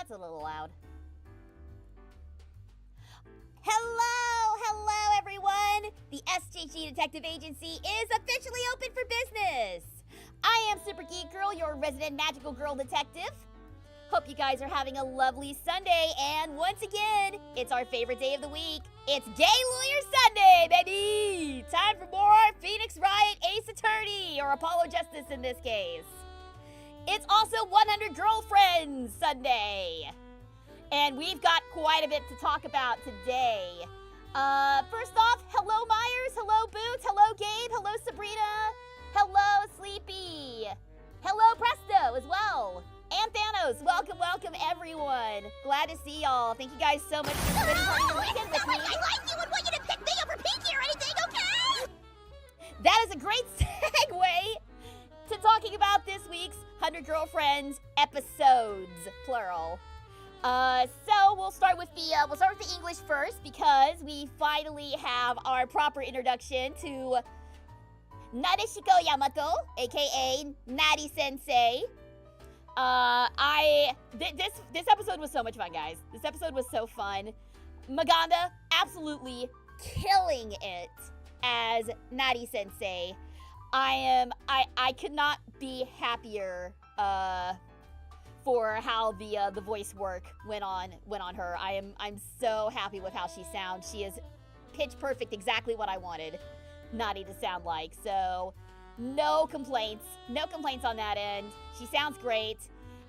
That's a little loud. Hello, everyone! The SJG Detective Agency is officially open for business! I am Super Geek Girl, your resident magical girl detective. Hope you guys are having a lovely Sunday, and once again, it's our favorite day of the week. It's Gay Lawyer Sunday, baby! Time for more Phoenix Riot Ace Attorney, or Apollo Justice in this case. It's also 100 Girlfriends Sunday. And we've got quite a bit to talk about today. First off, hello Myers, hello Boots, hello Gabe, hello Sabrina, hello Sleepy, hello Presto as well, and Thanos. Welcome everyone. Glad to see y'all. Thank you guys so much for spending part of your weekend with me. I like you and want you to pick me over Pinky or anything, okay? That is a great segue to talking about this week's 100 Girlfriends episodes, plural. So we'll start with the English first because we finally have our proper introduction to Nadeshiko Yamato, aka Nari Sensei. This episode was so much fun, guys. This episode was so fun. Maganda absolutely killing it as Nari Sensei. I could not be happier for how the voice work went on her. I'm so happy with how she sounds. She is pitch perfect, exactly what I wanted Nari to sound like. So no complaints on that end. She sounds great,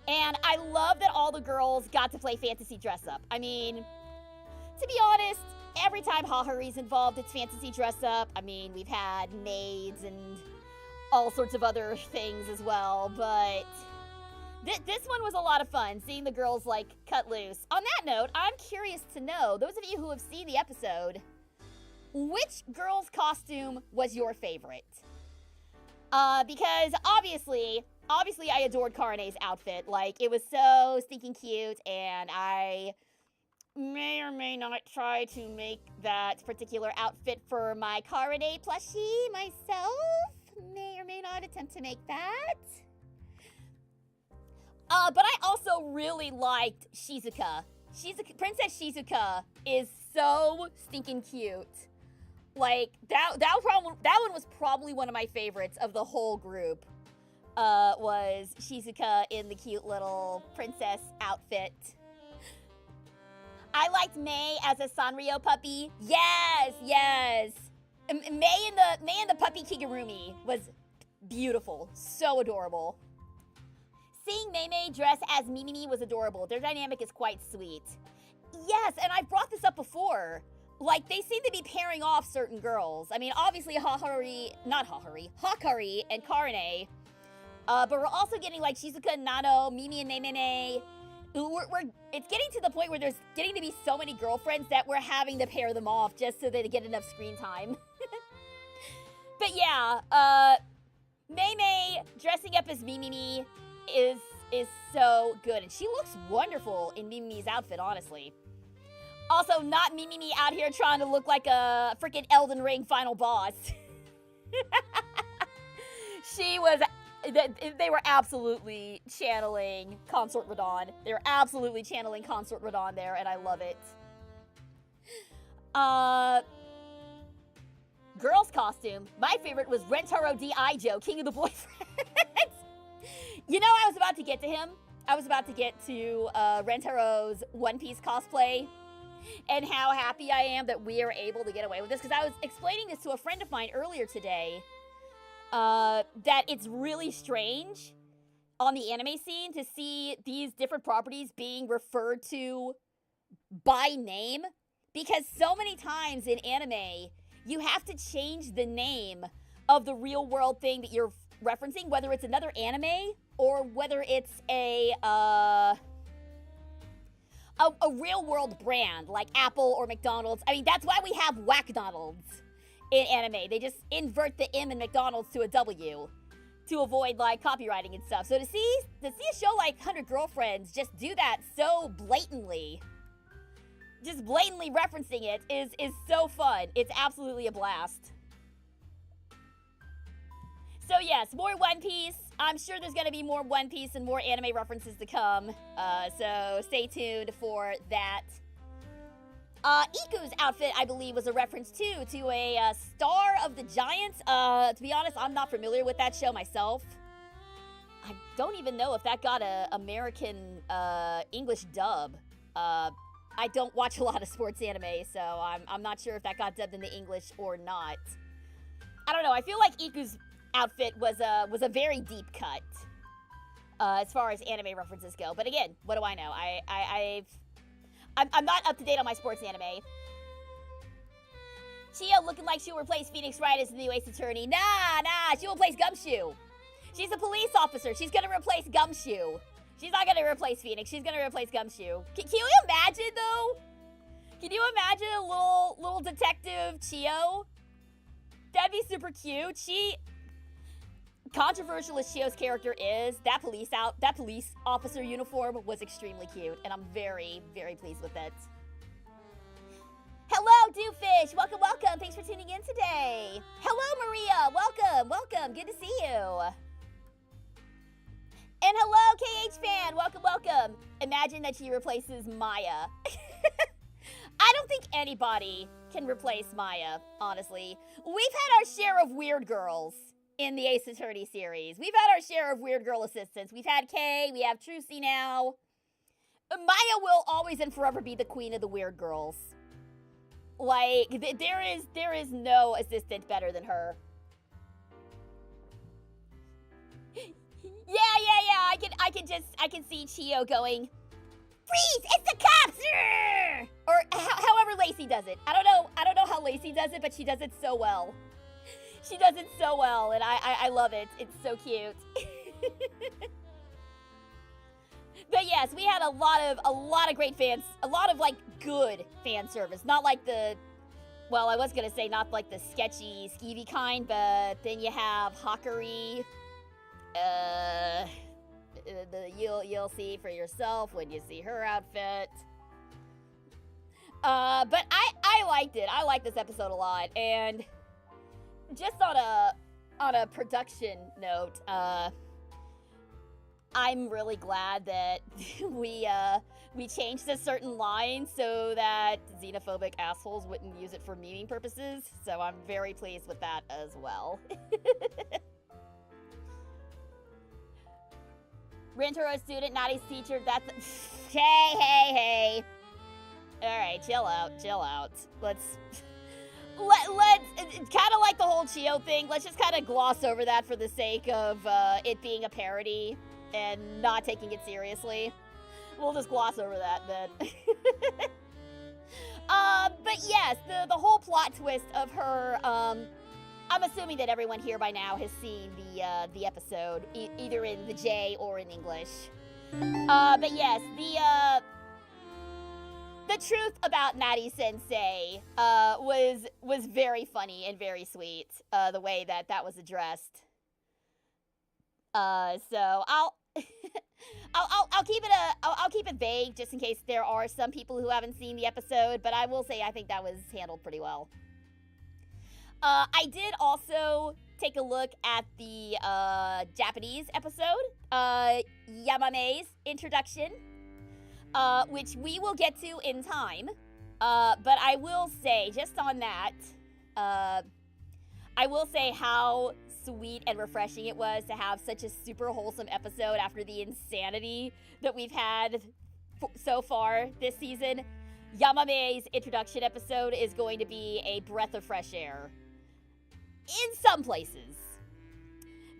and I love that all the girls got to play fantasy dress up. I mean, to be honest, every time Hahari's involved, it's fantasy dress up. I mean, we've had maids and all sorts of other things as well, but this one was a lot of fun, seeing the girls, like, cut loose. On that note, I'm curious to know, those of you who have seen the episode, which girl's costume was your favorite? Because obviously I adored Karane's outfit. Like, it was so stinking cute, and I may or may not try to make that particular outfit for my Karane plushie myself. May or may not attempt to make that. But I also really liked Shizuka. Princess Shizuka is so stinking cute. Like, that one was probably one of my favorites of the whole group. Was Shizuka in the cute little princess outfit. I liked Mei as a Sanrio puppy. Yes. Mei in the puppy Kigurumi was beautiful. So adorable. Seeing Mei dress as Mimimi was adorable. Their dynamic is quite sweet. Yes, and I've brought this up before. Like, they seem to be pairing off certain girls. I mean, obviously Hakari and Karane. But we're also getting, like, Shizuka, Nano, Mimi, and Mei. It's getting to the point where there's getting to be so many girlfriends that we're having to pair them off just so they get enough screen time. But yeah, Mei dressing up as Mimimi is so good, and she looks wonderful in Mimimi's outfit, honestly. Also, not Mimimi out here trying to look like a freaking Elden Ring final boss. They were absolutely channeling Consort Radon. They were absolutely channeling Consort Radon there, and I love it. Girl's costume. My favorite was Rentaro D. Ijo, King of the Boyfriends. You know, I was about to get to him. I was about to get to Rentaro's One Piece cosplay and how happy I am that we are able to get away with this, because I was explaining this to a friend of mine earlier today, that it's really strange on the anime scene to see these different properties being referred to by name, because so many times in anime, you have to change the name of the real world thing that you're referencing, whether it's another anime or whether it's a real world brand like Apple or McDonald's. I mean, that's why we have Whackdonald's in anime. They just invert the M in McDonald's to a W to avoid, like, copywriting and stuff. So to see a show like 100 Girlfriends just do that so blatantly, just blatantly referencing it is so fun. It's absolutely a blast. So yes, more One Piece. I'm sure there's gonna be more One Piece and more anime references to come. So stay tuned for that. Iku's outfit, I believe, was a reference too to a Star of the Giants. To be honest, I'm not familiar with that show myself. I don't even know if that got a American English dub. I don't watch a lot of sports anime, so I'm not sure if that got dubbed into English or not. I don't know. I feel like Iku's outfit was a very deep cut as far as anime references go. But again, what do I know? I'm not up to date on my sports anime. Chio looking like she'll replace Phoenix Wright as the new Ace Attorney. Nah, she'll replace Gumshoe. She's a police officer. She's gonna replace Gumshoe. She's not gonna replace Phoenix. She's gonna replace Gumshoe. Can you imagine, though? Can you imagine a little detective Chio? That'd be super cute. Controversial as Chio's character is, that police officer uniform was extremely cute, and I'm very, very pleased with it. Hello, Doofish! Welcome. Thanks for tuning in today. Hello, Maria! Welcome. Good to see you. And hello, KH fan! Welcome. Imagine that she replaces Maya. I don't think anybody can replace Maya, honestly. We've had our share of weird girls in the Ace Attorney series. We've had our share of weird girl assistants. We've had Kay, we have Trucy now. Maya will always and forever be the queen of the weird girls. Like, there is no assistant better than her. Yeah. I can see Chio going, freeze! It's the cops! Or however Lacey does it. I don't know how Lacey does it, but she does it so well. She does it so well, and I love it. It's so cute. But yes, we had a lot of great fans, a lot of like good fan service, not like well, I was gonna say not like the sketchy, skeevy kind, but then you have Hakari. You'll see for yourself when you see her outfit. But I liked it. I liked this episode a lot, and just on a production note, I'm really glad that we changed a certain line so that xenophobic assholes wouldn't use it for memeing purposes. So I'm very pleased with that as well. Rentaro student, Natty's teacher. That's hey. All right, chill out. Let's kind of like the whole Chio thing. Let's just kind of gloss over that for the sake of it being a parody and not taking it seriously. We'll just gloss over that then. But yes, the whole plot twist of her. I'm assuming that everyone here by now has seen the episode, either in the J or in English. But yes, the truth about Natty Sensei was very funny and very sweet. The way that was addressed. So I'll keep it vague just in case there are some people who haven't seen the episode. But I will say I think that was handled pretty well. I did also take a look at the Japanese episode, Yamame's introduction, which we will get to in time. But I will say, just on that, I will say how sweet and refreshing it was to have such a super wholesome episode after the insanity that we've had so far this season. Yamame's introduction episode is going to be a breath of fresh air. In some places.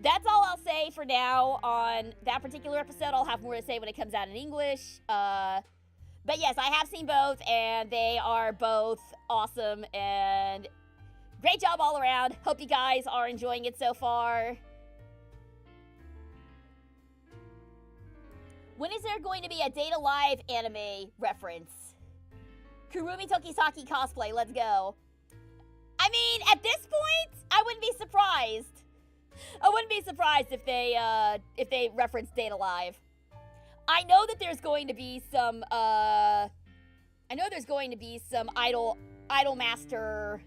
That's all I'll say for now on that particular episode. I'll have more to say when it comes out in English. But yes, I have seen both, and they are both awesome, and great job all around. Hope you guys are enjoying it so far. When is there going to be a Data Live anime reference? Kurumi Tokisaki cosplay, let's go. I mean, at this point, I wouldn't be surprised. I wouldn't be surprised if they reference Data Live. I know that there's going to be some Idol Master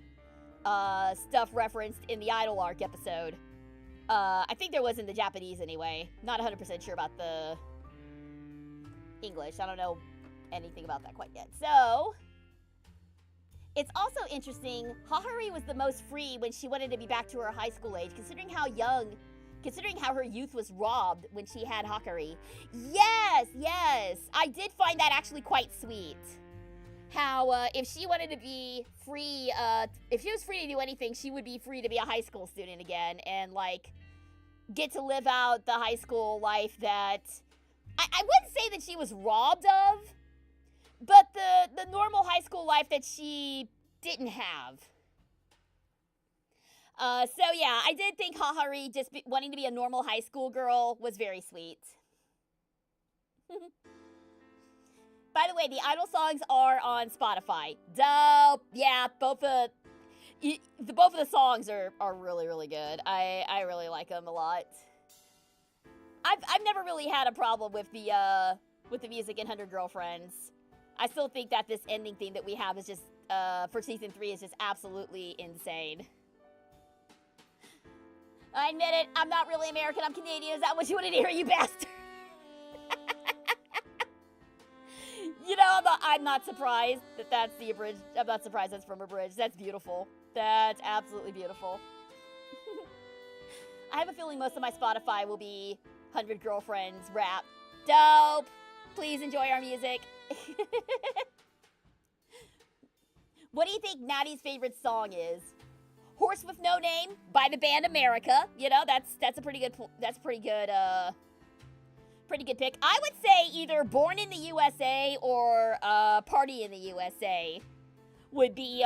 stuff referenced in the Idol Arc episode. I think there was in the Japanese anyway. Not 100% sure about the English. I don't know anything about that quite yet. So, it's also interesting, Haruhi was the most free when she wanted to be back to her high school age, considering how her youth was robbed when she had Haruhi. Yes, yes. I did find that actually quite sweet. How, if she wanted to be free, if she was free to do anything, she would be free to be a high school student again and, like, get to live out the high school life that I wouldn't say that she was robbed of, but the normal high school life that she didn't have. So yeah, I did think Haruhi just wanting to be a normal high school girl was very sweet. By the way, the Idol songs are on Spotify. Dope. Yeah, both of the songs are really, really good. I really like them a lot. I've never really had a problem with the music in 100 Girlfriends. I still think that this ending theme that we have is just for season 3 is just absolutely insane. I admit it, I'm not really American, I'm Canadian. Is that what you wanted to hear, you bastard? You know, I'm not surprised that that's the abridged. I'm not surprised that's from Abridged. That's beautiful. That's absolutely beautiful. I have a feeling most of my Spotify will be 100 Girlfriends rap. Dope! Please enjoy our music. What do you think Maddie's favorite song is? Horse with No Name by the band America. You know, that's a pretty good pretty good pick. I would say either Born in the USA or Party in the USA would be,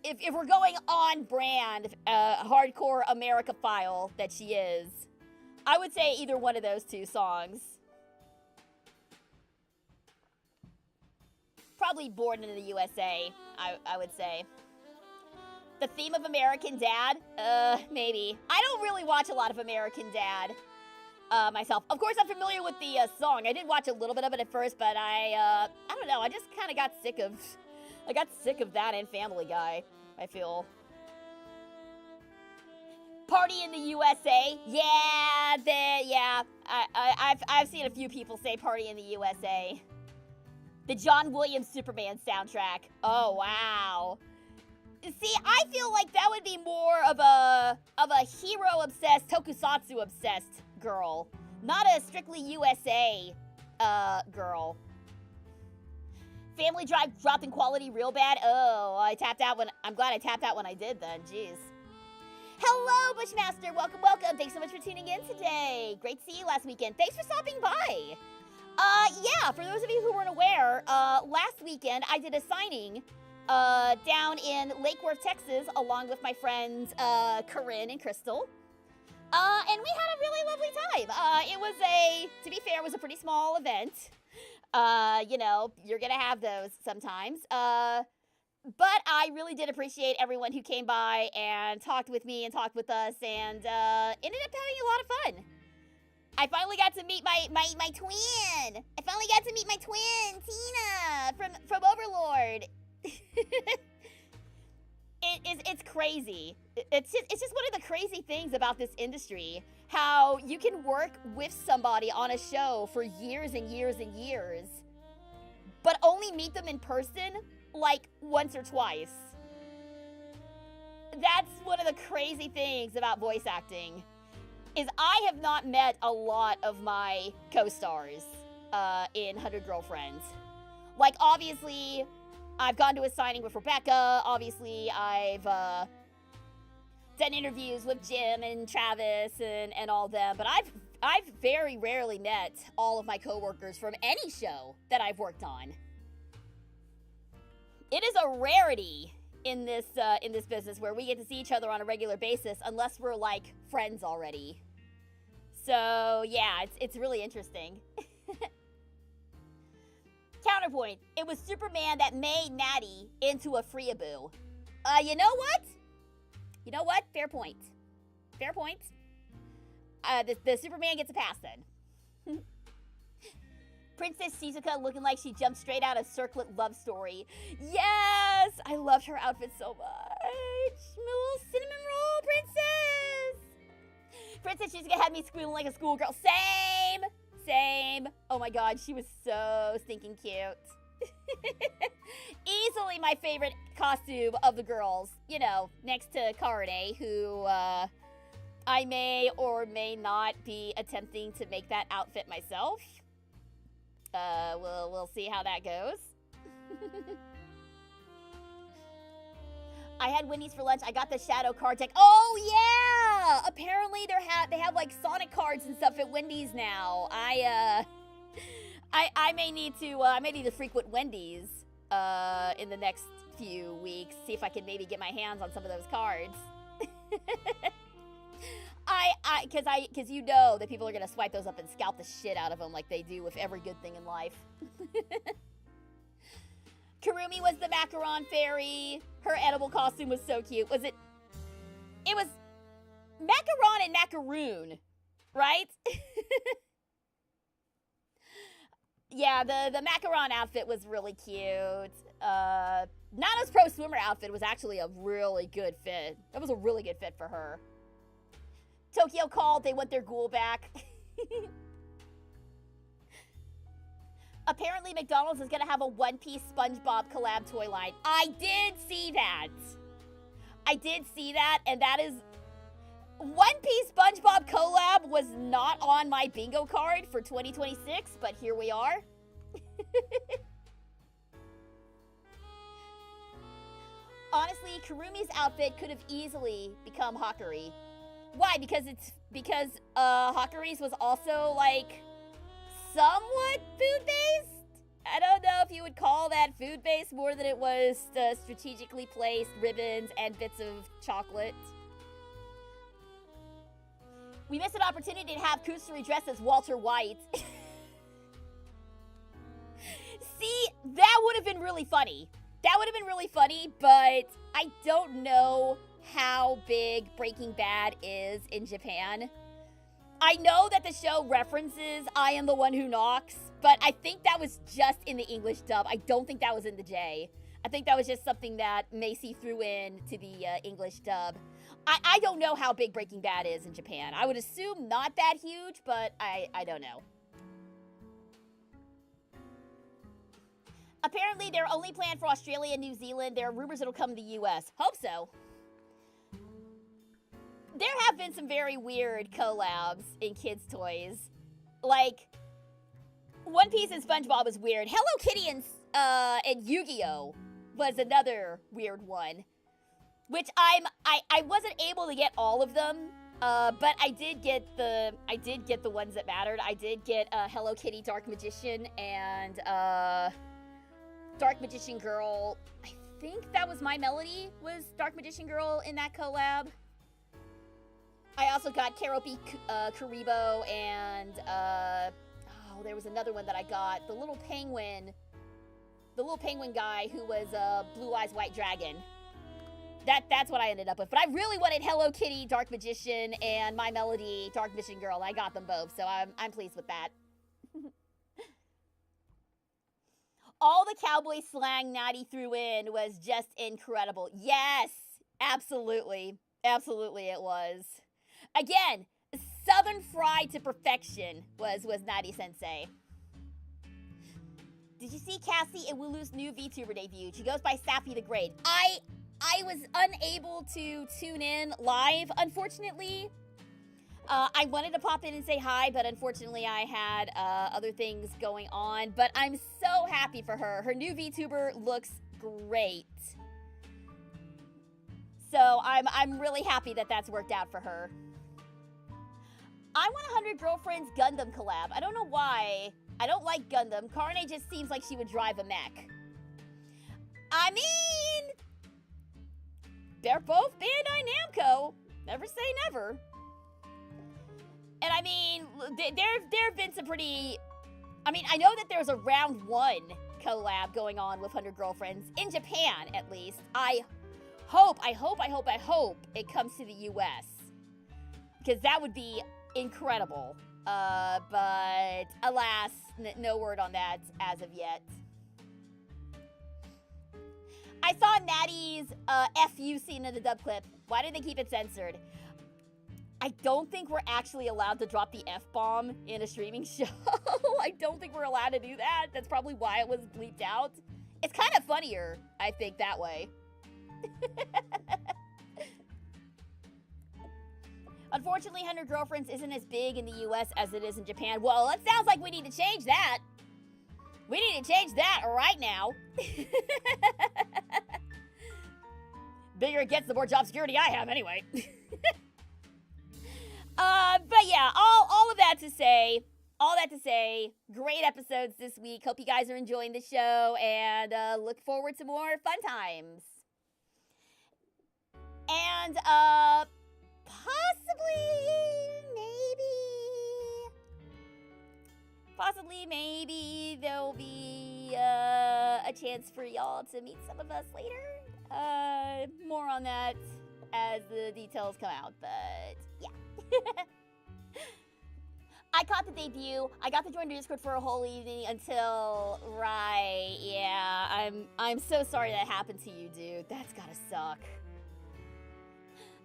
if we're going on brand, hardcore America-phile that she is, I would say either one of those two songs. Probably Born in the USA, I would say. The theme of American Dad? Maybe. I don't really watch a lot of American Dad. Myself. Of course, I'm familiar with the song. I did watch a little bit of it at first, but I don't know. I just kind of got sick of that and Family Guy, I feel. Party in the USA. Yeah, I've seen a few people say Party in the USA. The John Williams Superman soundtrack. Oh, wow. See, I feel like that would be more of a hero-obsessed, tokusatsu-obsessed girl, not a strictly USA girl. Family Drive dropped in quality real bad. Oh, I'm glad I tapped out when I did then. Jeez. Hello, Bushmaster. Welcome. Thanks so much for tuning in today. Great to see you last weekend. Thanks for stopping by. Yeah, for those of you who weren't aware, last weekend I did a signing down in Lake Worth, Texas, along with my friends Corinne and Crystal. And we had a really lovely time. To be fair, it was a pretty small event. You know, you're gonna have those sometimes. But I really did appreciate everyone who came by and talked with me and talked with us and ended up having a lot of fun. I finally got to meet my twin. I finally got to meet my twin, Tina, from Overlord. It's crazy. It's just one of the crazy things about this industry. How you can work with somebody on a show for years and years and years, but only meet them in person like once or twice. That's one of the crazy things about voice acting, is I have not met a lot of my co-stars in 100 Girlfriends. Like, obviously, I've gone to a signing with Rebecca. Obviously, I've done interviews with Jim and Travis and all them. But I've very rarely met all of my coworkers from any show that I've worked on. It is a rarity in this business where we get to see each other on a regular basis, unless we're like friends already. So yeah, it's really interesting. Counterpoint, it was Superman that made Natty into a freeaboo. You know what? Fair point. The Superman gets a pass then. Princess Shizuka looking like she jumped straight out of Circlet Love Story. Yes! I loved her outfit so much. My little cinnamon roll princess! Princess Shizuka had me squealing like a schoolgirl. Same! Same. Oh my god, she was so stinking cute. Easily my favorite costume of the girls. You know, next to Karane, who I may or may not be attempting to make that outfit myself. We'll see how that goes. I had Wendy's for lunch. I got the Shadow card deck. Oh yeah! Apparently they have like Sonic cards and stuff at Wendy's now. I may need to frequent Wendy's in the next few weeks. See if I can maybe get my hands on some of those cards. Cause you know that people are gonna swipe those up and scalp the shit out of them like they do with every good thing in life. Karumi was the macaron fairy. Her edible costume was so cute. It was macaron and macaroon, right? Yeah, the macaron outfit was really cute. Nana's pro swimmer outfit was actually a really good fit. That was a really good fit for her. Tokyo called, they want their ghoul back. Apparently McDonald's is gonna have a One Piece SpongeBob collab toy line. I did see that. And that is... One Piece SpongeBob collab was not on my bingo card for 2026, but here we are. Honestly, Karumi's outfit could have easily become Hakari. Why? Because Hakari's was also like somewhat food-based? I don't know if you would call that food-based more than it was strategically placed ribbons and bits of chocolate. We missed an opportunity to have Kusuri dressed as Walter White. See, that would have been really funny. But I don't know how big Breaking Bad is in Japan. I know that the show references I Am the One Who Knocks, but I think that was just in the English dub. I don't think that was in the J. I think that was just something that Macy threw in to the English dub. I don't know how big Breaking Bad is in Japan. I would assume not that huge, but I don't know. Apparently, they're only planned for Australia and New Zealand. There are rumors it'll come to the US. Hope so. There have been some very weird collabs in kids' toys. Like, One Piece and SpongeBob is weird. Hello Kitty and Yu-Gi-Oh! Was another weird one. Which I wasn't able to get all of them, but I did get the ones that mattered. I did get Hello Kitty Dark Magician and Dark Magician Girl. I think that was My Melody was Dark Magician Girl in that collab. I also got Karopi Karibo and there was another one that I got. The little penguin guy who was Blue Eyes White Dragon. That's what I ended up with. But I really wanted Hello Kitty Dark Magician and My Melody Dark Magician Girl. I got them both, so I'm pleased with that. All the cowboy slang Natty threw in was just incredible. Yes, absolutely. Absolutely it was. Again, Southern fried to perfection was Natty Sensei. Did you see Cassie and Wooloo's new VTuber debut? She goes by Sappy the Great. I was unable to tune in live, unfortunately. I wanted to pop in and say hi, but unfortunately I had other things going on. But I'm so happy for her. Her new VTuber looks great. So I'm really happy that that's worked out for her. I want 100 Girlfriends Gundam collab. I don't know why. I don't like Gundam. Karne just seems like she would drive a mech. I mean, they're both Bandai Namco. Never say never. And I mean, there have been some pretty... I mean, I know that there's a round 1 collab going on with 100 Girlfriends. In Japan, at least. I hope it comes to the US. Because that would be incredible. But alas, no word on that as of yet. I saw Natty's FU scene in the dub clip. Why did they keep it censored? I don't think we're actually allowed to drop the F-bomb in a streaming show. I don't think we're allowed to do that. That's probably why it was bleeped out. It's kind of funnier, I think, that way. Unfortunately, 100 Girlfriends isn't as big in the US as it is in Japan. Well, it sounds like we need to change that. We need to change that right now. Bigger it gets, the more job security I have anyway. But yeah, all of that to say, great episodes this week. Hope you guys are enjoying the show and look forward to more fun times. And possibly maybe there'll be a chance for y'all to meet some of us later. More on that as the details come out, but yeah. I caught the debut. I got to join the Discord for a whole evening until, right, yeah. I'm so sorry that happened to you, dude. That's gotta suck.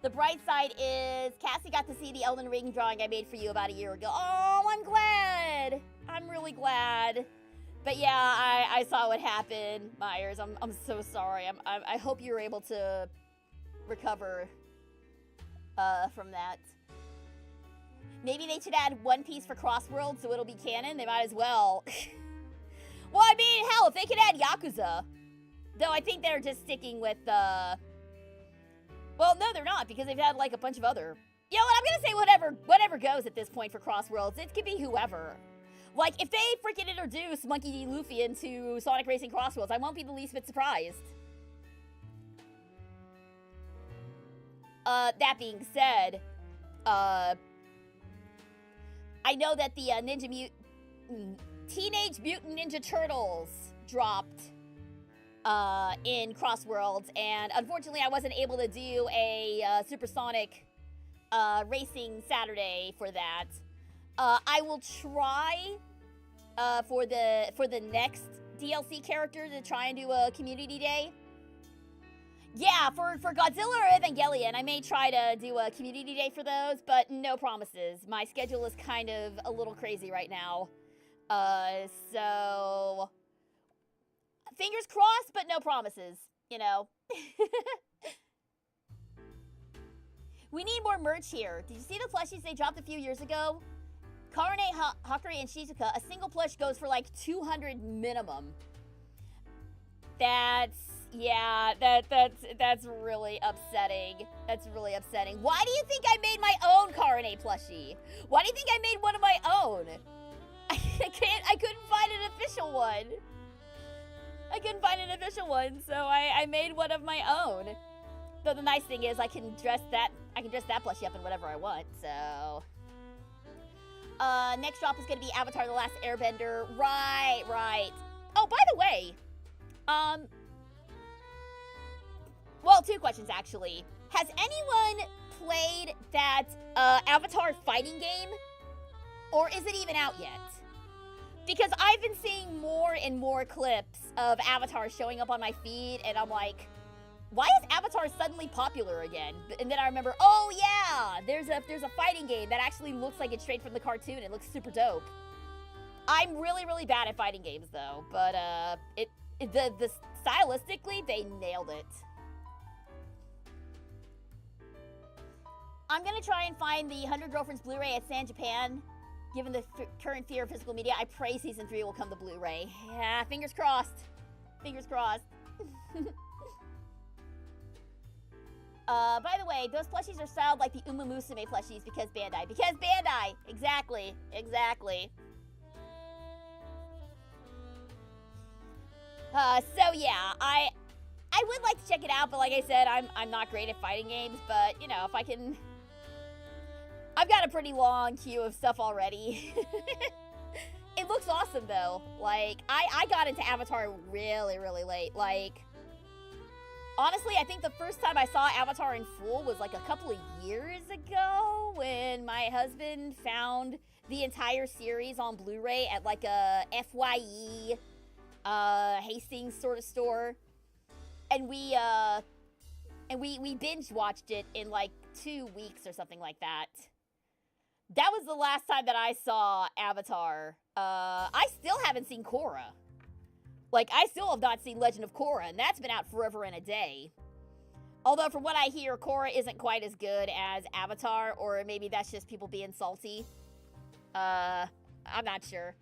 The bright side is Cassie got to see the Elden Ring drawing I made for you about a year ago. Oh, I'm glad. I'm really glad. But yeah, I saw what happened, Myers. I'm so sorry. I hope you were able to recover from that. Maybe they should add One Piece for Crossworld so it'll be canon. They might as well. Well, I mean, hell, if they could add Yakuza. Though I think they're just sticking with, well, no, they're not, because they've had, like, a bunch of other... You know what, I'm gonna say whatever goes at this point for Crossworlds. It could be whoever. Like, if they freaking introduce Monkey D. Luffy into Sonic Racing Crossworlds, I won't be the least bit surprised. That being said, I know that the Teenage Mutant Ninja Turtles dropped in Crossworlds, and unfortunately I wasn't able to do a Supersonic Racing Saturday for that. I will try for the next DLC character to try and do a community day. Yeah, for Godzilla or Evangelion, I may try to do a community day for those, but no promises. My schedule is kind of a little crazy right now. So fingers crossed, but no promises, you know. We need more merch here. Did you see the plushies they dropped a few years ago? Karane, Hakari, and Shizuka, a single plush goes for like 200 minimum. That's really upsetting. That's really upsetting. Why do you think I made my own Karane plushie? Why do you think I made one of my own? I couldn't find an official one. So I made one of my own. Though the nice thing is I can dress that plushie up in whatever I want, so. Next drop is gonna be Avatar: The Last Airbender. Right. Oh, by the way, well, two questions actually. Has anyone played that Avatar fighting game? Or is it even out yet? Because I've been seeing more and more clips of Avatar showing up on my feed, and I'm like, why is Avatar suddenly popular again? And then I remember, oh yeah, there's a fighting game that actually looks like it's straight from the cartoon. It looks super dope. I'm really, really bad at fighting games though, but the stylistically, they nailed it. I'm gonna try and find the 100 Girlfriends Blu-ray at San Japan. Given the current fear of physical media, I pray Season 3 will come to Blu-ray. Yeah, fingers crossed. Fingers crossed. By the way, those plushies are styled like the Uma Musume plushies because Bandai. Because Bandai! Exactly. So yeah, I would like to check it out, but like I said, I'm not great at fighting games, but you know, if I can... I've got a pretty long queue of stuff already. It looks awesome though. Like, I got into Avatar really, really late. Like, honestly, I think the first time I saw Avatar in full was like a couple of years ago when my husband found the entire series on Blu-ray at like a FYE Hastings sort of store. And we and we binge watched it in like 2 weeks or something like that. That was the last time that I saw Avatar. I still haven't seen Korra. Like, I still have not seen Legend of Korra, and that's been out forever and a day. Although, from what I hear, Korra isn't quite as good as Avatar, or maybe that's just people being salty. I'm not sure.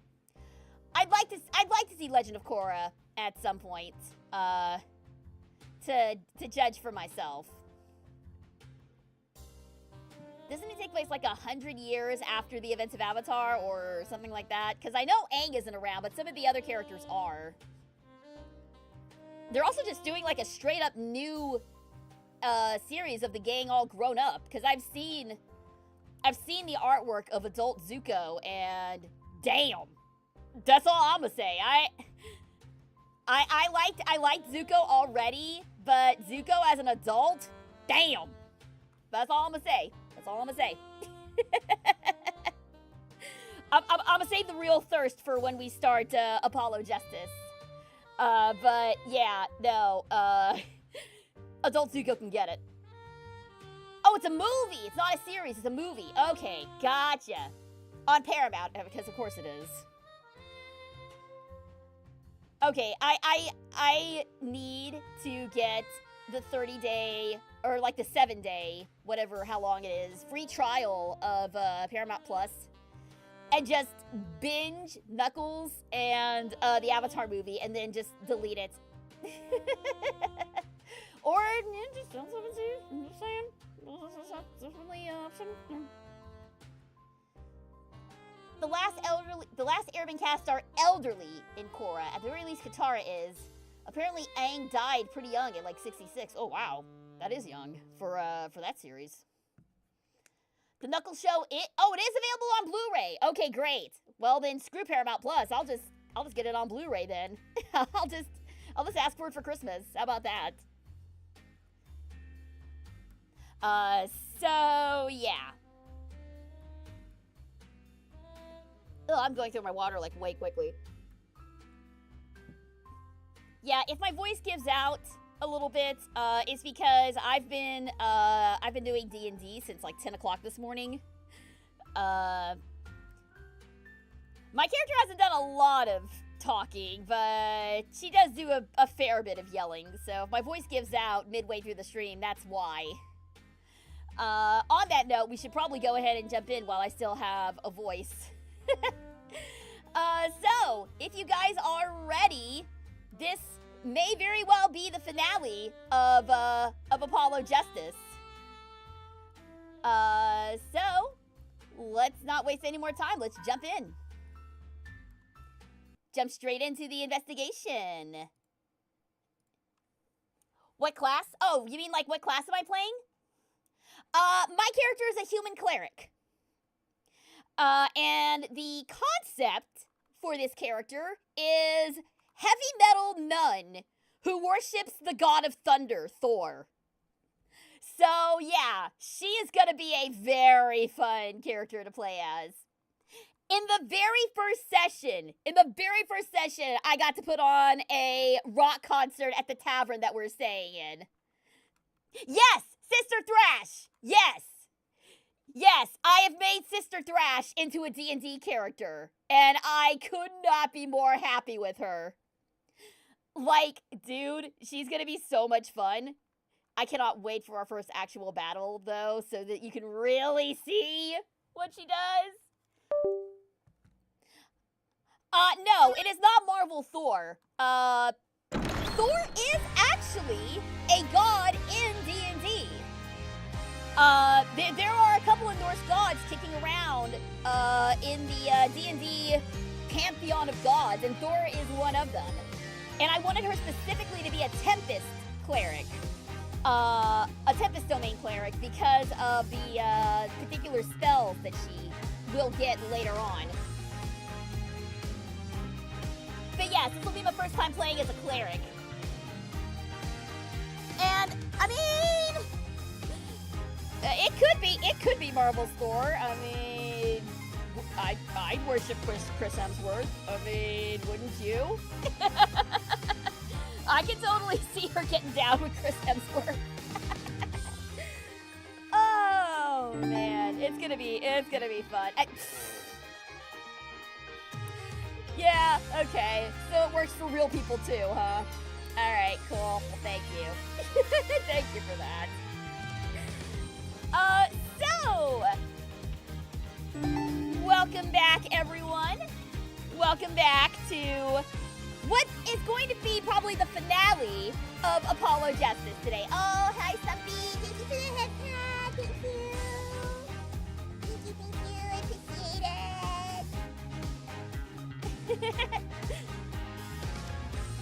I'd like to see Legend of Korra at some point, to judge for myself. Doesn't it take place like 100 years after the events of Avatar or something like that? Because I know Aang isn't around, but some of the other characters are. They're also just doing like a straight up new series of the gang all grown up. Because I've seen the artwork of adult Zuko, and damn, that's all I'm gonna say. I liked Zuko already, but Zuko as an adult, damn. That's all I'm gonna say. That's all I'm gonna say. I'm gonna save the real thirst for when we start Apollo Justice. But yeah, no. Adult Zuko can get it. Oh, it's a movie. It's not a series. It's a movie. Okay, gotcha. On Paramount, because of course it is. Okay, I need to get the 30-day, or like the 7-day, whatever, how long it is, free trial of Paramount Plus, and just binge Knuckles and the Avatar movie, and then just delete it. Or just don't see. I'm just saying, that's definitely an option. The last Airman cast are elderly in Korra. At the very least, Katara is. Apparently, Aang died pretty young at like 66. Oh wow, that is young for that series. The Knuckles show, it is available on Blu-ray. Okay, great. Well then, screw Paramount Plus. I'll just get it on Blu-ray then. I'll just ask for it for Christmas. How about that? So yeah. Ugh, I'm going through my water like way quickly. Yeah, if my voice gives out a little bit, it's because I've been doing D&D since like 10 o'clock this morning. My character hasn't done a lot of talking, but she does do a fair bit of yelling. So if my voice gives out midway through the stream, that's why. On that note, we should probably go ahead and jump in while I still have a voice. So, if you guys are ready, this may very well be the finale of Apollo Justice. So, let's not waste any more time. Let's jump in. Jump straight into the investigation. What class? Oh, you mean like what class am I playing? My character is a human cleric. And the concept for this character is heavy metal nun who worships the god of thunder, Thor. So yeah, she is gonna be a very fun character to play as. In the very first session, I got to put on a rock concert at the tavern that we're staying in. Yes, Sister Thrash, yes. Yes, I have made Sister Thrash into a D&D character, and I could not be more happy with her. Like, dude, she's gonna be so much fun. I cannot wait for our first actual battle, though, so that you can really see what she does. No, it is not Marvel Thor. Thor is actually a god in D&D. There are a couple of Norse gods kicking around in the D&D pantheon of gods, and Thor is one of them. And I wanted her specifically to be a Tempest cleric, a Tempest domain cleric, because of the particular spells that she will get later on. But yes, this will be my first time playing as a cleric. And, I mean, it could be Marvel's Thor. I mean, I'd worship Chris Hemsworth. I mean, wouldn't you? I can totally see her getting down with Chris Hemsworth. It's gonna be fun. Yeah, okay. So it works for real people too, huh? Alright, cool. Well, thank you. Thank you for that. So... Welcome back, everyone. Welcome back to what is going to be probably the finale of Apollo Justice today. Oh, hi, Stumpy. Thank you for the head pad. Thank you. Thank you. I appreciate it.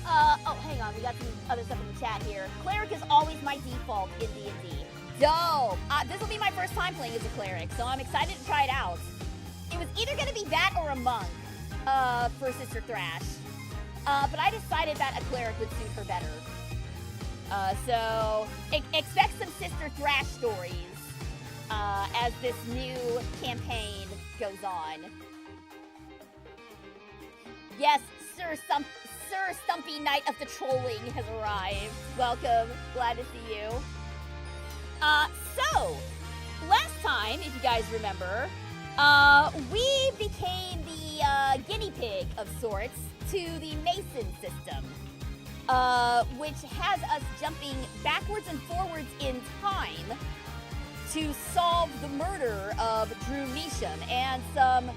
Oh, hang on. We got some other stuff in the chat here. Cleric is always my default in D&D. Dope. This will be my first time playing as a cleric, so I'm excited to try it out. It was either going to be that or a monk for Sister Thrash. But I decided that a cleric would suit her better. So expect some Sister Thrash stories as this new campaign goes on. Yes, Sir Stumpy Knight of the Trolling has arrived. Welcome. Glad to see you. So, last time, if you guys remember, we became the guinea pig of sorts to the Mason system, which has us jumping backwards and forwards in time to solve the murder of Drew Measham, and some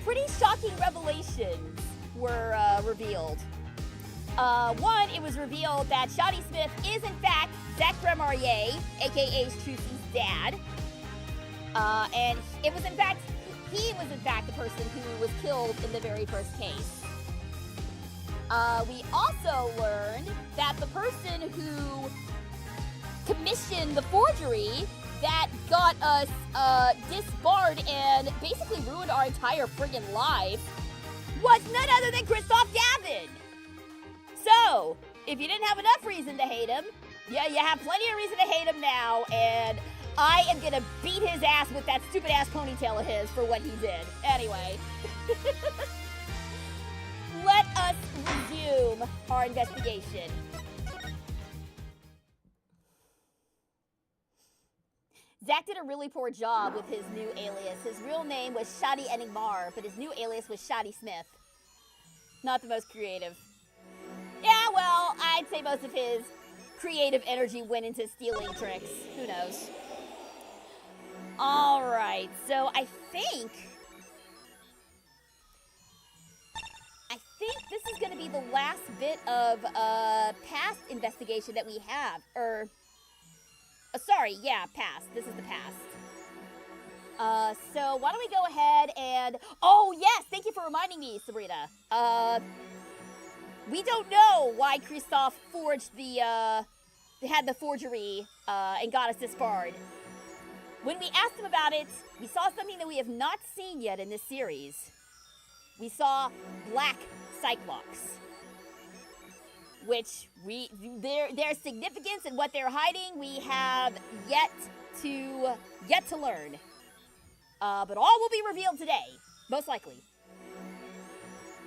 pretty shocking revelations were revealed. One, it was revealed that Shoddy Smith is in fact Zach Remarier, aka Trucy's dad. And it was in fact, he was in fact the person who was killed in the very first case. We also learned that the person who commissioned the forgery that got us disbarred and basically ruined our entire friggin' life was none other than Kristoph Gavin. So, if you didn't have enough reason to hate him, yeah, you have plenty of reason to hate him now, and I am gonna beat his ass with that stupid ass ponytail of his for what he did. Anyway. Let us resume our investigation. Zach did a really poor job with his new alias. His real name was Shadi Enigmar, but his new alias was Shadi Smith. Not the most creative. Yeah, well, I'd say most of his creative energy went into stealing tricks. Who knows? Alright, so I think this is going to be the last bit of past investigation that we have. Sorry, yeah, past. This is the past. So why don't we go ahead and... Oh, yes! Thank you for reminding me, Sabrina. We don't know why Kristoph forged had the forgery, and got us disbarred. When we asked him about it, we saw something that we have not seen yet in this series. We saw Black Cyclops. Which, their significance and what they're hiding, we have yet to learn. But all will be revealed today, most likely.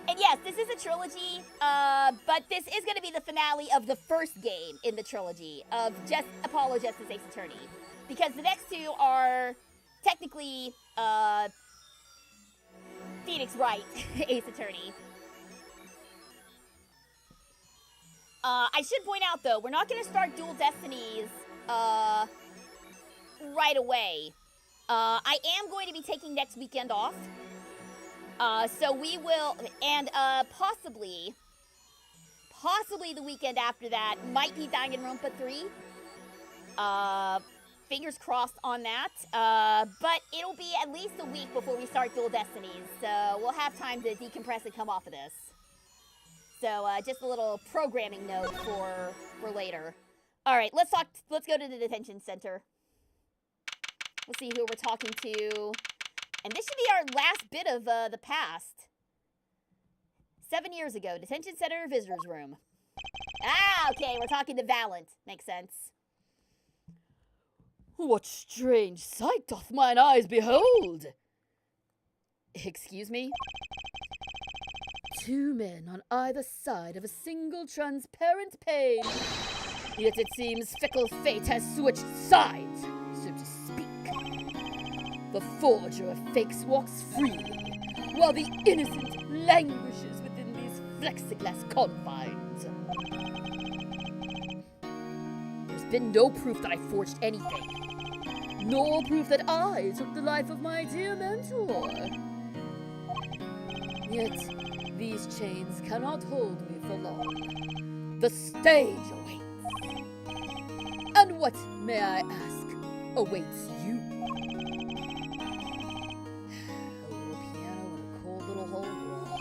And yes, this is a trilogy, but this is going to be the finale of the first game in the trilogy of Apollo Justice Ace Attorney. Because the next two are technically Phoenix Wright Ace Attorney. I should point out, though, we're not going to start Dual Destinies right away. I am going to be taking next weekend off. So we will, and possibly the weekend after that might be Danganronpa 3. Fingers crossed on that. But it'll be at least a week before we start Dual Destinies, so we'll have time to decompress and come off of this. So just a little programming note for later. All right, let's go to the detention center. We'll see who we're talking to. And this should be our last bit of the past. 7 years ago, detention center visitors room. Ah, okay, we're talking to Valent. Makes sense. What strange sight doth mine eyes behold? Excuse me? 2 men on either side of a single transparent pane. Yet it seems fickle fate has switched sides, so to speak. The forger of fakes walks freely, while the innocent languishes within these plexiglass confines. There's been no proof that I forged anything, nor proof that I took the life of my dear mentor. Yet, these chains cannot hold me for long. The stage awaits. And what, may I ask, awaits you? A little piano in a cold little hole in the wall.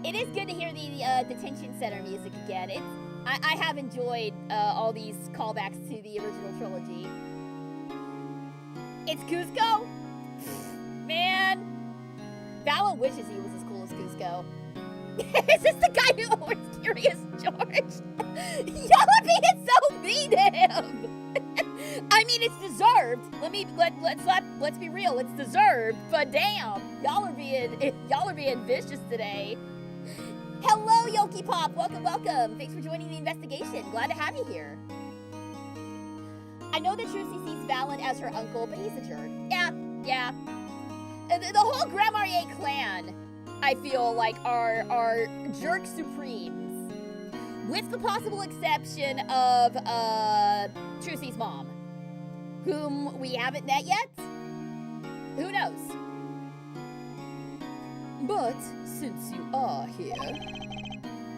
It is good to hear the detention center music again. I have enjoyed all these callbacks to the original trilogy. It's Cusco? Man. Valen wishes he was as cool as Cusco. Is this the guy who owns Curious George? Y'all are being so mean to him. I mean, it's deserved. Let's be real. It's deserved. But damn, y'all are being vicious today. Hello, Yoki Pop. Welcome. Thanks for joining the investigation. Glad to have you here. I know that Trucy sees Valen as her uncle, but he's a jerk. Yeah. The whole Grand Marnier clan, I feel like, are jerk supremes. With the possible exception of Trucy's mom, whom we haven't met yet. Who knows? But since you are here,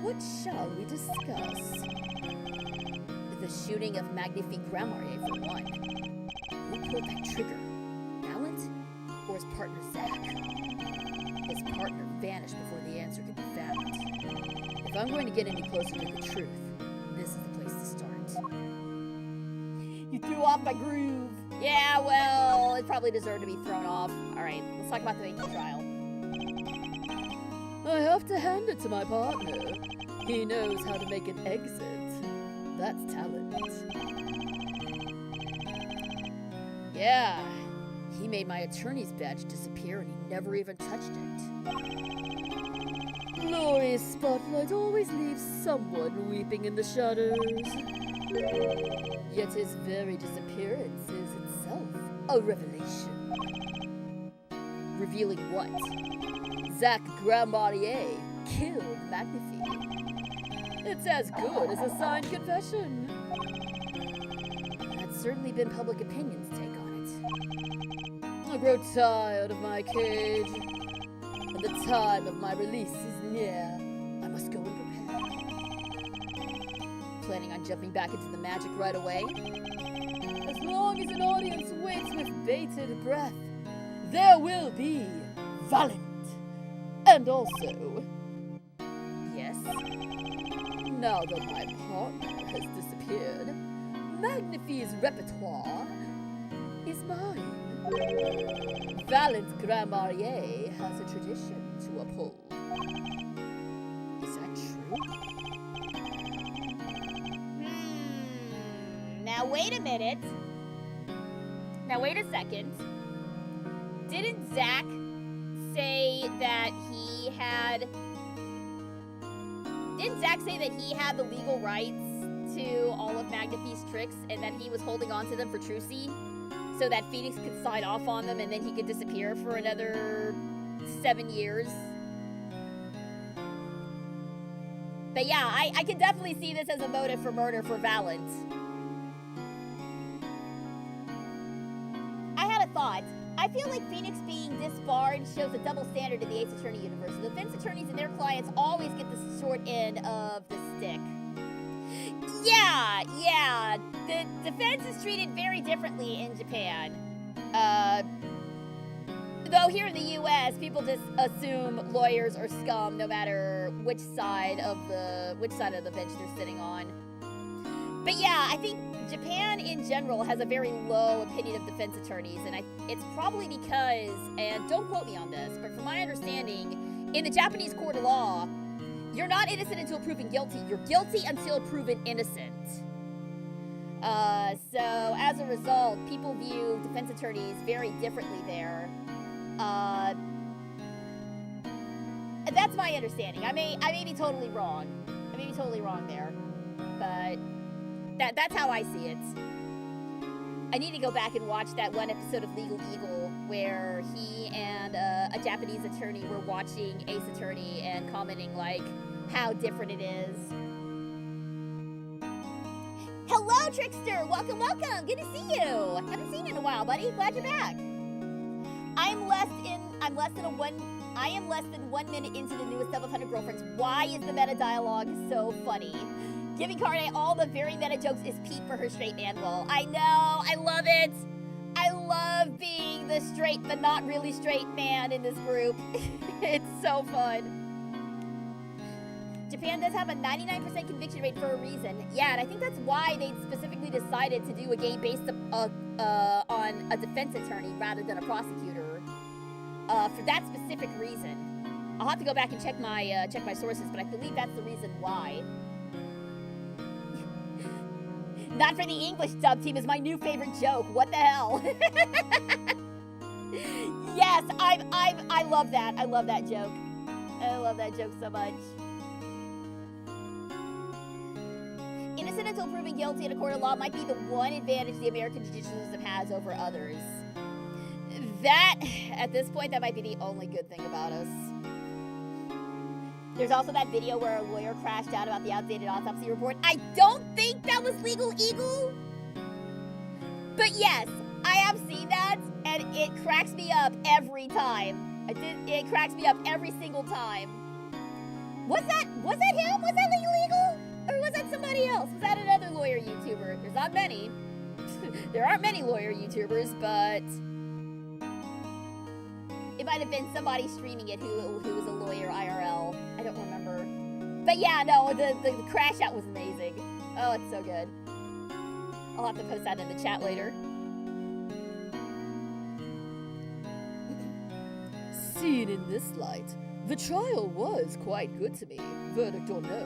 what shall we discuss? The shooting of Magnifique Grand Marnier, for one. Who pulled that trigger? Valen? Or his partner, Zach? His partner vanished before the answer could be found. If I'm going to get any closer to the truth, this is the place to start. You threw off my groove. Yeah, well, it probably deserved to be thrown off. Alright, let's talk about the making trial. I have to hand it to my partner. He knows how to make an exit. That's talent. Yeah. He made my attorney's badge disappear and he never even touched it. Glorious spotlight always leaves someone weeping in the shadows. Yet his very disappearance is itself a revelation. Revealing what? Zach Grand Marnier killed Magnifique. It's as good as a signed confession. That's certainly been public opinion's take on it. I grow tired of my cage, and the time of my release is near. I must go and prepare. Planning on jumping back into the magic right away? As long as an audience waits with bated breath, there will be Valen. And also, yes, now that my partner has disappeared, Magnifique's repertoire is mine. Valen Grand Marnier has a tradition to uphold. Is that true? Now wait a minute. Now wait a second. Didn't Zach say that he had... Didn't Zach say that he had the legal rights to all of Magnifique's tricks and that he was holding on to them for Trucy so that Phoenix could sign off on them and then he could disappear for another 7 years? But yeah, I can definitely see this as a motive for murder for Valen. I had a thought. I feel like Phoenix being disbarred shows a double standard in the Ace Attorney universe. The defense attorneys and their clients always get the short end of the stick. Yeah. The defense is treated very differently in Japan. Though here in the U.S., people just assume lawyers are scum no matter which side of the bench they're sitting on. But yeah, I think Japan in general has a very low opinion of defense attorneys, and it's probably because, and don't quote me on this, but from my understanding, in the Japanese court of law, you're not innocent until proven guilty. You're guilty until proven innocent. So as a result, people view defense attorneys very differently there. That's my understanding. I may be totally wrong. I may be totally wrong there, but that's how I see it. I need to go back and watch that one episode of Legal Eagle where he and a Japanese attorney were watching Ace Attorney and commenting like how different it is. Hello, Trickster! Welcome, welcome! Good to see you! Haven't seen you in a while, buddy. Glad you're back. I am less than 1 minute into the newest of 100 Girlfriends. Why is the meta dialogue so funny? Giving Carne all the very meta jokes is peak for her straight man role. I know, I love it. I love being the straight but not really straight man in this group. It's so fun. Japan does have a 99% conviction rate for a reason. Yeah, and I think that's why they specifically decided to do a game based on a defense attorney rather than a prosecutor. For that specific reason. I'll have to go back and check my sources, but I believe that's the reason why. Not for the English dub team is my new favorite joke. What the hell? Yes, I love that. I love that joke. I love that joke so much. Innocent until proven guilty in a court of law might be the one advantage the American judicial system has over others. That, at this point, that might be the only good thing about us. There's also that video where a lawyer crashed out about the outdated autopsy report. I don't think that was Legal Eagle. But yes, I have seen that, and it cracks me up every time. It cracks me up every single time. Was that him? Was that Legal Eagle? Or was that somebody else? Was that another lawyer YouTuber? There's not many. There aren't many lawyer YouTubers, but it might have been somebody streaming it who was a lawyer IRL. I don't remember. But yeah, no, the crash out was amazing. Oh, it's so good. I'll have to post that in the chat later. Seen in this light, the trial was quite good to me, verdict or no.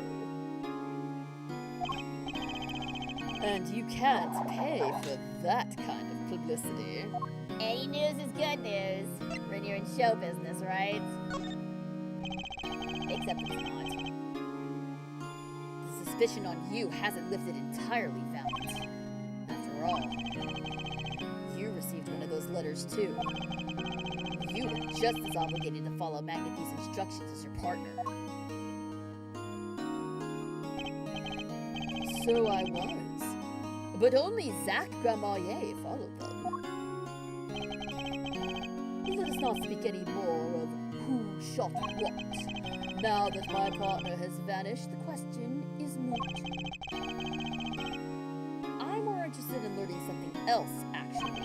And you can't pay for that kind of publicity. Any news is good news when you're in show business, right? Except it's not. The suspicion on you hasn't lifted entirely, Valiant. After all, you received one of those letters too. You were just as obligated to follow Magnethy's instructions as your partner. So I was. But only Zach Gramaye followed them. Let us not speak any more of who shot what. Now that my partner has vanished, the question is moot. I'm more interested in learning something else, actually.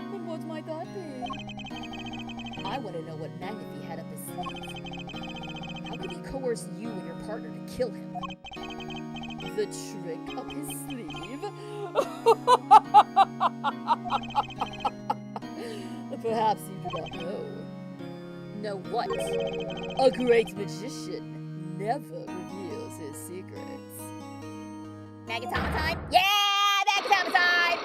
And what might that be? I want to know what Magnethy had up his sleeve. How could he coerce you and your partner to kill him? The trick up his sleeve? Perhaps you do not know. Know what? A great magician never reveals his secrets. Magatama time? Yeah! Magatama time!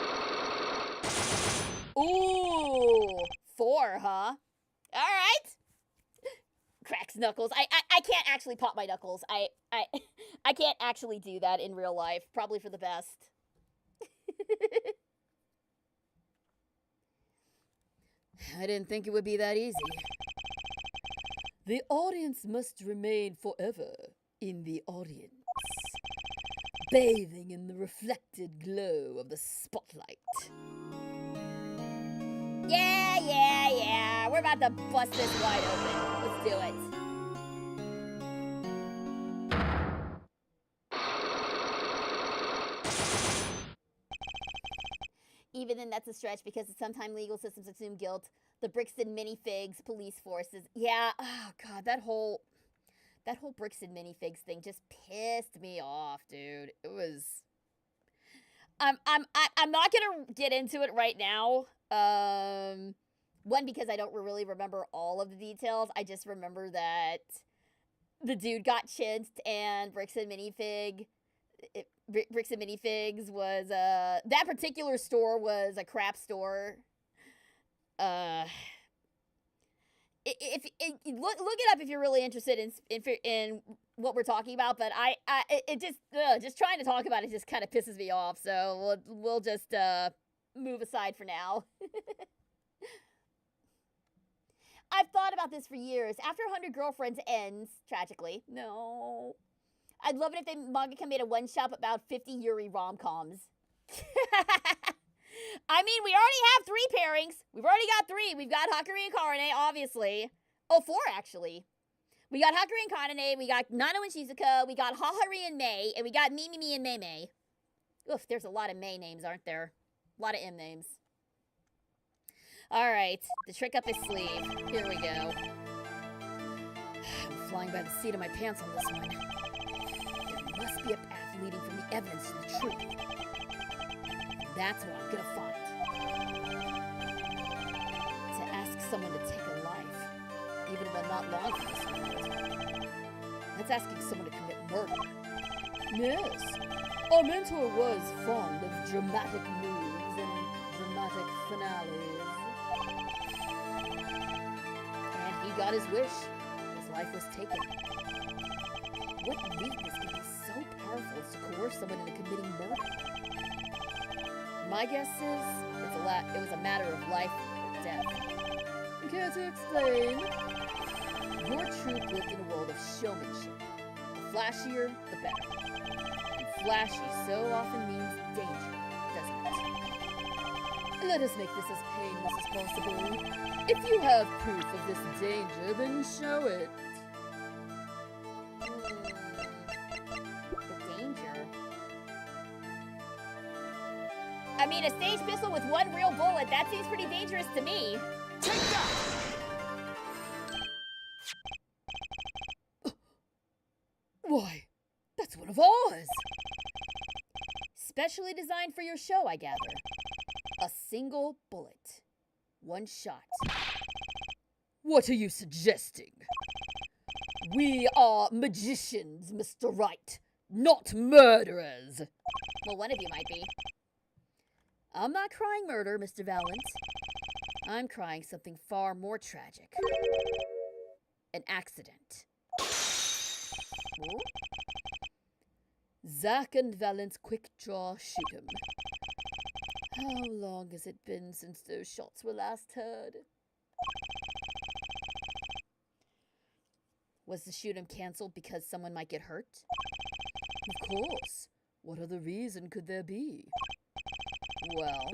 Ooh! 4, huh? Alright! Cracks knuckles. I can't actually pop my knuckles. I can't actually do that in real life. Probably for the best. I didn't think it would be that easy. The audience must remain forever in the audience, bathing in the reflected glow of the spotlight. Yeah. We're about to bust this wide open. Let's do it. Even then, that's a stretch because sometimes legal systems assume guilt. The Brixton minifigs police forces. Yeah, oh god, that whole Brixton minifigs thing just pissed me off, dude. It was. I'm not gonna get into it right now. One, because I don't really remember all of the details. I just remember that the dude got chinced and Brixton minifigs was that particular store was a crap store. If look it up if you're really interested in what we're talking about, but it just trying to talk about it just kind of pisses me off. So we'll just move aside for now. I've thought about this for years. After 100 Girlfriends ends, tragically, no. I'd love it if the mangaka made a one-shot about 50 Yuri rom-coms. I mean, we already have 3 pairings. We've already got 3. We've got Hakuri and Karane, obviously. Oh, 4, actually. We got Hakuri and Karane, we got Nano and Shizuka, we got Hahari and Mei, and we got Mimi and Mei. Oof, there's a lot of Mei names, aren't there? A lot of M names. Alright, the trick up his sleeve. Here we go. I'm flying by the seat of my pants on this one. There must be a path leading from the evidence to the truth. That's what I'm gonna find. To ask someone to take a life, even if I'm not long for this world. That's asking someone to commit murder. Yes, our mentor was fond of dramatic moves and dramatic finales. And he got his wish. His life was taken. What weakness can be so powerful as to coerce someone into committing murder? My guess is it was a matter of life or death. Care to explain? Your troupe lived in a world of showmanship. The flashier, the better. And flashy so often means danger, doesn't it? Let us make this as painless as possible. If you have proof of this danger, then show it. The danger? I mean, a stage pistol with 1 real bullet, that seems pretty dangerous to me. Take that! Why, that's one of ours! Specially designed for your show, I gather. A single bullet. 1 shot. What are you suggesting? We are magicians, Mr. Wright, not murderers. Well, one of you might be. I'm not crying murder, Mr. Valent. I'm crying something far more tragic. An accident. Ooh. Zack and Valent's quick draw shoot 'em. How long has it been since those shots were last heard? Was the shoot 'em cancelled because someone might get hurt? Of course. What other reason could there be? Well,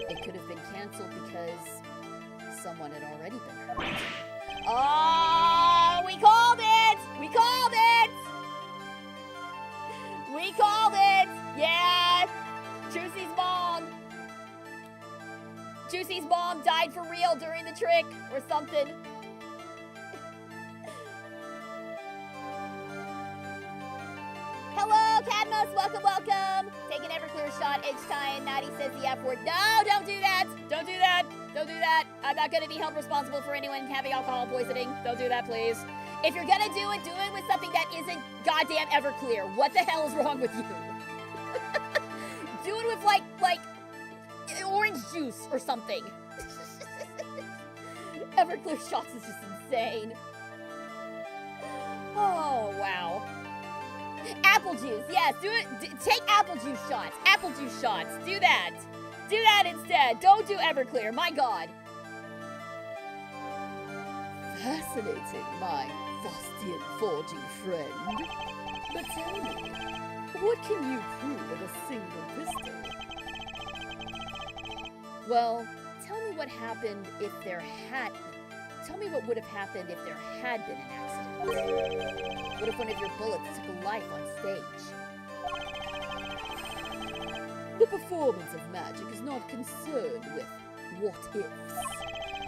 it could have been cancelled because someone had already been hurt. Oh, we called it! We called it! We called it! Yeah! Juicy's mom! Juicy's mom died for real during the trick or something. Hello, Cadmus! Welcome, welcome! Take an Everclear shot each time Maddie says the F word. No, don't do that! Don't do that! Don't do that! I'm not gonna be held responsible for anyone having alcohol poisoning. Don't do that, please. If you're gonna do it with something that isn't goddamn Everclear. What the hell is wrong with you? Do it with, like, orange juice or something. Everclear shots is just insane. Oh, wow. Apple juice, yes, do it. Take apple juice shots. Apple juice shots. Do that. Do that instead. Don't do Everclear. My God. Fascinating, my Faustian forging friend. But tell me, what can you prove with a single pistol? Well, tell me what happened if there had... Tell me what would have happened if there had been an accident. What if one of your bullets took a life on stage? The performance of magic is not concerned with what-ifs.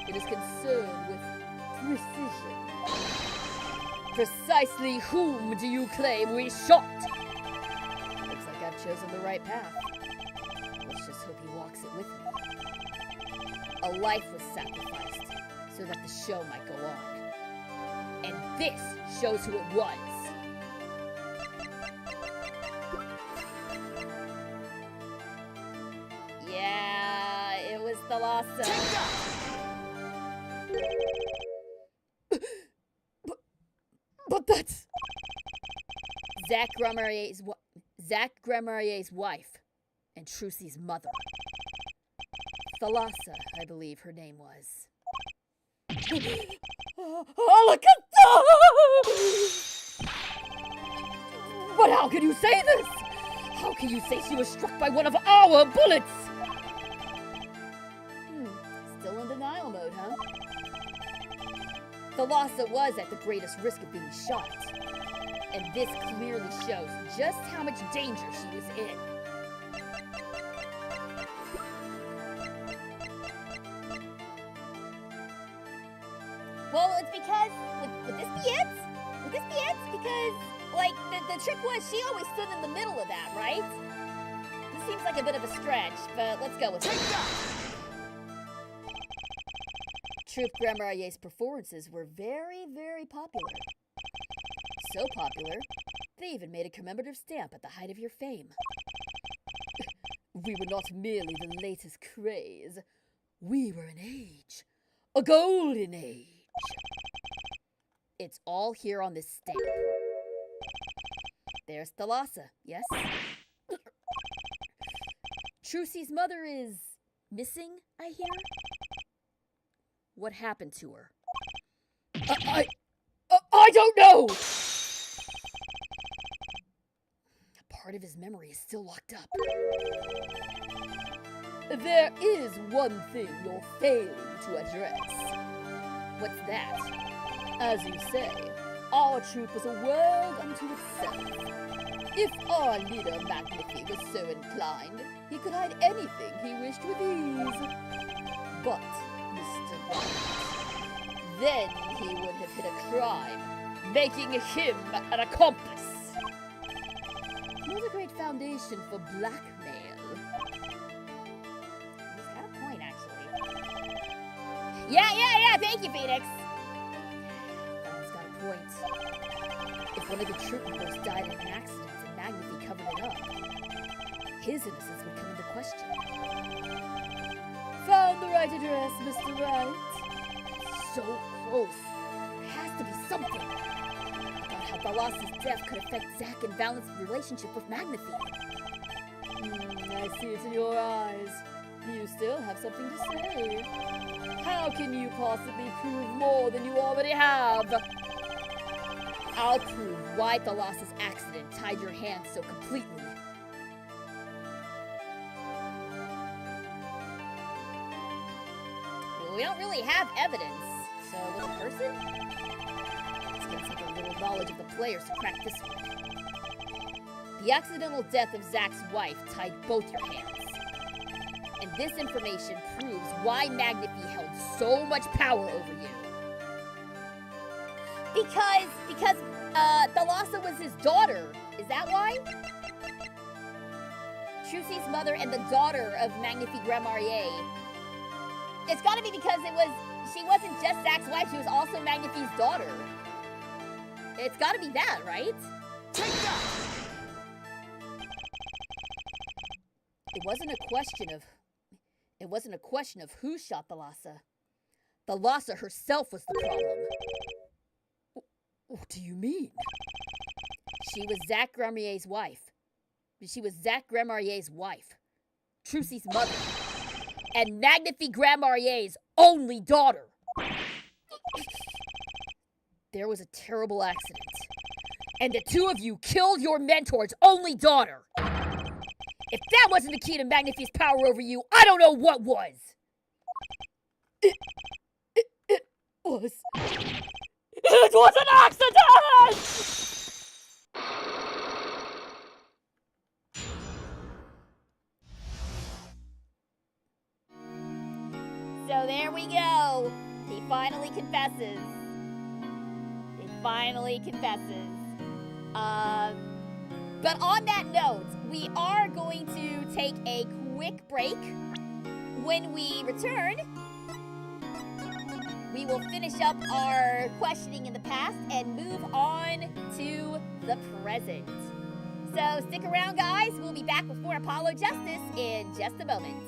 It is concerned with precision. Precisely whom do you claim we shot? Looks like I've chosen the right path. Let's just hope he walks it with me. A life was sacrificed so that the show might go on. And this shows who it was. Yeah, it was the lost But that's Zach Gramarier's wife and Trucy's mother. Thalassa, I believe her name was. Alakata! But how can you say this? How can you say she was struck by one of our bullets? Still in denial mode, huh? Thalassa was at the greatest risk of being shot. And this clearly shows just how much danger she was in. Well, it's because, would this be it? Would this be it? Because, like, the trick was she always stood in the middle of that, right? This seems like a bit of a stretch, but let's go with it. Troupe Gramarier's performances were very, very popular. So popular, they even made a commemorative stamp at the height of your fame. We were not merely the latest craze. We were an age. A golden age. It's all here on this stamp. There's Thalassa, yes? Trucy's mother is missing, I hear? What happened to her? I don't know! Part of his memory is still locked up. There is one thing you're failing to address. What's that? As you say, our troupe was a world unto itself. If our leader Magnifi was so inclined, he could hide anything he wished with ease. But, Mr. White, then he would have hit a crime, making him an accomplice. Not a great foundation for blackmail. He's got a point, actually. Yeah, thank you, Phoenix. He's got a point. If one of the troop members died in an accident and Magnifi covered it up, his innocence would come into question. Found the right address, Mr. Wright. So close. There has to be something. About how Thalassa's death could affect Zack and Valence's relationship with Magnifi. I see it in your eyes. You still have something to say. How can you possibly prove more than you already have? I'll prove why Thalassa's accident tied your hands so completely. Well, we don't really have evidence, so with a person? It's gonna take a little knowledge of the players to crack this one. The accidental death of Zack's wife tied both your hands. And this information proves why Magnifi held so much power over you. Because Thalassa was his daughter. Is that why? Trucy's mother and the daughter of Magnifi Gramarier. It's gotta be because she wasn't just Zack's wife, she was also Magnifi's daughter. It's gotta be that, right? Take that! It wasn't a question of who shot Thalassa. Thalassa herself was the problem. What do you mean? She was Zack Gramarier's wife. Trucy's mother. And Magnifi Gramarier's only daughter. There was a terrible accident. And the two of you killed your mentor's only daughter. If that wasn't the key to Magnifi's power over you, I don't know what was. It was an accident! So there we go. He finally confesses. But on that note, we are going to take a quick break. When we return, we will finish up our questioning in the past and move on to the present. So stick around, guys. We'll be back before Apollo Justice in just a moment.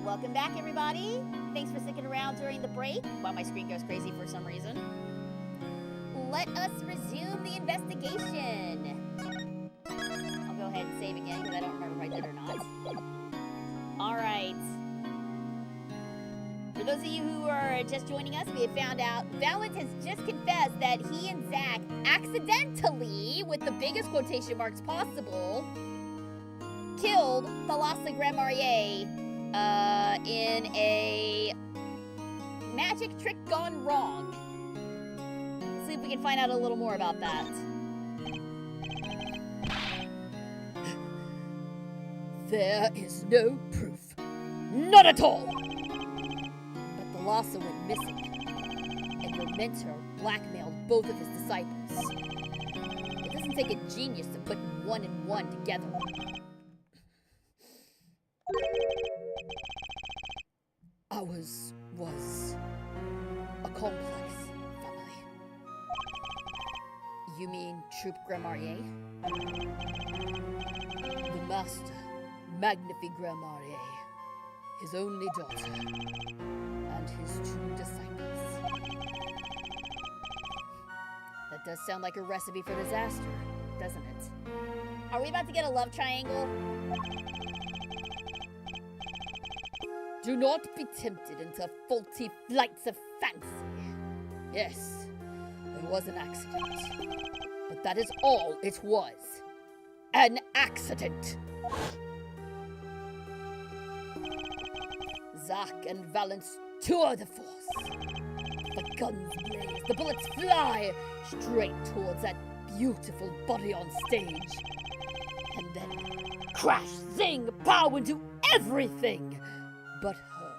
Welcome back, everybody. Thanks for sticking around during the break while my screen goes crazy for some reason. Let us resume the investigation. I'll go ahead and save again because I don't remember if I did or not. All right. For those of you who are just joining us, we have found out Valent has just confessed that he and Zach accidentally, with the biggest quotation marks possible, killed Thalassa Grandmarier in a magic trick gone wrong. Let's see if we can find out a little more about that. There is no proof. None at all! But Thalassa went missing, and your mentor blackmailed both of his disciples. It doesn't take a genius to put one and one together. Ours was a complex family. You mean Troop Grandmarier? The master, Magnifi Grandmarier, his only daughter, and his two disciples. That does sound like a recipe for disaster, doesn't it? Are we about to get a love triangle? Do not be tempted into faulty flights of fancy. Yes, there was an accident. But that is all it was. An accident. Zach and Valence tour de force. The guns blaze, the bullets fly straight towards that beautiful body on stage. And then crash, zing, pow into everything but her.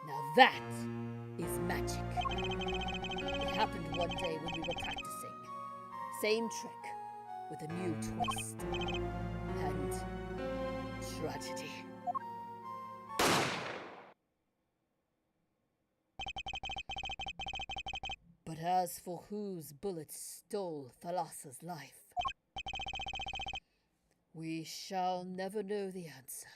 Now that is magic. It happened one day when we were practicing. Same trick with a new twist. And tragedy. But as for whose bullet stole Thalassa's life, we shall never know the answer.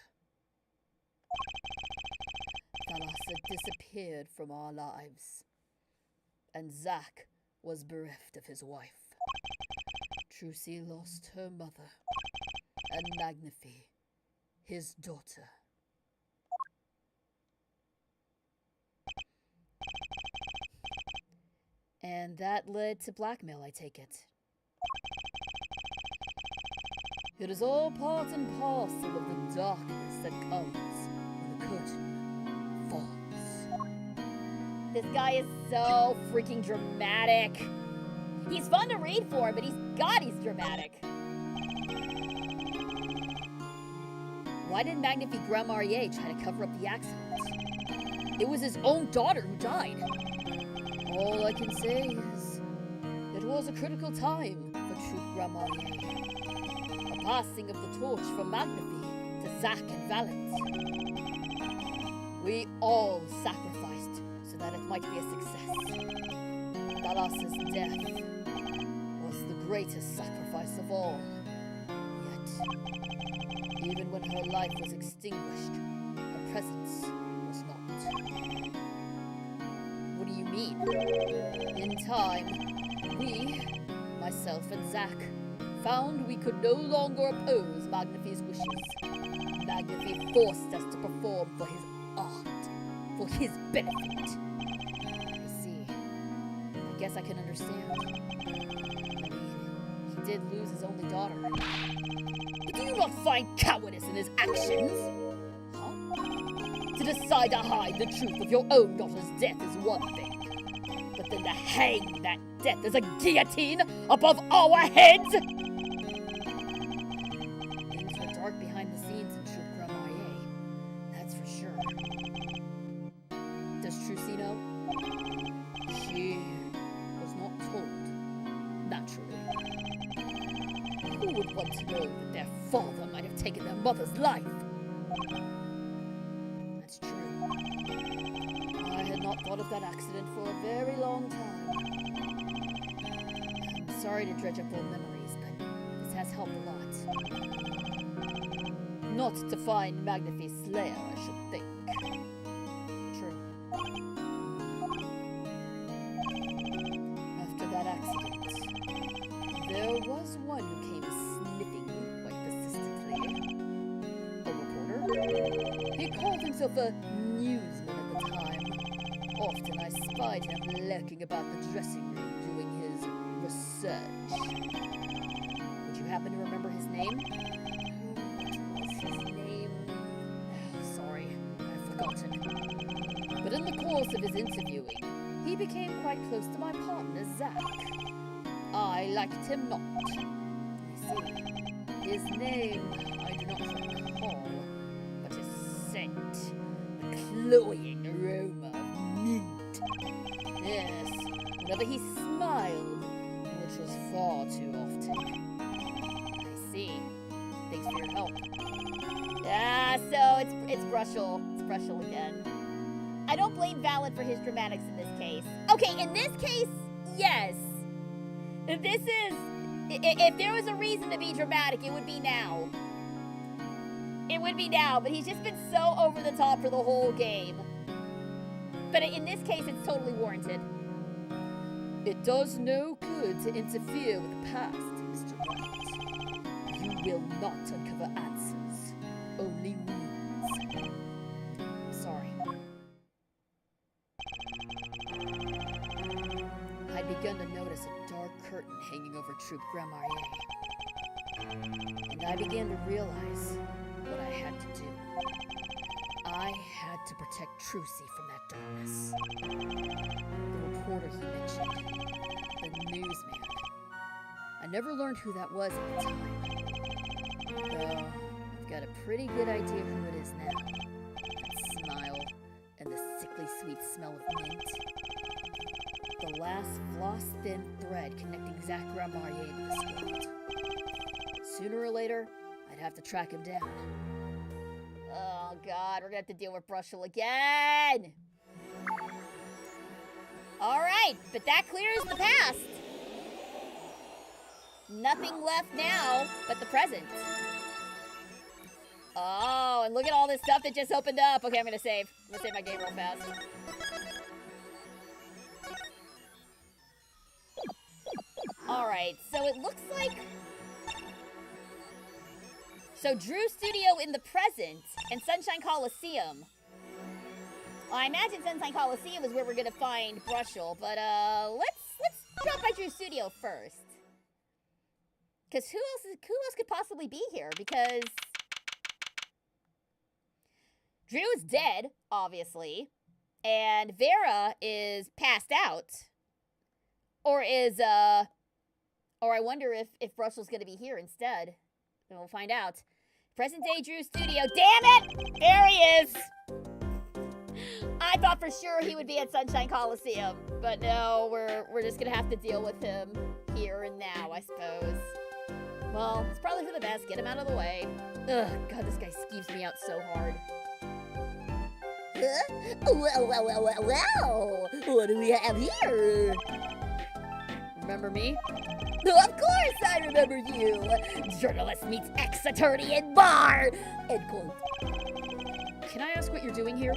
Thalassa disappeared from our lives, and Zach was bereft of his wife. Trucy lost her mother, and Magnifi, his daughter. And that led to blackmail, I take it. It is all part and parcel of the darkness that comes when the curtain falls. This guy is so freaking dramatic. He's fun to read for, but he's dramatic. Why did Magnifi Grandmarier try to cover up the accident? It was his own daughter who died. All I can say is, it was a critical time for Troop Grandmarier. A passing of the torch from Magnifi to Zach and Valent. We all sacrificed so that it might be a success. Thalassa's death was the greatest sacrifice of all. Yet, even when her life was extinguished, her presence was not. What do you mean? In time, we, myself and Zach, found we could no longer oppose Magnifi's wishes. Magnifi forced us to perform for his art, for his benefit. I see. I guess I can understand. I mean, he did lose his only daughter. But do you not find cowardice in his actions? Huh? To decide to hide the truth of your own daughter's death is one thing. But then to hang that death as a guillotine above our heads? Things were dark behind the scenes in Troop Grandmarier, that's for sure. Does Trucy know? She was not told, naturally. Who would want to know that their father might have taken their mother's life? That's true. I had not thought of that accident for a very long time. I'm sorry to dredge up old memories, but this has helped a lot. Not to find Magnifi's slayer, I should think. True. After that accident, there was one who came sniffing quite persistently. A reporter? He called himself a newsman at the time. Often I spied him lurking about the dressing room doing his research. Would you happen to remember his name? What was his name? Sorry, I've forgotten. But in the course of his interviewing, he became quite close to my partner, Zach. I liked him not. You see, his name I do not recall, but his scent, the cloying aroma of mint. Yes, whenever he smiled, which was far too often. I see. Thanks for your help. Ah, so it's Brushel. It's Brushel again. I don't blame Valid for his dramatics in this case. Okay, in this case, yes. If there was a reason to be dramatic, it would be now. It would be now, but he's just been so over the top for the whole game. But in this case, it's totally warranted. It does no good to interfere with the past, Mr. Wright. You will not uncover answers, only wounds. I'm sorry. I'd begun to notice a dark curtain hanging over Troop Grand Marnier. And I began to realize what I had to do. I had to protect Trucy from that darkness. The reporter he mentioned, the newsman. I never learned who that was at the time. Though, I've got a pretty good idea who it is now. That smile and the sickly sweet smell of mint. The last floss-thin thread connecting Zach Grand Marnier to this world. Sooner or later, I'd have to track him down. Oh god, we're gonna have to deal with Brushel again! Alright, but that clears the past. Nothing left now but the present. Oh, and look at all this stuff that just opened up. Okay, I'm gonna save. I'm gonna save my game real fast. Alright, so it looks like... So Drew Studio in the present and Sunshine Coliseum. Well, I imagine Sunshine Coliseum is where we're gonna find Brushel, but let's drop by Drew Studio first. Cause who else could possibly be here? Because Drew's dead, obviously, and Vera is passed out. Or I wonder if Brushel's gonna be here instead. And we'll find out. Present day Drew Studio. Damn it! There he is! I thought for sure he would be at Sunshine Coliseum. But no, we're just gonna have to deal with him here and now, I suppose. Well, it's probably for the best. Get him out of the way. Ugh, God, this guy skeeves me out so hard. Well. What do we have here? Remember me? Of course I remember you. Journalist meets ex-attorney in bar. End quote. Can I ask what you're doing here?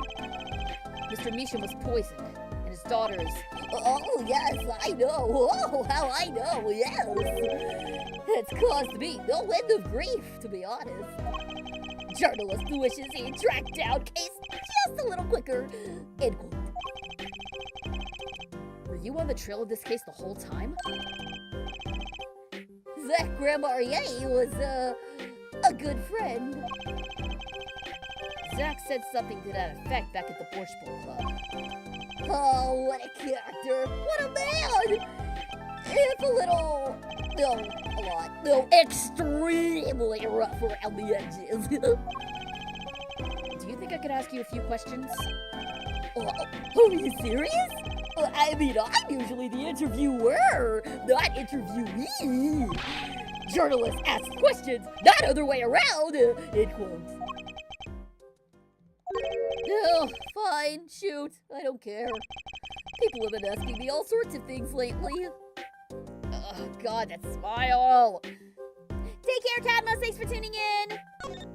Mr. Measham was poisoned, and his daughters... Oh, yes, I know. Oh, how I know, yes. It's caused me no end of grief, to be honest. Journalist wishes he tracked down case just a little quicker. End quote. Were you on the trail of this case the whole time? Zach Grand Marnier was, a good friend. Zach said something to that effect back at the Borscht Bowl Club. Oh, what a character. What a man. If a little, no, a lot, no, extremely rough around the edges. Do you think I could ask you a few questions? Oh, are you serious? I mean, I'm usually the interviewer, not interviewee. Journalists ask questions, not other way around. End quote. Oh, fine, shoot. I don't care. People have been asking me all sorts of things lately. Oh, God, that smile. Take care, Cadmus. Thanks for tuning in.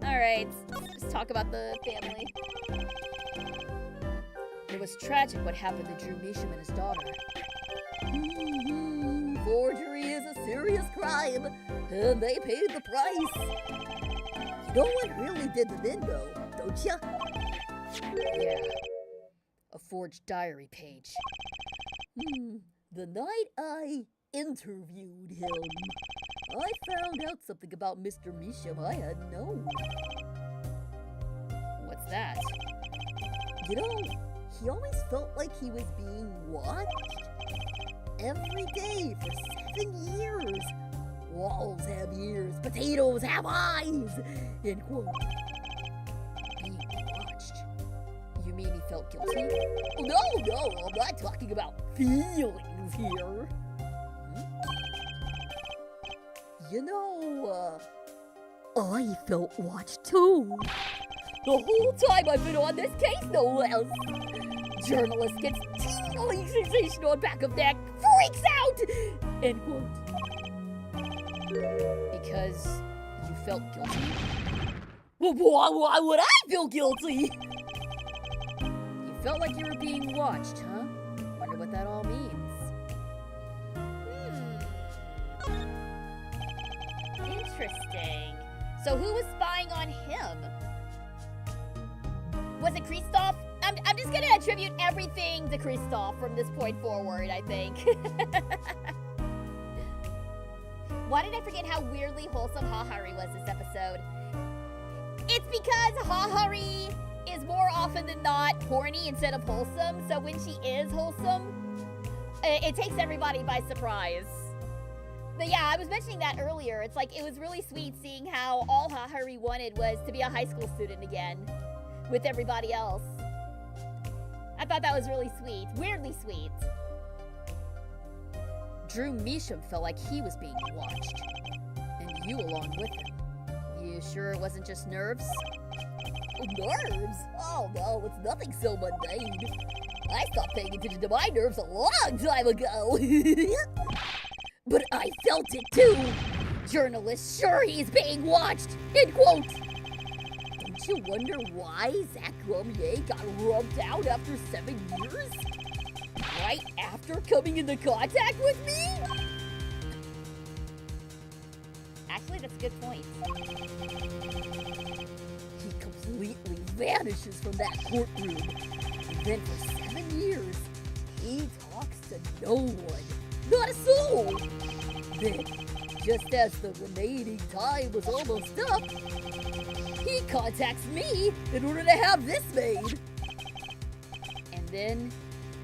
All right, let's talk about the family. It was tragic what happened to Drew Measham and his daughter. Forgery is a serious crime, and they paid the price. You know what really did them in, though, don't ya? Yeah. A forged diary page. The night I interviewed him, I found out something about Mr. Measham I hadn't known. What's that? You know, he always felt like he was being watched. Every day for 7 years. Walls have ears, potatoes have eyes. End quote. Being watched? You mean he felt guilty? No, I'm not talking about feelings here. You know, I felt watched too. The whole time I've been on this case, no less. Journalist gets tingling sensation on back of neck, freaks out! End quote. Because you felt guilty? Well, why would I feel guilty? You felt like you were being watched, huh? Wonder what that all means. Interesting. So who was spying on him? Was it Kristoph? I'm just gonna attribute everything to Kristoph from this point forward, I think. Why did I forget how weirdly wholesome Hahari was this episode? It's because Hahari is more often than not horny instead of wholesome, so when she is wholesome, it takes everybody by surprise. But yeah, I was mentioning that earlier. It's like, it was really sweet seeing how all Hahari wanted was to be a high school student again with everybody else. I thought that was really sweet. Weirdly sweet. Drew Measham felt like he was being watched. And you along with him. You sure it wasn't just nerves? Nerves? Oh no, it's nothing so mundane. I stopped paying attention to my nerves a long time ago. But I felt it too. Journalist sure he's being watched. End quote. Don't you wonder why Zach Romier got rubbed out after 7 years? Right after coming into contact with me? Actually, that's a good point. He completely vanishes from that courtroom. And then for 7 years, he talks to no one. Not a soul! Then, just as the remaining time was almost up, he contacts me in order to have this made. And then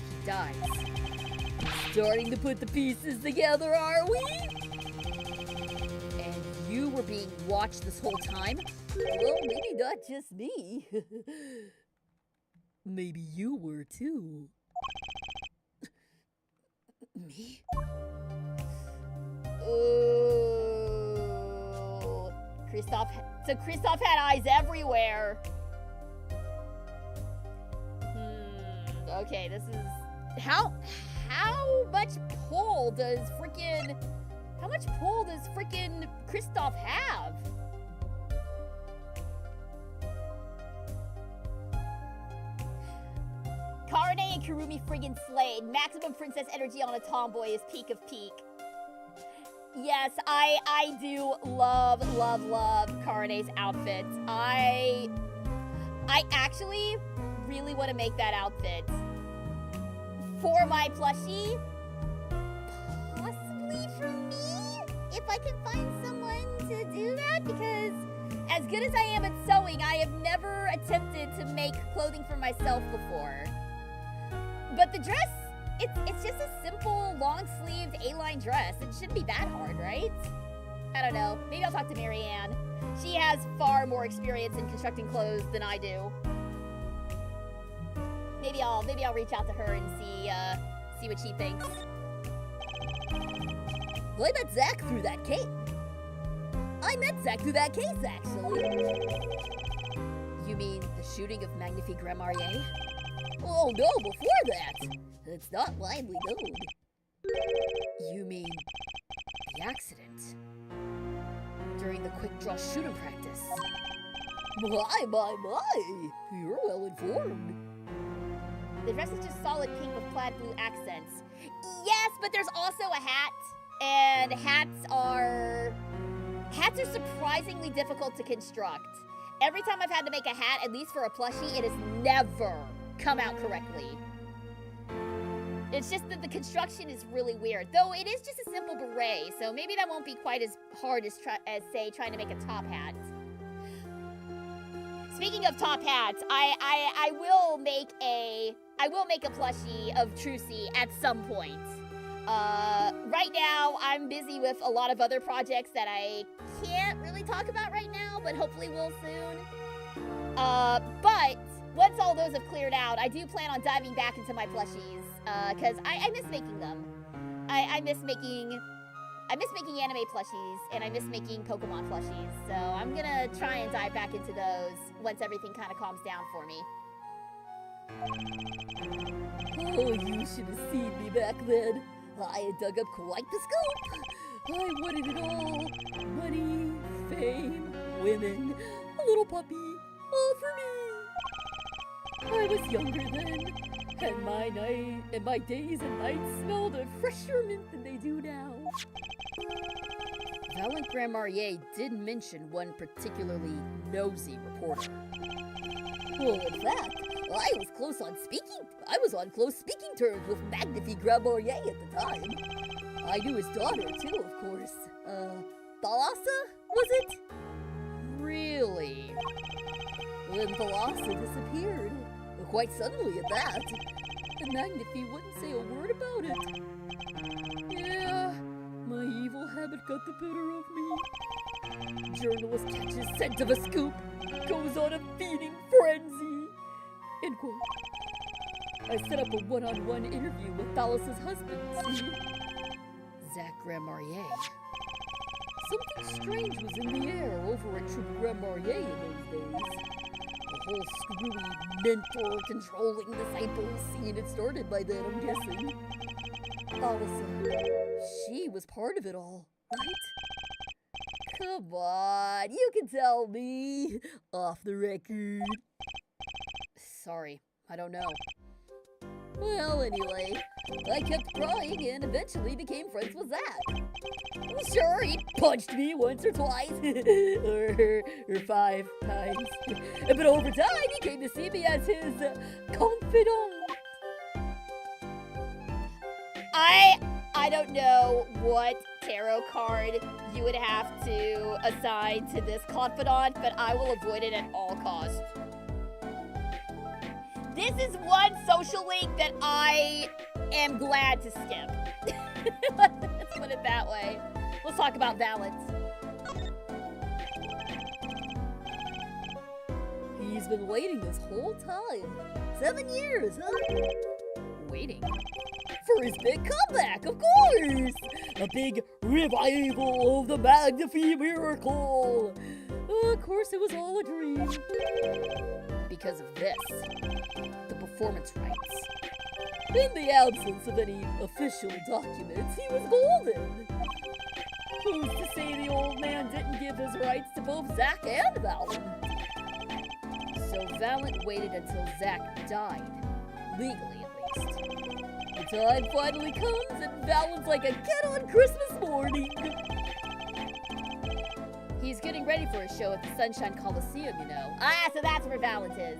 he dies. Starting to put the pieces together, are we? And you were being watched this whole time? Well, maybe not just me. Maybe you were too. Me? Ooh. Kristoph had eyes everywhere. Okay, this is... How much pull does freaking Kristoph have? Karne and Kurumi friggin' slayed. Maximum princess energy on a tomboy is peak of peak. Yes, I do love Karne's outfit. I actually really want to make that outfit for my plushie. Possibly for me, if I can find someone to do that, because as good as I am at sewing, I have never attempted to make clothing for myself before. But the dress, it's just a simple, long-sleeved A-line dress. It shouldn't be that hard, right? I don't know. Maybe I'll talk to Marianne. She has far more experience in constructing clothes than I do. Maybe I'll reach out to her and see what she thinks. I met Zach through that case. Actually. You mean the shooting of Magnifique Grandmarier? Oh no, before that. It's not widely known. You mean the accident? During the quick draw shooting practice? My. You're well informed. The dress is just solid pink with plaid blue accents. Yes, but there's also a hat, and hats are surprisingly difficult to construct. Every time I've had to make a hat, at least for a plushie, it has never come out correctly. It's just that the construction is really weird. Though it is just a simple beret, so maybe that won't be quite as hard as say, trying to make a top hat. Speaking of top hats, I will make a plushie of Trucy at some point. Right now, I'm busy with a lot of other projects that I can't really talk about right now, but hopefully will soon. But once all those have cleared out, I do plan on diving back into my plushies, because I miss making them. I miss making anime plushies, and I miss making Pokemon plushies, so I'm gonna try and dive back into those once everything kind of calms down for me. Oh, you should have seen me back then. I had dug up quite the scoop. I wanted it all. Money, fame, women, a little puppy, all for me. I was younger then, and my days and nights smelled of fresher mint than they do now. Valent Grandmarier did mention one particularly nosy reporter. Well, in fact, I was on close speaking terms with Magnifique Grandmarier at the time. I knew his daughter, too, of course. Thalassa, was it? Really? Then Thalassa disappeared. Quite suddenly at that. And Magnifique wouldn't say a word about it. Yeah, my evil habit got the better of me. Journalist catches scent of a scoop, goes on a feeding frenzy. End quote. I set up a one-on-one interview with Thalassa's husband, see? Zach Grandmarier. Something strange was in the air over at Troop Grandmarier in those days. The whole screwy mentor-controlling disciple scene had started by then, I'm guessing. Thalassa, she was part of it all, right? Come on, you can tell me. Off the record. Sorry, I don't know. Well, anyway, I kept prying and eventually became friends with Zach. Sure, he punched me once or twice, or 5 times. But over time, he came to see me as his confidant. I don't know what tarot card you would have to assign to this confidant, but I will avoid it at all costs. This is one social link that I am glad to skip. Let's put it that way. Let's talk about Valent. He's been waiting this whole time. 7 years, huh? Waiting? For his big comeback, of course! A big revival of the Magnifique miracle! Of course, it was all a dream. Because of this. The performance rights. In the absence of any official documents, he was golden. Who's to say the old man didn't give his rights to both Zach and Valent? So Valent waited until Zach died. Legally, at least. The time finally comes and Valent's like a kid on Christmas morning. He's getting ready for a show at the Sunshine Coliseum, you know. Ah, so that's where Valent is.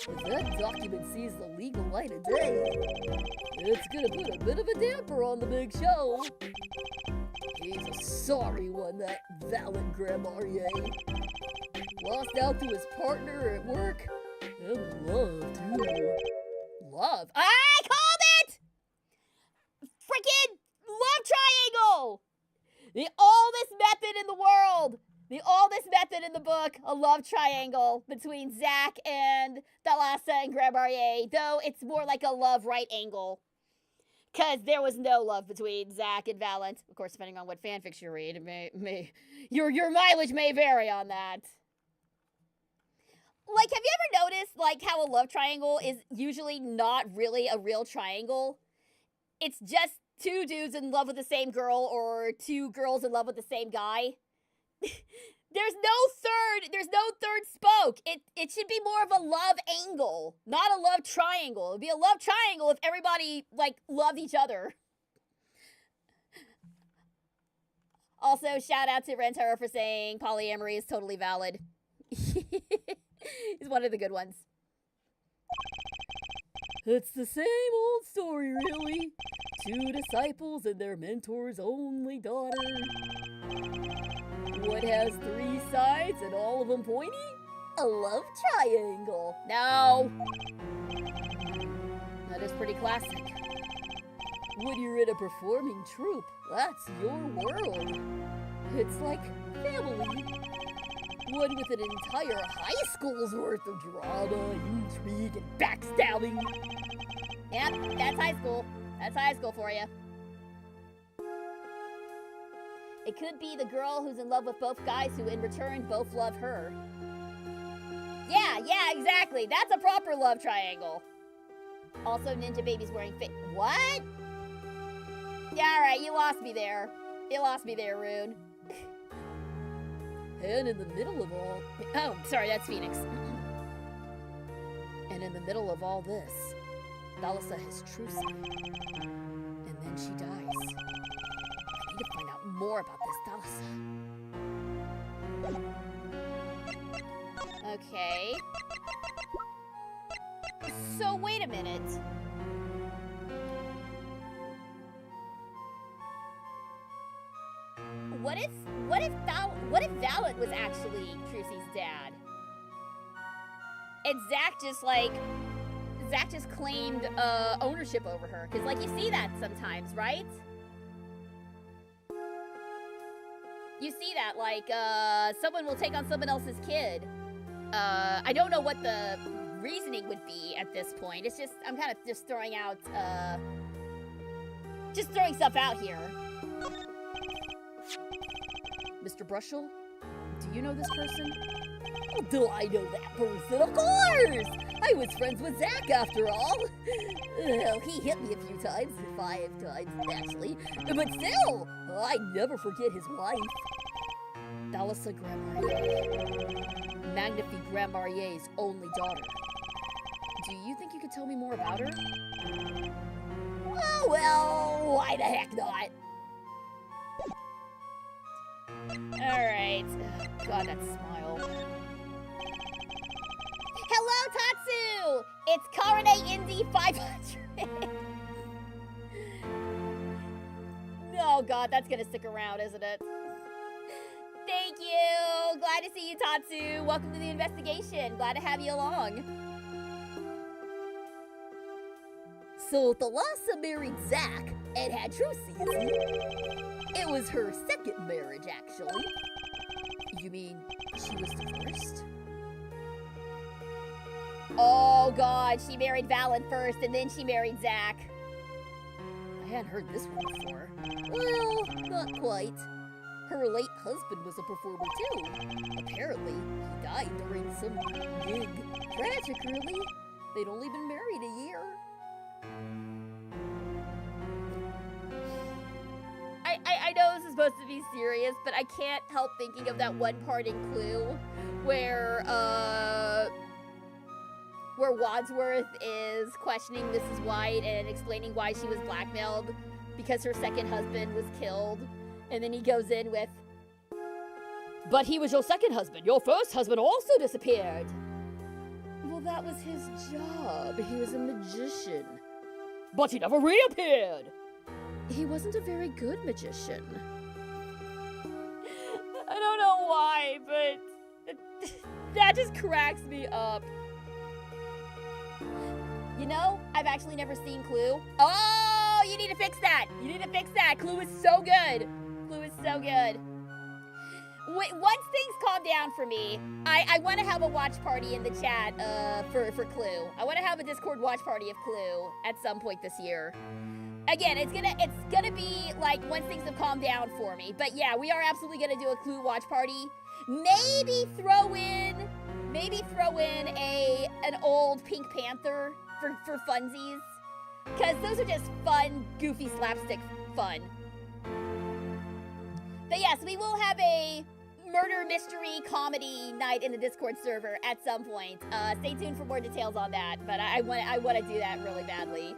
If that document sees the legal light of day, it's gonna put a bit of a damper on the big show. He's a sorry one, that Valent Grandmarier. Lost out to his partner at work, and love, too. Love? I called it! Freaking love triangle! The oldest method in the world! The oldest method in the book, a love triangle between Zach and Thalassa and Grandmarier, though it's more like a love right angle. Because there was no love between Zach and Valent. Of course, depending on what fanfics you read, it your mileage may vary on that. Like, have you ever noticed, like, how a love triangle is usually not really a real triangle? It's just two dudes in love with the same girl or two girls in love with the same guy. There's no third spoke. It should be more of a love angle, not a love triangle. It'd be a love triangle if everybody, like, loved each other. Also, shout out to Rentaro for saying polyamory is totally valid. He's one of the good ones. It's the same old story, really. 2 disciples and their mentor's only daughter. What has 3 sides and all of them pointy? A love triangle. No. That is pretty classic. When you're in a performing troupe, that's your world. It's like family. One with an entire high school's worth of drama, intrigue, and backstabbing. Yep, that's high school. That's high school for you. It could be the girl who's in love with both guys who in return both love her. Yeah, exactly. That's a proper love triangle. Also, Ninja Baby's wearing what? Yeah, alright, you lost me there. You lost me there, Rune. And in the middle of all... Oh, sorry, that's Phoenix. And in the middle of all this, Thalassa has Trucy. And then she dies. I need to find out more about this Thalassa. Okay. So, wait a minute. What if Valet was actually Trucy's dad? And Zach just claimed ownership over her, because like you see that sometimes, right? You see that, like someone will take on someone else's kid. I don't know what the reasoning would be at this point. It's just I'm kind of just throwing out stuff out here. Mr. Brushel, do you know this person? Oh, do I know that person? Of course! I was friends with Zach after all. Well, he hit me a few times, 5 times actually. But still, I never forget his wife. Thalassa Grandmarier. Magnifique Grandmarier's only daughter. Do you think you could tell me more about her? Oh, well, why the heck not? Alright. Oh, God, that smile. Hello, Tatsu! It's Karane Indy 500. Oh, God, that's gonna stick around, isn't it? Thank you! Glad to see you, Tatsu. Welcome to the investigation. Glad to have you along. So Thalassa married Zach and had Trucy. It was her second marriage, actually. You mean she was divorced? Oh, God, she married Valet first, and then she married Zach. I hadn't heard this one before. Well, not quite. Her late husband was a performer, too. Apparently, he died during some gig. Tragic, really. They'd only been married a year. I know this is supposed to be serious, but I can't help thinking of that one part in Clue where Wadsworth is questioning Mrs. White and explaining why she was blackmailed because her second husband was killed. And then he goes in with, "But he was your second husband. Your first husband also disappeared." Well, that was his job. He was a magician. "But he never reappeared." He wasn't a very good magician. I don't know why, but that just cracks me up. You know, I've actually never seen Clue. Oh, you need to fix that. You need to fix that. Clue is so good. Clue is so good. Once things calm down for me, I want to have a watch party in the chat for Clue. I want to have a Discord watch party of Clue at some point this year. Again, it's gonna be like once things have calmed down for me. But yeah, we are absolutely gonna do a Clue watch party. Maybe throw in an old Pink Panther for funsies, because those are just fun, goofy slapstick fun. But yes, we will have a murder mystery comedy night in the Discord server at some point. Stay tuned for more details on that, but I want to do that really badly.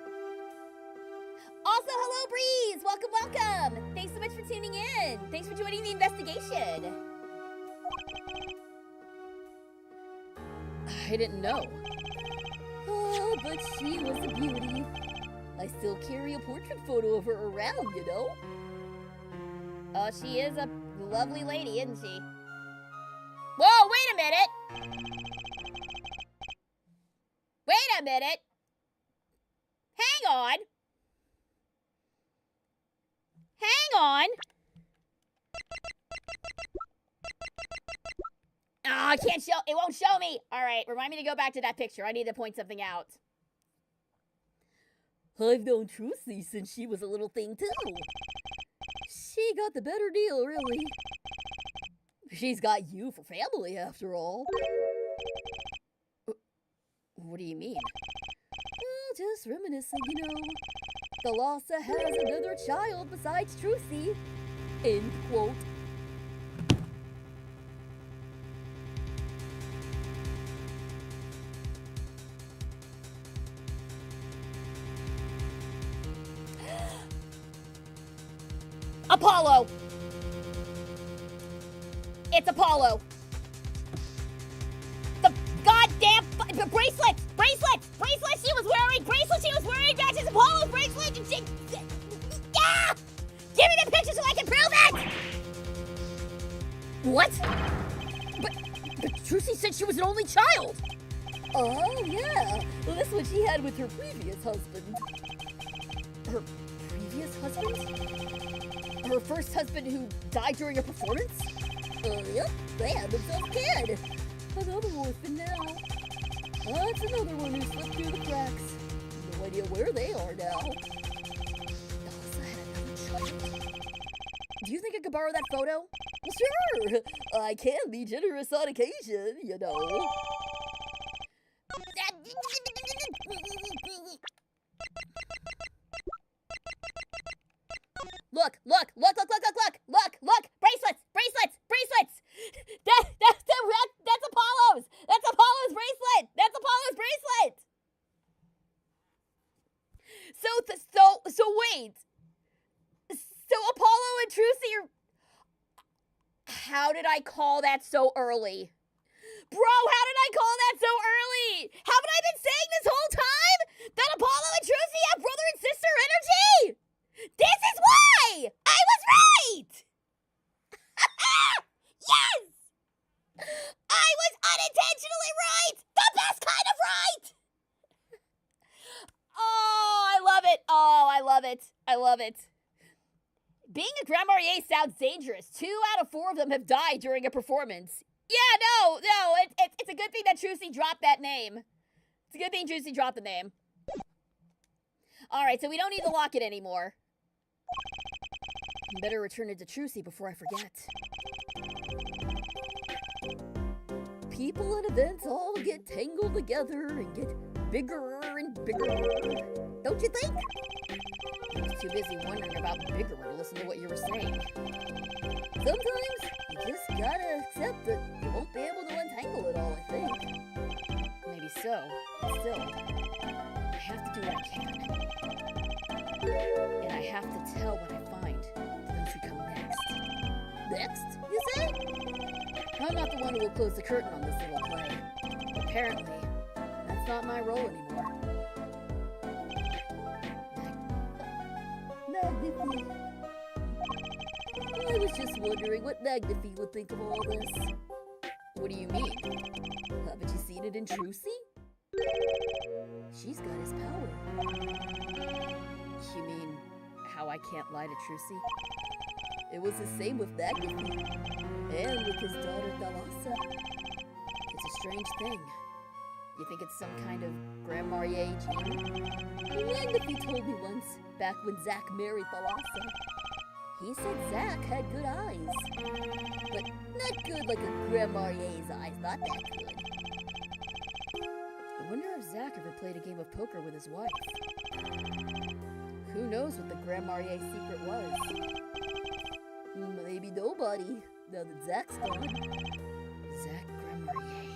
Also, hello Breeze! Welcome, welcome! Thanks so much for tuning in. Thanks for joining the investigation. I didn't know. Oh, but she was a beauty. I still carry a portrait photo of her around, you know? Oh, she is a lovely lady, isn't she? Whoa, wait a minute! Wait a minute! Hang on! Hang on! Oh, I can't show, it won't show me! Alright, remind me to go back to that picture. I need to point something out. I've known Trucy since she was a little thing, too. She got the better deal, really. She's got you for family, after all. What do you mean? Well, just reminiscing, you know. Thalassa has another child besides Trucy. End quote. Apollo! It's Apollo! The goddamn bracelets! Bracelets! Bracelets she was wearing! Bracelets she was wearing matches Apollo's bracelet! And she... Yeah! Give me the picture so I can prove it! What? But Trucy said she was an only child! Oh, yeah. Well, that's what she had with her previous husband. Her previous husband? Her first husband who died during a performance? Yep, they had themselves a kid. Another orphan now. That's another one who slipped through the cracks. No idea where they are now. Thalassa had another child? Do you think I could borrow that photo? Sure, I can be generous on occasion, you know. Look! Bracelets! That's Apollo's! That's Apollo's bracelet! That's Apollo's bracelet! So wait. So Apollo and Trucy are... How did I call that so early? Bro, how did I call that so early? Haven't I been saying this whole time that Apollo and Trucy have brother and sister energy? This is why! I was right! Yes! I was unintentionally right! The best kind of right! Oh, I love it. Oh, I love it. I love it. Being a Grand Marnier sounds dangerous. 2 out of 4 of them have died during a performance. Yeah, no, it's a good thing that Trucy dropped that name. It's a good thing Trucy dropped the name. Alright, so we don't need the locket anymore. Better return it to Trucy before I forget. People and events all get tangled together and get bigger and bigger. Don't you think? I was too busy wondering about bigger to listen to what you were saying. Sometimes you just gotta accept that you won't be able to untangle it all, I think. Maybe so, but still, I have to do what I can. And I have to tell what I find to those who come next. Next, you say? I'm not the one who will close the curtain on this little play. Apparently, that's not my role anymore. Magnifi. I was just wondering what Magnifi would think of all this. What do you mean? Haven't you seen it in Trucy? She's got his power. You mean how I can't lie to Trucy? It was the same with Magnifi. And with his daughter Thalassa. It's a strange thing. You think it's some kind of Grand Marnier gene? Magnifi told me once, back when Zack married Thalassa. He said Zack had good eyes. But not good like a Grand Marnier's eyes, not that good. I wonder if Zack ever played a game of poker with his wife. Who knows what the Grand Marnier secret was? Maybe nobody. now that Zach's gone. Zach Grandmarier.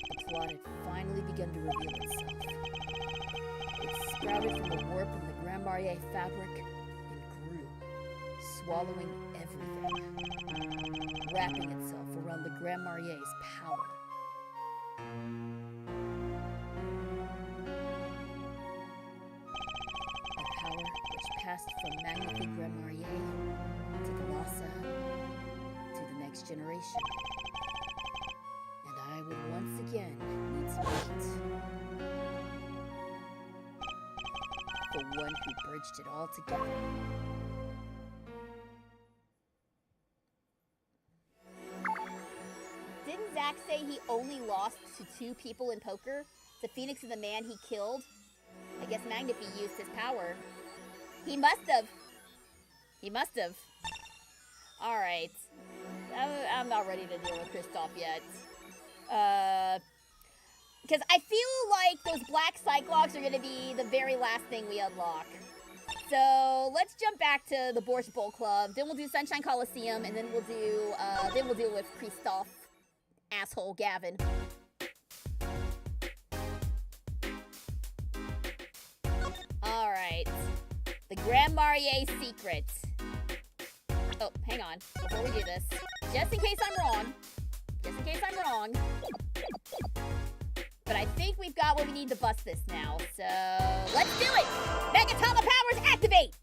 The plot had finally begun to reveal itself. It sprouted from a warp in the Grandmarier fabric and grew, swallowing everything, wrapping itself around the Grandmarier's power. A power which passed from Magnifique Grandmarier to Thalassa to the next generation. And I would once again need to wait. The one who bridged it all together. Didn't Zach say he only lost to 2 people in poker? The Phoenix and the man he killed? I guess Magnifi used his power. He must have. He must have. Alright. I'm not ready to deal with Kristoph yet. Because I feel like those black Cyclops are going to be the very last thing we unlock. So let's jump back to the Borscht Bowl Club. Then we'll do Sunshine Coliseum, and then we'll deal with Kristoph, asshole Gavin. All right, the Grandmarier secret. Oh, hang on. Before we do this, just in case I'm wrong. But I think we've got what we need to bust this now. So let's do it! Megatama powers activate!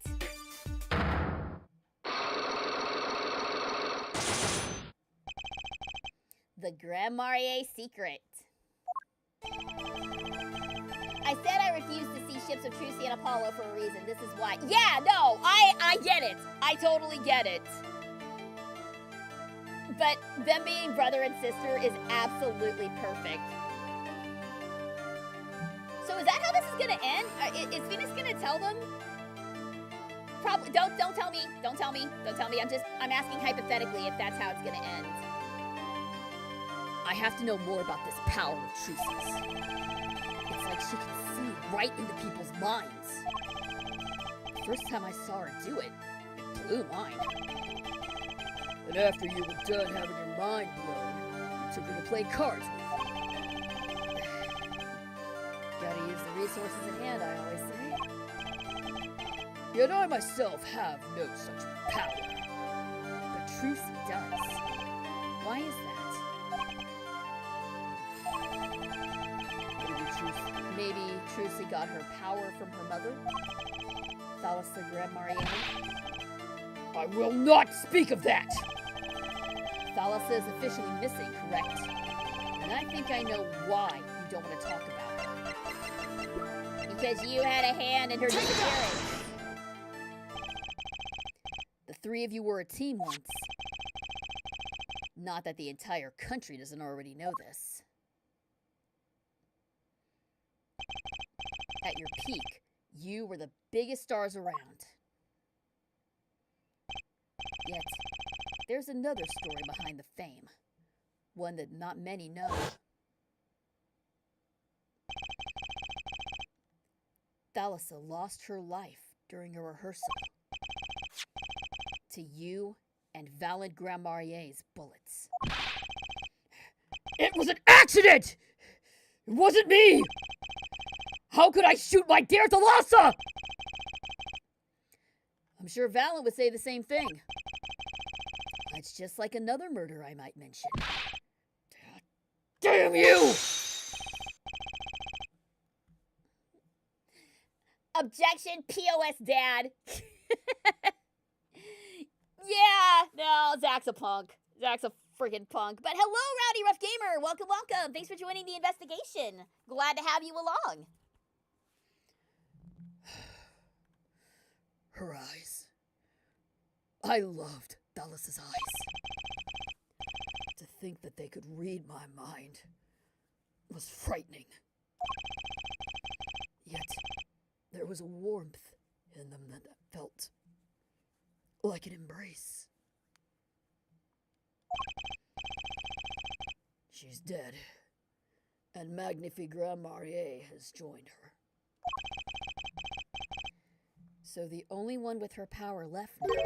The Grandmarier secret. I said I refused to see ships of Trucy and Apollo for a reason. This is why. Yeah, no, I get it. I totally get it. But them being brother and sister is absolutely perfect. So is that how this is gonna end? Is Phoenix gonna tell them? Probably. Don't tell me. Don't tell me. I'm asking hypothetically if that's how it's gonna end. I have to know more about this power of Trucy's. It's like she can see right into people's minds. The first time I saw her do it, it blew mine. And after you were done having your mind blown, you took her to play cards with you. Gotta use the resources at hand, I always say. Yet I myself have no such power. But Trucy does. Why is that? Maybe Trucy got her power from her mother? Thalassa Grandmarier? I will not speak of that! Thalassa is officially missing, correct? And I think I know why you don't want to talk about it. Because you had a hand in her disappearance. The 3 of you were a team once. Not that the entire country doesn't already know this. At your peak, you were the biggest stars around. Yet, there's another story behind the fame. One that not many know. Thalassa lost her life during a rehearsal. To you and Valiant Grandmarier's bullets. It was an accident! It wasn't me! How could I shoot my dear Thalassa? I'm sure Valen would say the same thing. It's just like another murder I might mention. Damn you! Objection, POS dad. Yeah, no, Zach's a punk. Zach's a freaking punk. But hello, Rowdy Rough Gamer. Welcome, welcome. Thanks for joining the investigation. Glad to have you along. Her eyes. I loved Thalassa's eyes. To think that they could read my mind was frightening. Yet, there was a warmth in them that felt like an embrace. She's dead, and Magnifique Grandmarier has joined her. So the only one with her power left now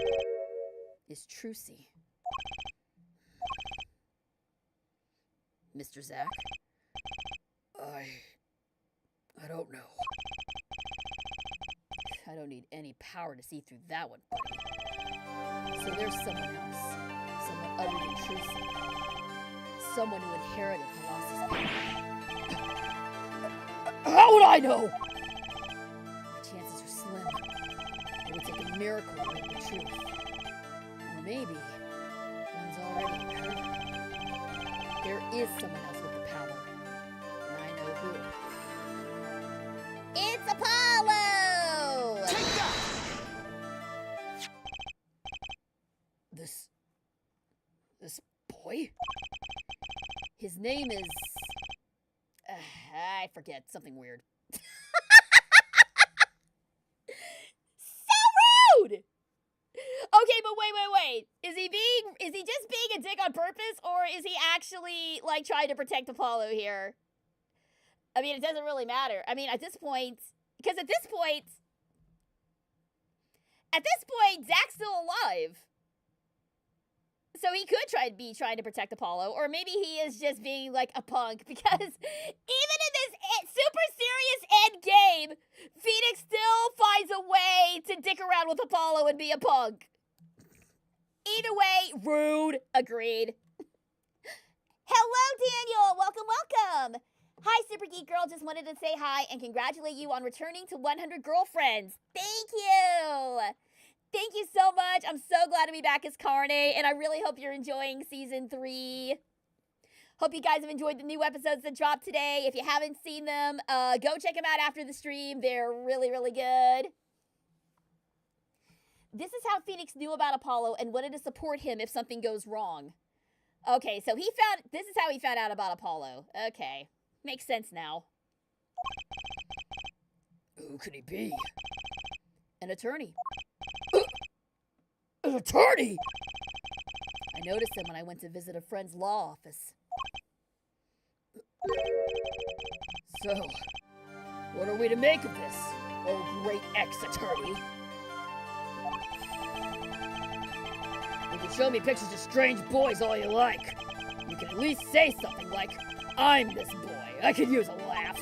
is Trucy. Mr. Zack? I don't know. I don't need any power to see through that one, buddy. So there's someone else. Someone other than Trucy. Someone who inherited Colossus' power. How would I know? The chances are slim. It would take a miracle to make the truth. Or maybe one's already occurred. There is someone else with the power. And I know who. It's Apollo! Take that! This boy? His name is... I forget. Something weird. So rude! Okay, but wait. Is he just being a dick on purpose, or is he actually, like, trying to protect Apollo here? I mean, it doesn't really matter. I mean, at this point, Zack's still alive. So he could be trying to protect Apollo, or maybe he is just being like a punk, because even in this super serious end game, Phoenix still finds a way to dick around with Apollo and be a punk. Either way, rude. Agreed. Hello, Daniel. Welcome. Hi, Super Geek Girl. Just wanted to say hi and congratulate you on returning to 100 Girlfriends. Thank you. Thank you so much. I'm so glad to be back as Carne, and I really hope you're enjoying Season 3. Hope you guys have enjoyed the new episodes that dropped today. If you haven't seen them, go check them out after the stream. They're really, really good. This is how Phoenix knew about Apollo and wanted to support him if something goes wrong. Okay, so this is how he found out about Apollo. Okay, makes sense now. Who could he be? An attorney. An attorney? I noticed him when I went to visit a friend's law office. So, what are we to make of this, oh great ex-attorney? You can show me pictures of strange boys all you like. You can at least say something like, I'm this boy. I could use a laugh.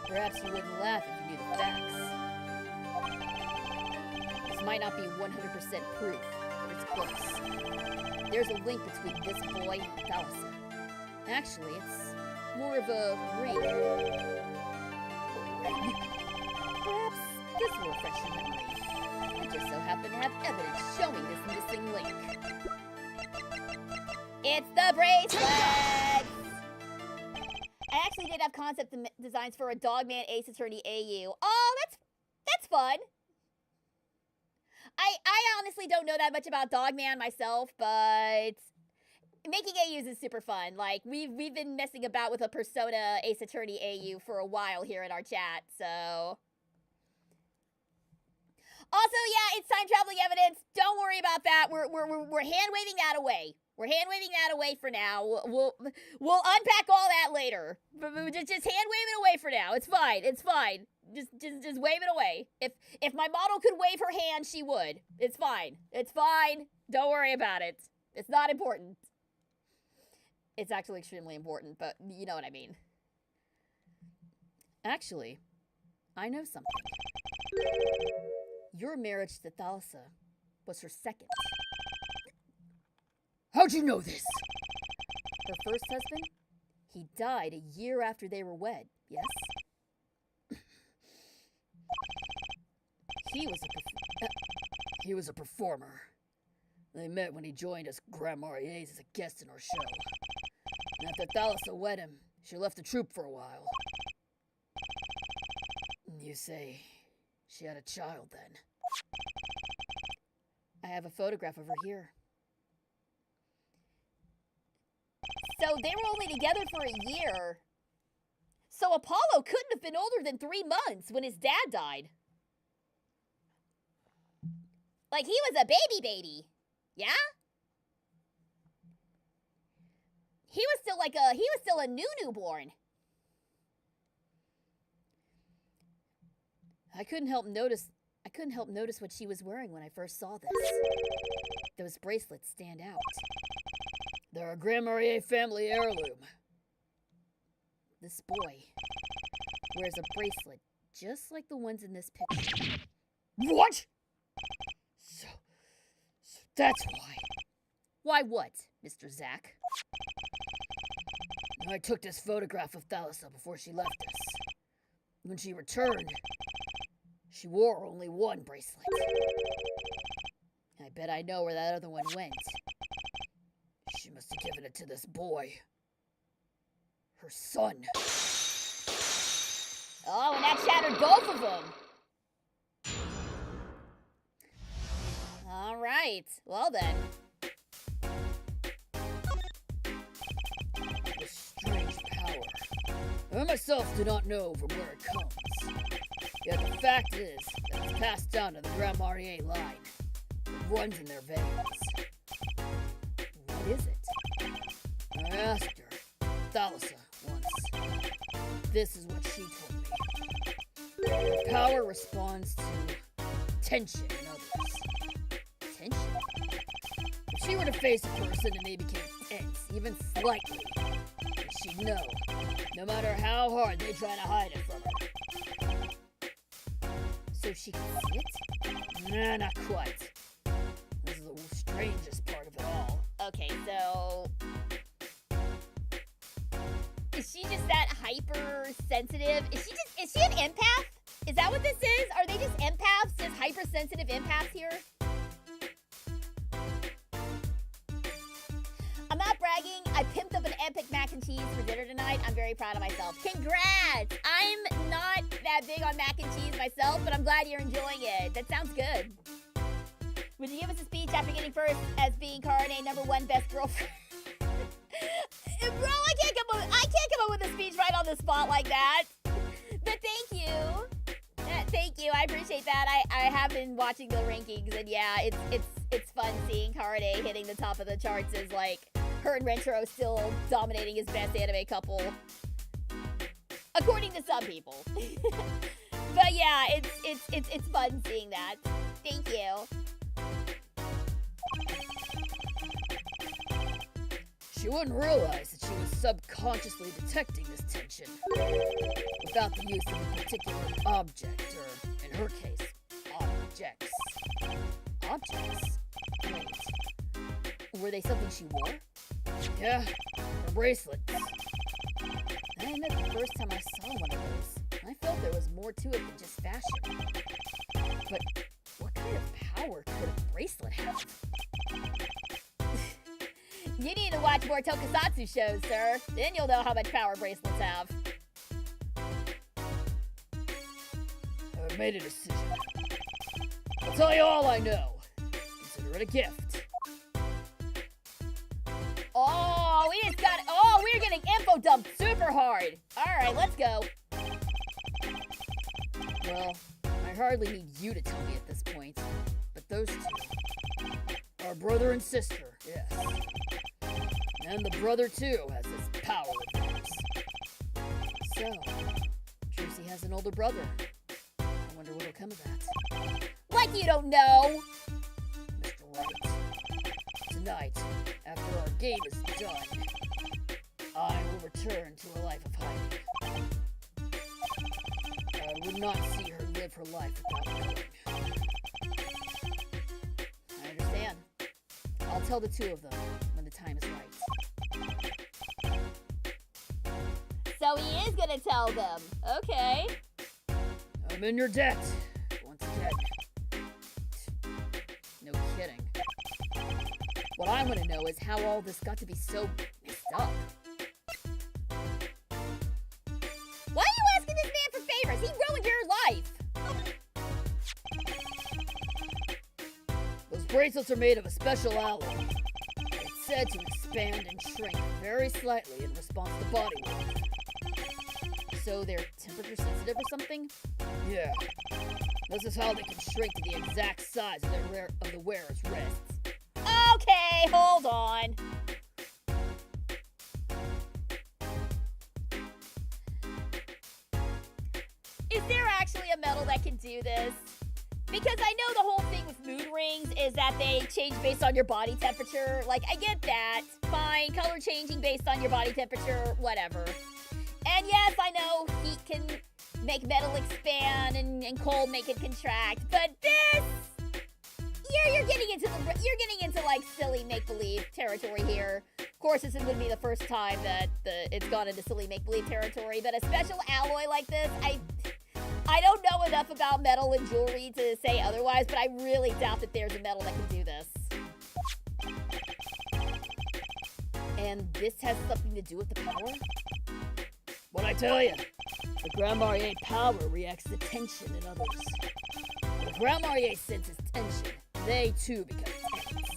Perhaps you wouldn't laugh if you knew the facts. This might not be 100% proof, but it's close. There's a link between this boy and Thalassa. Actually, it's more of a ring. Perhaps this will refresh your memory. I just so happen to have evidence showing this missing link. It's the bracelet! I actually did have concept designs for a Dogman Ace Attorney AU. Oh, that's fun. I honestly don't know that much about Dogman myself, but making AUs is super fun. Like, we've been messing about with a Persona Ace Attorney AU for a while here in our chat, so... Also, yeah, it's time traveling evidence. Don't worry about that. We're hand waving that away. We're hand waving that away for now. We'll unpack all that later. But just hand wave it away for now. It's fine. It's fine. Just wave it away. If my model could wave her hand, she would. It's fine. It's fine. Don't worry about it. It's not important. It's actually extremely important, but you know what I mean. Actually, I know something. Your marriage to Thalassa was her second. How'd you know this? Her first husband? He died a year after they were wed, yes? He was a performer. They met when he joined us Grand Marie's as a guest in our show. And after Thalassa wed him, she left the troupe for a while. You say she had a child then? I have a photograph of her here. So they were only together for a year. So Apollo couldn't have been older than 3 months when his dad died. Like, he was a baby. Yeah? He was still a newborn. I couldn't help notice I couldn't help notice what she was wearing when I first saw this. Those bracelets stand out. They're a Grand Marnier family heirloom. This boy wears a bracelet just like the ones in this picture. What? So that's why. Why what, Mr. Zack? I took this photograph of Thalissa before she left us. When she returned, she wore only one bracelet. I bet I know where that other one went. She must have given it to this boy. Her son. Oh, and that shattered both of them. All right. Well then. A strange power. I myself do not know from where it comes. Yet the fact is that it's passed down to the Grand Marnier line. It runs in their veins. What is it? I asked her, Thalissa, once. This is what she told me. Her power responds to tension in others. Tension? If she were to face a person and they became tense, even slightly, she'd know, no matter how hard they try to hide it from her. So she can see it? Nah, not quite. This is the strangest part of it all. Okay, so is she just that hypersensitive? Is she an empath? Is that what this is? Are they just empaths? Just hypersensitive empaths here? I'm not bragging. I pimped up an epic mac and cheese for dinner tonight. I'm very proud of myself. Congrats! I'm not that big on mac and cheese myself, but I'm glad you're enjoying it. That sounds good. Would you give us a speech after getting first as being Karane #1 best girlfriend? Bro, I can't come up with a speech right on the spot like that. But thank you. Thank you. I appreciate that. I have been watching the rankings, and yeah, it's fun seeing Karane hitting the top of the charts as like her and Rentaro still dominating as best anime couple, according to some people. But yeah, it's fun seeing that. Thank you. She wouldn't realize that she was subconsciously detecting this tension without the use of a particular object, or in her case, objects. Objects? Wait. Were they something she wore? Yeah, her bracelets. I admit the first time I saw one of those, I felt there was more to it than just fashion. But what kind of power could a bracelet have? You need to watch more tokusatsu shows, sir. Then you'll know how much power bracelets have. I've made a decision. I'll tell you all I know. Consider it a gift. Oh, we're getting info dumped super hard. All right, let's go. Well, I hardly need you to tell me at this point, but those two are brother and sister, yes. And the brother, too, has this power of theirs. So, Trucy has an older brother. I wonder what'll come of that. Like you don't know. Mr. Wright, tonight, after our game is done, I will return to a life of hiding. I would not see her live her life without knowing. I understand. I'll tell the two of them when the time is right. So he is gonna tell them. Okay. I'm in your debt, once again. No kidding. What I want to know is how all this got to be so messed up. Why are you asking this man for favors? He ruined your life. Those bracelets are made of a special alloy. It's said to expand and shrink very slightly in response to body weight. So they're temperature sensitive or something? Yeah. This is how they can shrink to the exact size of the wearer's wrists. Okay, hold on. Is there actually a metal that can do this? Because I know the whole thing with mood rings is that they change based on your body temperature. Like, I get that. Fine, color changing based on your body temperature, whatever. And yes, I know heat can make metal expand and cold make it contract, but this, you're getting into like silly make-believe territory here. Of course, this wouldn't be the first time that it's gone into silly make-believe territory, but a special alloy like this, I don't know enough about metal and jewelry to say otherwise, but I really doubt that there's a metal that can do this. And this has something to do with the power? What I tell you, the Grand Marnier power reacts to tension in others. When the Grand Marnier senses tension, they too become tense.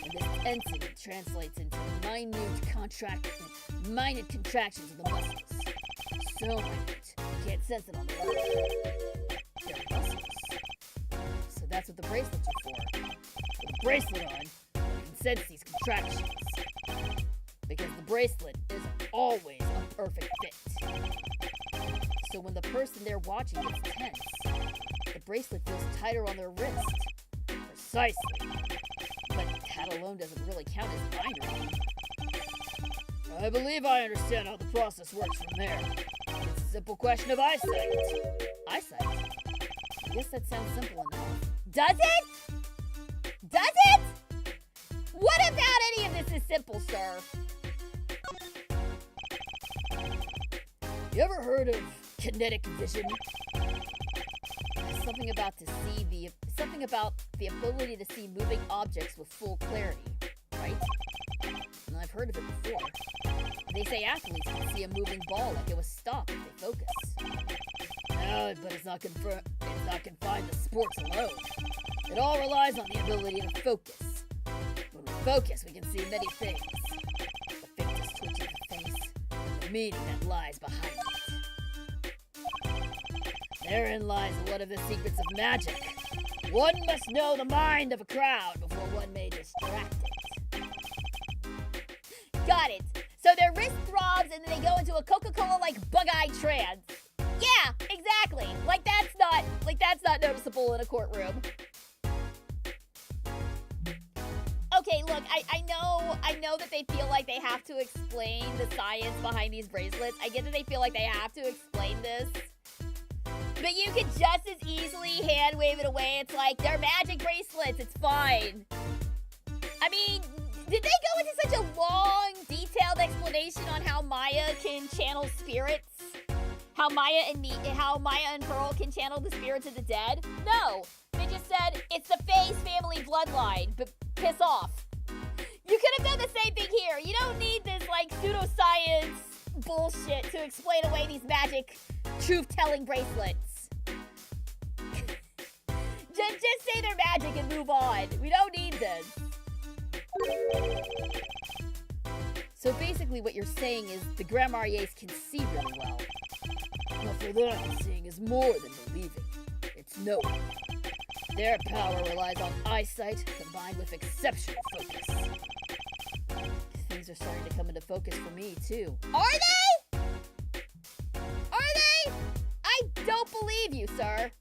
And this tension translates into minute contractions of the muscles. So minute, you can't sense it on the level. They're muscles. So that's what the bracelets are for. With a bracelet on, you can sense these contractions. Because the bracelet is always a perfect fit. So when the person they're watching gets tense, the bracelet feels tighter on their wrist. Precisely. But that alone doesn't really count as binary. I believe I understand how the process works from there. It's a simple question of eyesight. Eyesight? I guess that sounds simple enough. Does it? Does it? What about any of this is simple, sir? You ever heard of kinetic vision? Something about the ability to see moving objects with full clarity, right? And I've heard of it before. They say athletes can see a moving ball like it was stopped if they focus. No, but it's not confined to sports alone. It all relies on the ability to focus. When we focus, we can see many things. The faintest twitch of the face, and the meaning that lies behind it. Therein lies one of the secrets of magic. One must know the mind of a crowd before one may distract it. Got it. So their wrist throbs and then they go into a Coca-Cola like bug-eyed trance. Yeah, exactly. Like that's not noticeable in a courtroom. Okay, look, I know that they feel like they have to explain the science behind these bracelets. I get that they feel like they have to explain this. But you could just as easily hand wave it away. It's like, they're magic bracelets, it's fine. I mean, did they go into such a long, detailed explanation on how Maya can channel spirits? How Maya and Pearl can channel the spirits of the dead? No. They just said, it's the Faye's family bloodline, but piss off. You could have done the same thing here. You don't need this, like, pseudoscience bullshit to explain away these magic truth-telling bracelets. Just say they're magic and move on. We don't need this. So basically what you're saying is the Grand Marniers can see really well. But for them, seeing is more than believing. It's knowing. Their power relies on eyesight combined with exceptional focus. Things are starting to come into focus for me, too. Are they? Are they? I don't believe you, sir.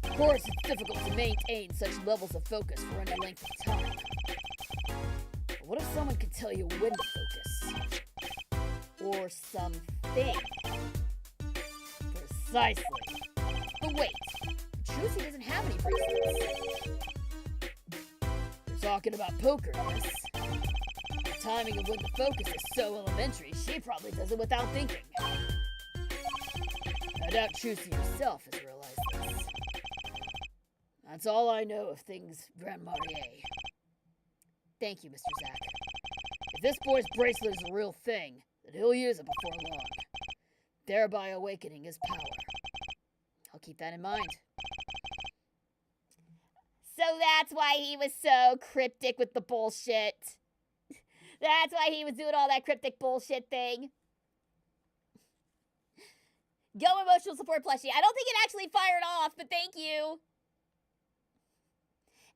Of course, it's difficult to maintain such levels of focus for any length of time. But what if someone could tell you when to focus? Or something. Precisely. But wait, Trucy doesn't have any bracelets. You're talking about poker, yes? The timing of when to focus is so elementary, she probably does it without thinking. I doubt Trucy herself has realized this. That's all I know of things Grand Marnier. Thank you, Mr. Zack. If this boy's bracelet is a real thing, then he'll use it before long, thereby awakening his power. I'll keep that in mind. So that's why he was so cryptic with the bullshit. That's why he was doing all that cryptic bullshit thing. Go emotional support plushie. I don't think it actually fired off, but thank you.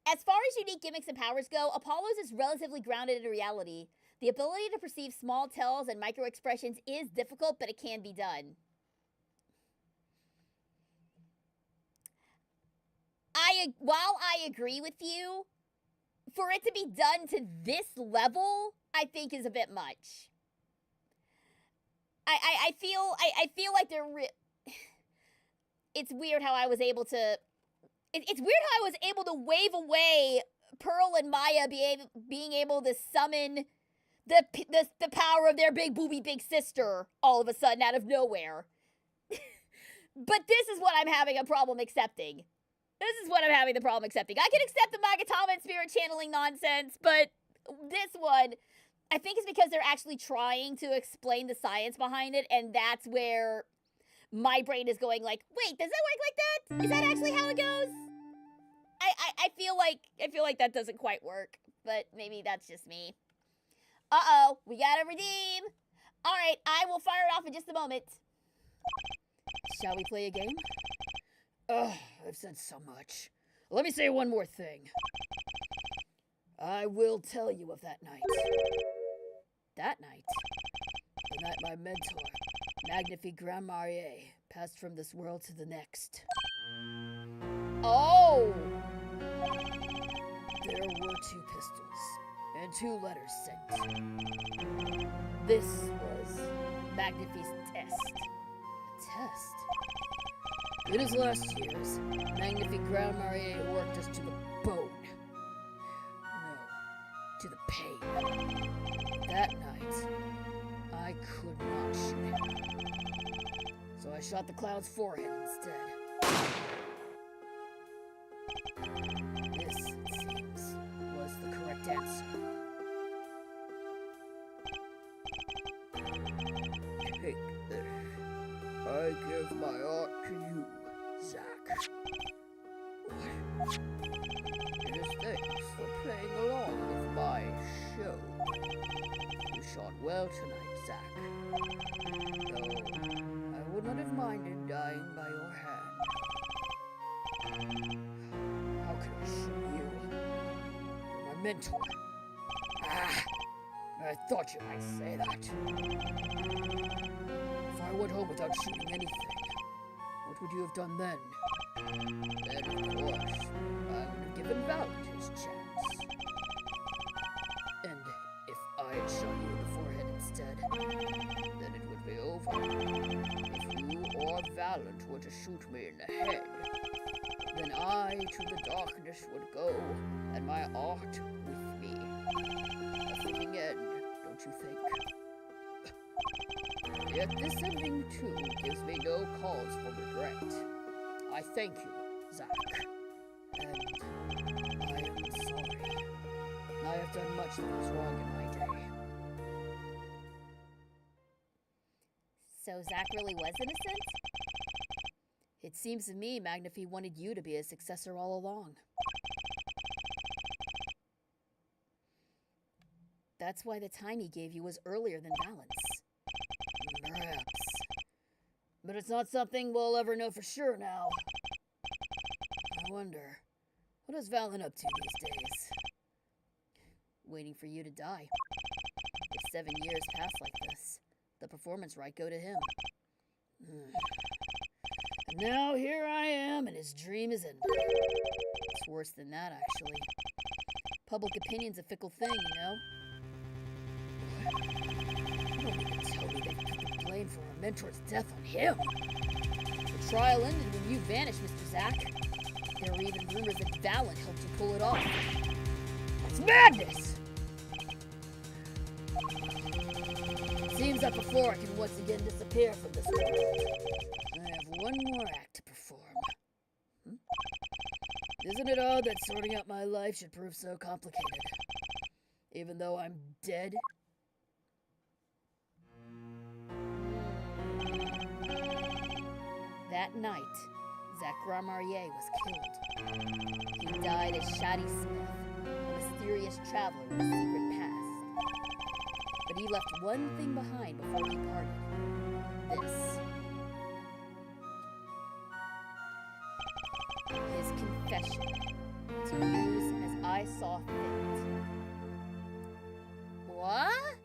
As far as unique gimmicks and powers go, Apollo's is relatively grounded in reality. The ability to perceive small tells and micro-expressions is difficult, but it can be done. while I agree with you, for it to be done to this level, I think is a bit much. I feel like it's weird how I was able to. It's weird how I was able to wave away Pearl and Maya being able to summon the power of their big booby big sister all of a sudden out of nowhere. But this is what I'm having a problem accepting. This is what I'm having the problem accepting. I can accept the Magatama and spirit channeling nonsense, but this one, I think it's because they're actually trying to explain the science behind it, and that's where my brain is going like, wait, does that work like that? Is that actually how it goes? I feel like that doesn't quite work, but maybe that's just me. Uh-oh, we gotta redeem. All right, I will fire it off in just a moment. Shall we play a game? Ugh, I've said so much. Let me say one more thing. I will tell you of that night. That night. The night my mentor, Magnifique Grand Marrier, passed from this world to the next. Oh! There were 2 pistols and 2 letters sent. This was Magnifique's test. A test? In his last years, Magnifique Grand Marrier worked us to the bone. No, to the pain. That night, I could not shoot him. So I shot the clown's forehead instead. This, it seems, was the correct answer. Take this. I give my art to you, Zack. It is thanks for playing along with my show. You shot well tonight, Zack. Though I would not have minded dying by your hand. How could I shoot you? You're my mentor. Ah! I thought you might say that. If I went home without shooting anything, what would you have done then? Then, of course, I would have given Valent his chance. And if I had shot you in the forehead instead, then it would be over. If you or Valent were to shoot me in the head, then I to the darkness would go, and my art with me. A fitting end, don't you think? Yet this ending, too, gives me no cause for regret. I thank you, Zack. And I am sorry. I have done much that was wrong in my day. So Zack really was innocent? It seems to me Magnifique wanted you to be his successor all along. That's why the time he gave you was earlier than Valent's. Perhaps. But it's not something we'll ever know for sure now. I wonder, what is Valent up to these days? Waiting for you to die. If 7 years pass like this, the performance right go to him. And now here I am, and his dream is ended. It's worse than that, actually. Public opinion's a fickle thing, you know? You don't even tell me they put the blame for our mentor's death on him. The trial ended when you vanished, Mr. Zack. There were even rumors that Valent helped you pull it off. It's madness! It seems that before I can once again disappear from this world, I have one more act to perform. Isn't it odd that sorting out my life should prove so complicated? Even though I'm dead? That night, Zack Grand Marrier was killed. He died as Shadi Smith, a mysterious traveler with a secret past. But he left one thing behind before he parted. This. His confession, to use as I saw fit. What?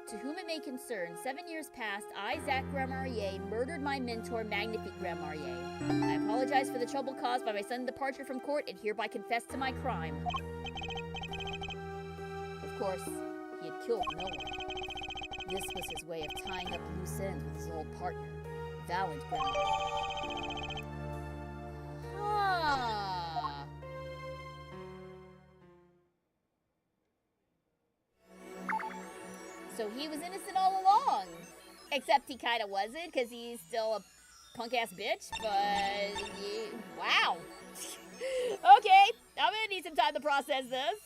To whom it may concern, 7 years past, I, Zach Grandmarier, murdered my mentor, Magnifique Grandmarier. I apologize for the trouble caused by my sudden departure from court and hereby confess to my crime. Of course, he had killed no one. This was his way of tying up loose ends with his old partner, Valiant Grandmarier. Ah. So he was innocent all along. Except he kind of wasn't, because he's still a punk-ass bitch, but... wow. Okay, I'm gonna need some time to process this.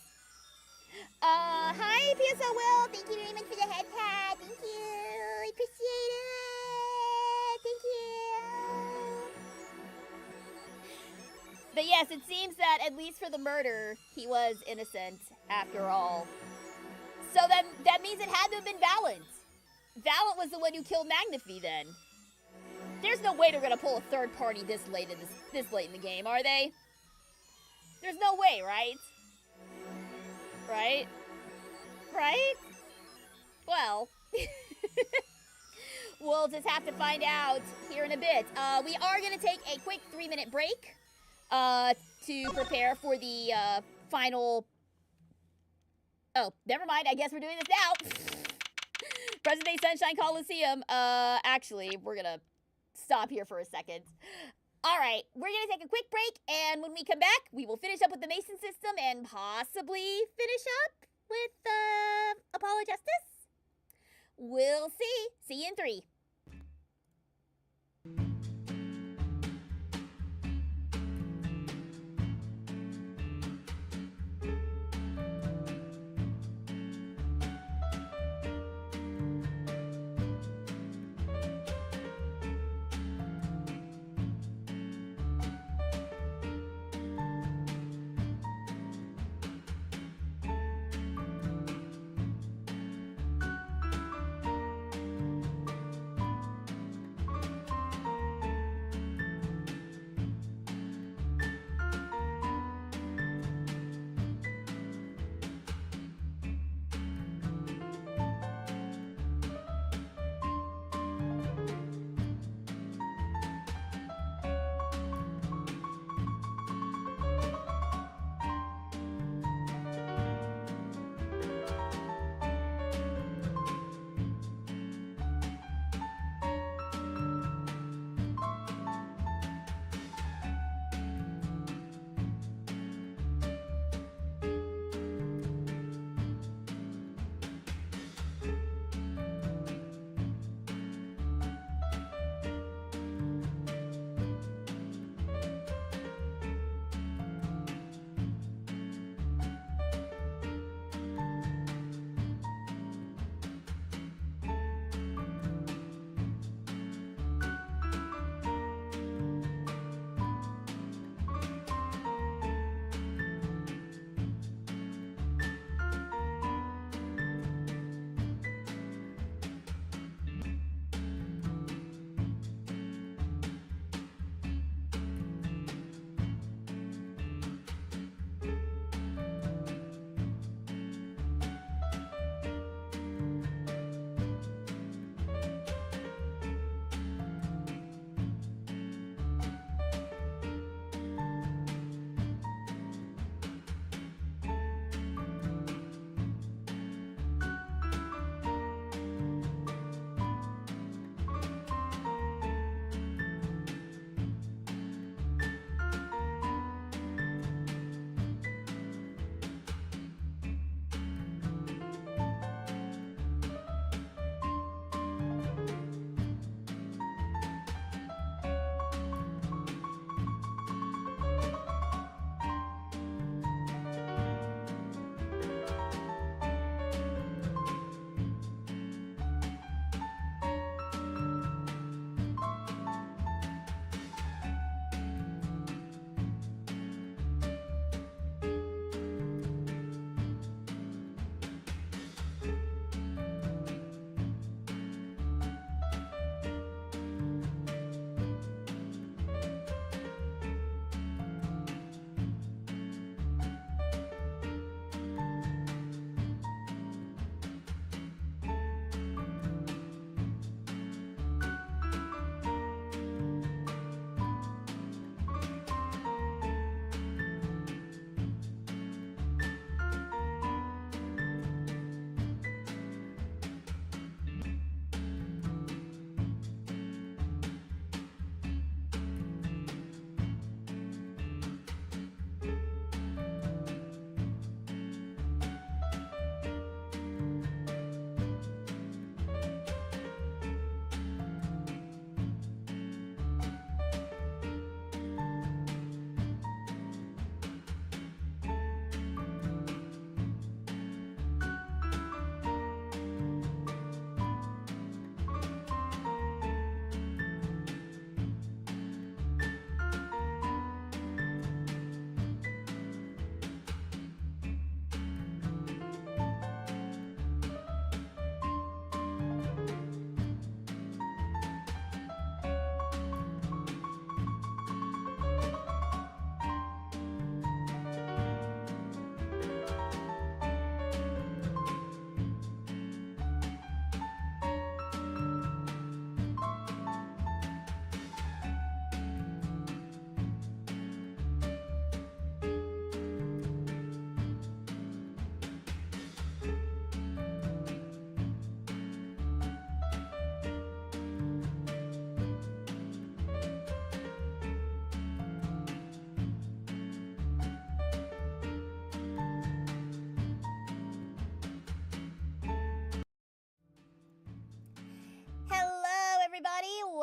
Hi, PSO Will. Thank you very much for the head pad. Thank you. I appreciate it. Thank you. But yes, it seems that, at least for the murder, he was innocent, after all. So then, that means it had to have been Valiant. Valiant was the one who killed Magnifique, then. There's no way they're gonna pull a third party this late in the game, are they? There's no way, right? Right? Right? Well, we'll just have to find out here in a bit. We are gonna take a quick 3-minute break, to prepare for the, final... Oh, never mind. I guess we're doing this now. Present Day Sunshine Coliseum. Actually, we're gonna stop here for a second. All right, we're gonna take a quick break, and when we come back, we will finish up with the Mason system and possibly finish up with Apollo Justice. We'll see. See you in 3.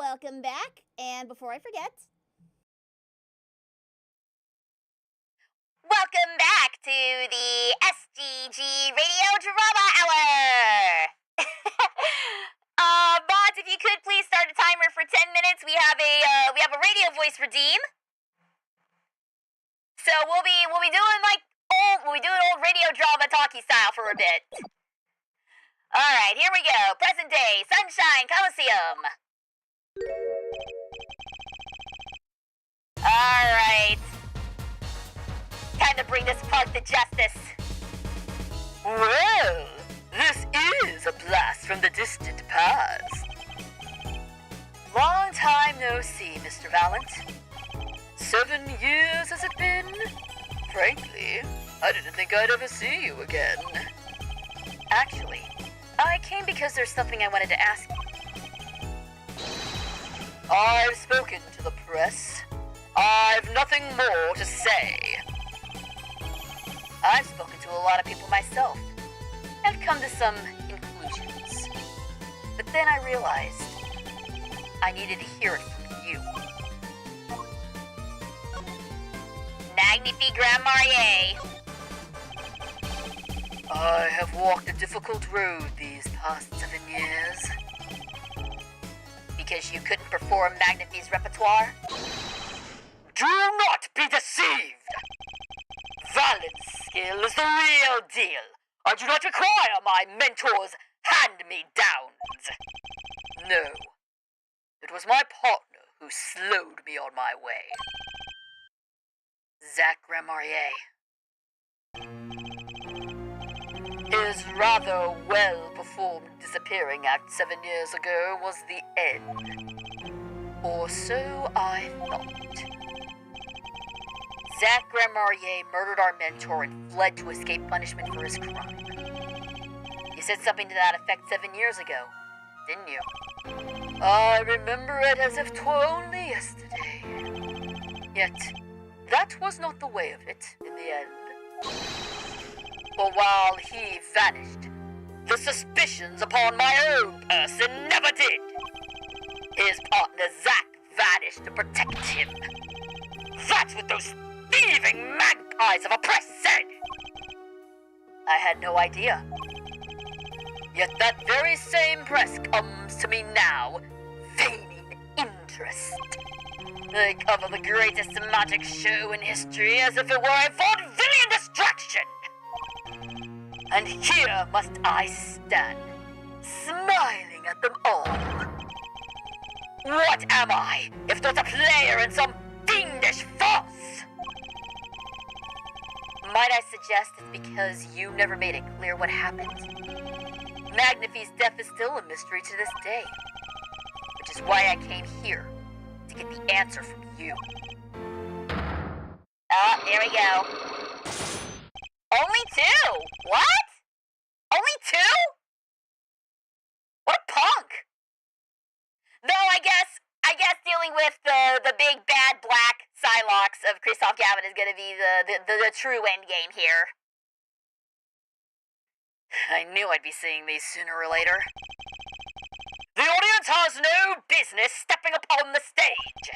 welcome back. And before I forget, welcome back to the SGG Radio Drama Hour! Bots, if you could please start a timer for 10 minutes. We have a radio voice redeem. So we'll be doing old radio drama talkie style for a bit. Alright, here we go. Present day, Sunshine Coliseum. Alright. Time to bring this park to justice. Well, this is a blast from the distant past. Long time no see, Mr. Valent. 7 years has it been? Frankly, I didn't think I'd ever see you again. Actually, I came because there's something I wanted to ask you. I've spoken to the press. I've nothing more to say. I've spoken to a lot of people myself, and come to some conclusions. But then I realized I needed to hear it from you. Magnifique Grand Marnier. I have walked a difficult road these past 7 years. Because you couldn't perform Magnifique's repertoire? Do not be deceived! Valent's skill is the real deal. I do not require my mentor's hand-me-downs. No, it was my partner who slowed me on my way. Zach Grandmarier. His rather well-performed disappearing act 7 years ago was the end. Or so I thought. Zach Grandmarier murdered our mentor and fled to escape punishment for his crime. You said something to that effect 7 years ago, didn't you? I remember it as if 'twere only yesterday. Yet, that was not the way of it in the end. For while he vanished, the suspicions upon my own person never did. His partner Zach vanished to protect him. That's what those thieving magpies of a press said. I had no idea. Yet that very same press comes to me now, feigning interest. They cover the greatest magic show in history as if it were a vaudevillian distraction. And here must I stand, smiling at them all. What am I, if not a player in some fiendish farce? Might I suggest it's because you never made it clear what happened? Magnifique's death is still a mystery to this day, which is why I came here, to get the answer from you. Oh, there we go. Only 2? What? Only 2? What a punk! Though I guess dealing with the big bad black Psylocke of Kristoph Gavin is gonna be the true end game here. I knew I'd be seeing these sooner or later. The audience has no business stepping upon the stage.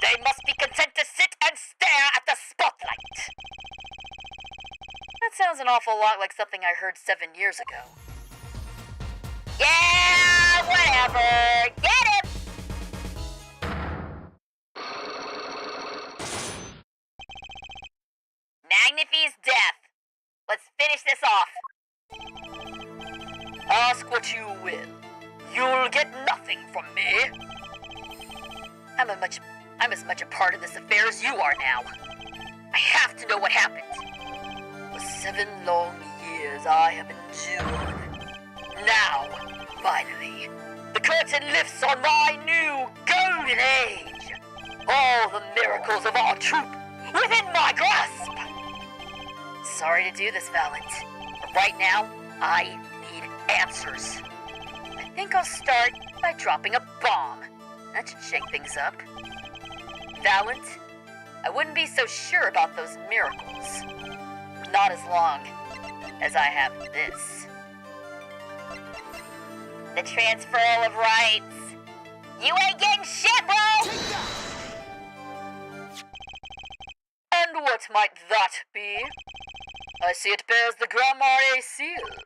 They must be content to sit and stare at the spotlight. That sounds an awful lot like something I heard 7 years ago. Yeah, whatever. Get him! Magnifique's death. Let's finish this off. Ask what you will. You'll get nothing from me. I'm as much a part of this affair as you are now. I have to know what happened. For 7 long years I have endured. Now, finally, the curtain lifts on my new golden age. All the miracles of our troop within my grasp. Sorry to do this, Valent, but right now, I need answers. I think I'll start by dropping a bomb. That should shake things up. Valent, I wouldn't be so sure about those miracles. Not as long as I have this. The transferal of rights. You ain't getting might that be? I see it bears the Grand Marnier seal.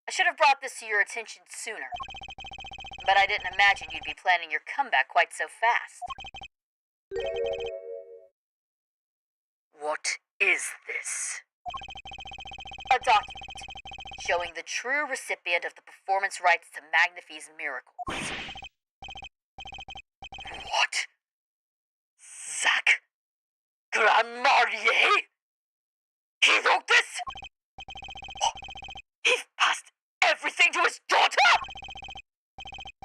I should have brought this to your attention sooner, but I didn't imagine you'd be planning your comeback quite so fast. What is this? A document showing the true recipient of the performance rights to Magnifi's miracles. What? Zach? Grand Marnier? He wrote this? Oh, he's passed everything to his daughter?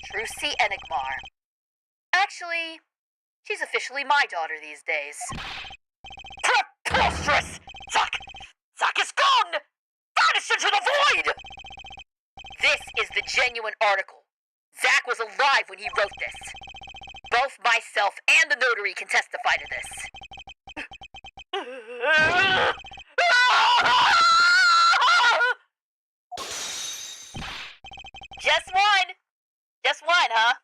Trucy Enigmar. Actually, she's officially my daughter these days. Preposterous! Zach is gone! Vanished into the void! This is the genuine article. Zach was alive when he wrote this. Both myself and the notary can testify to this. Just one. Just one, huh?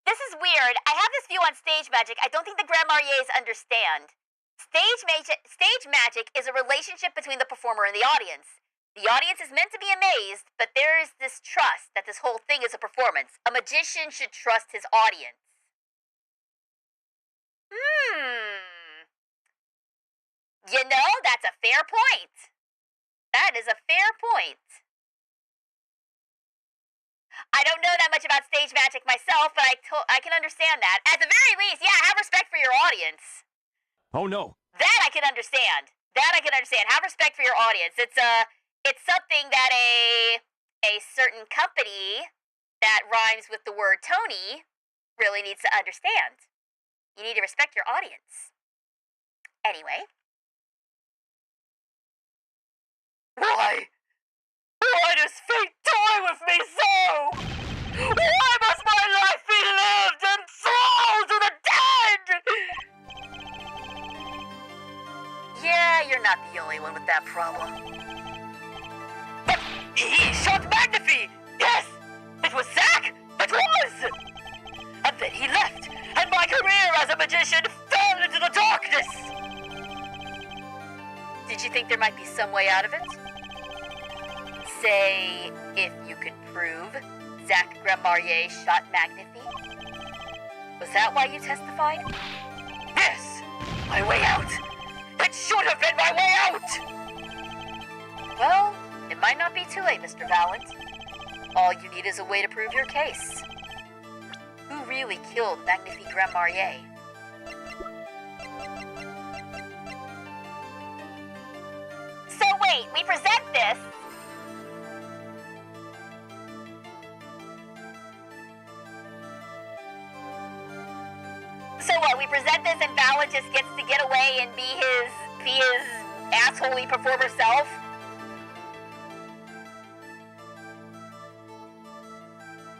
This is weird. I have this view on stage magic I don't think the Grand Marniers understand. Stage magic is a relationship between the performer and the audience. The audience is meant to be amazed, but there is this trust that this whole thing is a performance. A magician should trust his audience. You know, that's a fair point. That is a fair point. I don't know that much about stage magic myself, but I can understand that. At the very least, yeah, have respect for your audience. Oh no. That I can understand. Have respect for your audience. It's something that a certain company that rhymes with the word Tony really needs to understand. You need to respect your audience. Anyway. Why does fate toy with me so? Why must my life be lived and thrown to the dead? Yeah, you're not the only one with that problem. But he shot Magnifi! Yes! It was Zach! It was! And then he left, and my career as a magician fell into the darkness! Did you think there might be some way out of it? Say, if you could prove Zach Grand Marnier shot Magnifi? Was that why you testified? Yes! My way out! It should have been my way out! Well, it might not be too late, Mr. Valent. All you need is a way to prove your case. Who really killed Magnifi Grand Marnier? So wait, we present this. So what, we present this and Valent just gets to get away and be his assholey performer self?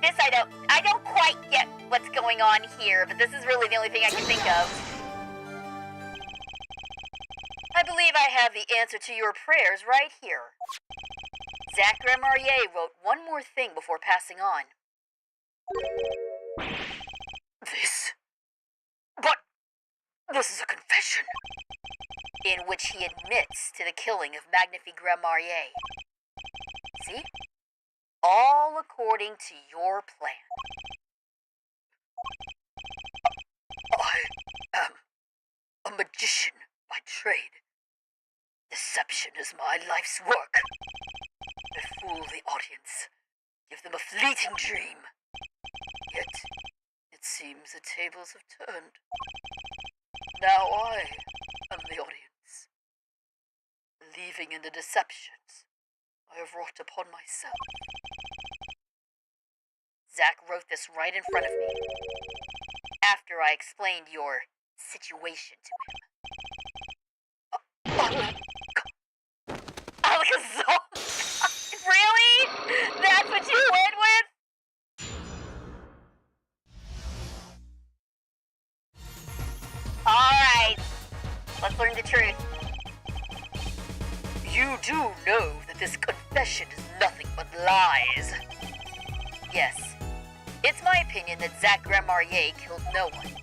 This I don't quite get what's going on here, but this is really the only thing I can think of. I believe I have the answer to your prayers right here. Zach Grand Marnier wrote one more thing before passing on. This is a confession, in which he admits to the killing of Magnifi Grand Marnier. See? All according to your plan. I am a magician by trade. Deception is my life's work. I fool the audience, give them a fleeting dream. Yet, it seems the tables have turned. Now I am the audience, believing in the deceptions I have wrought upon myself. Zach wrote this right in front of me, after I explained your situation to him. Alakazam! Really? That's what you went with? Alright, let's learn the truth. You do know that this confession is nothing but lies. Yes, It's my opinion that Zach Grandmarier killed no one.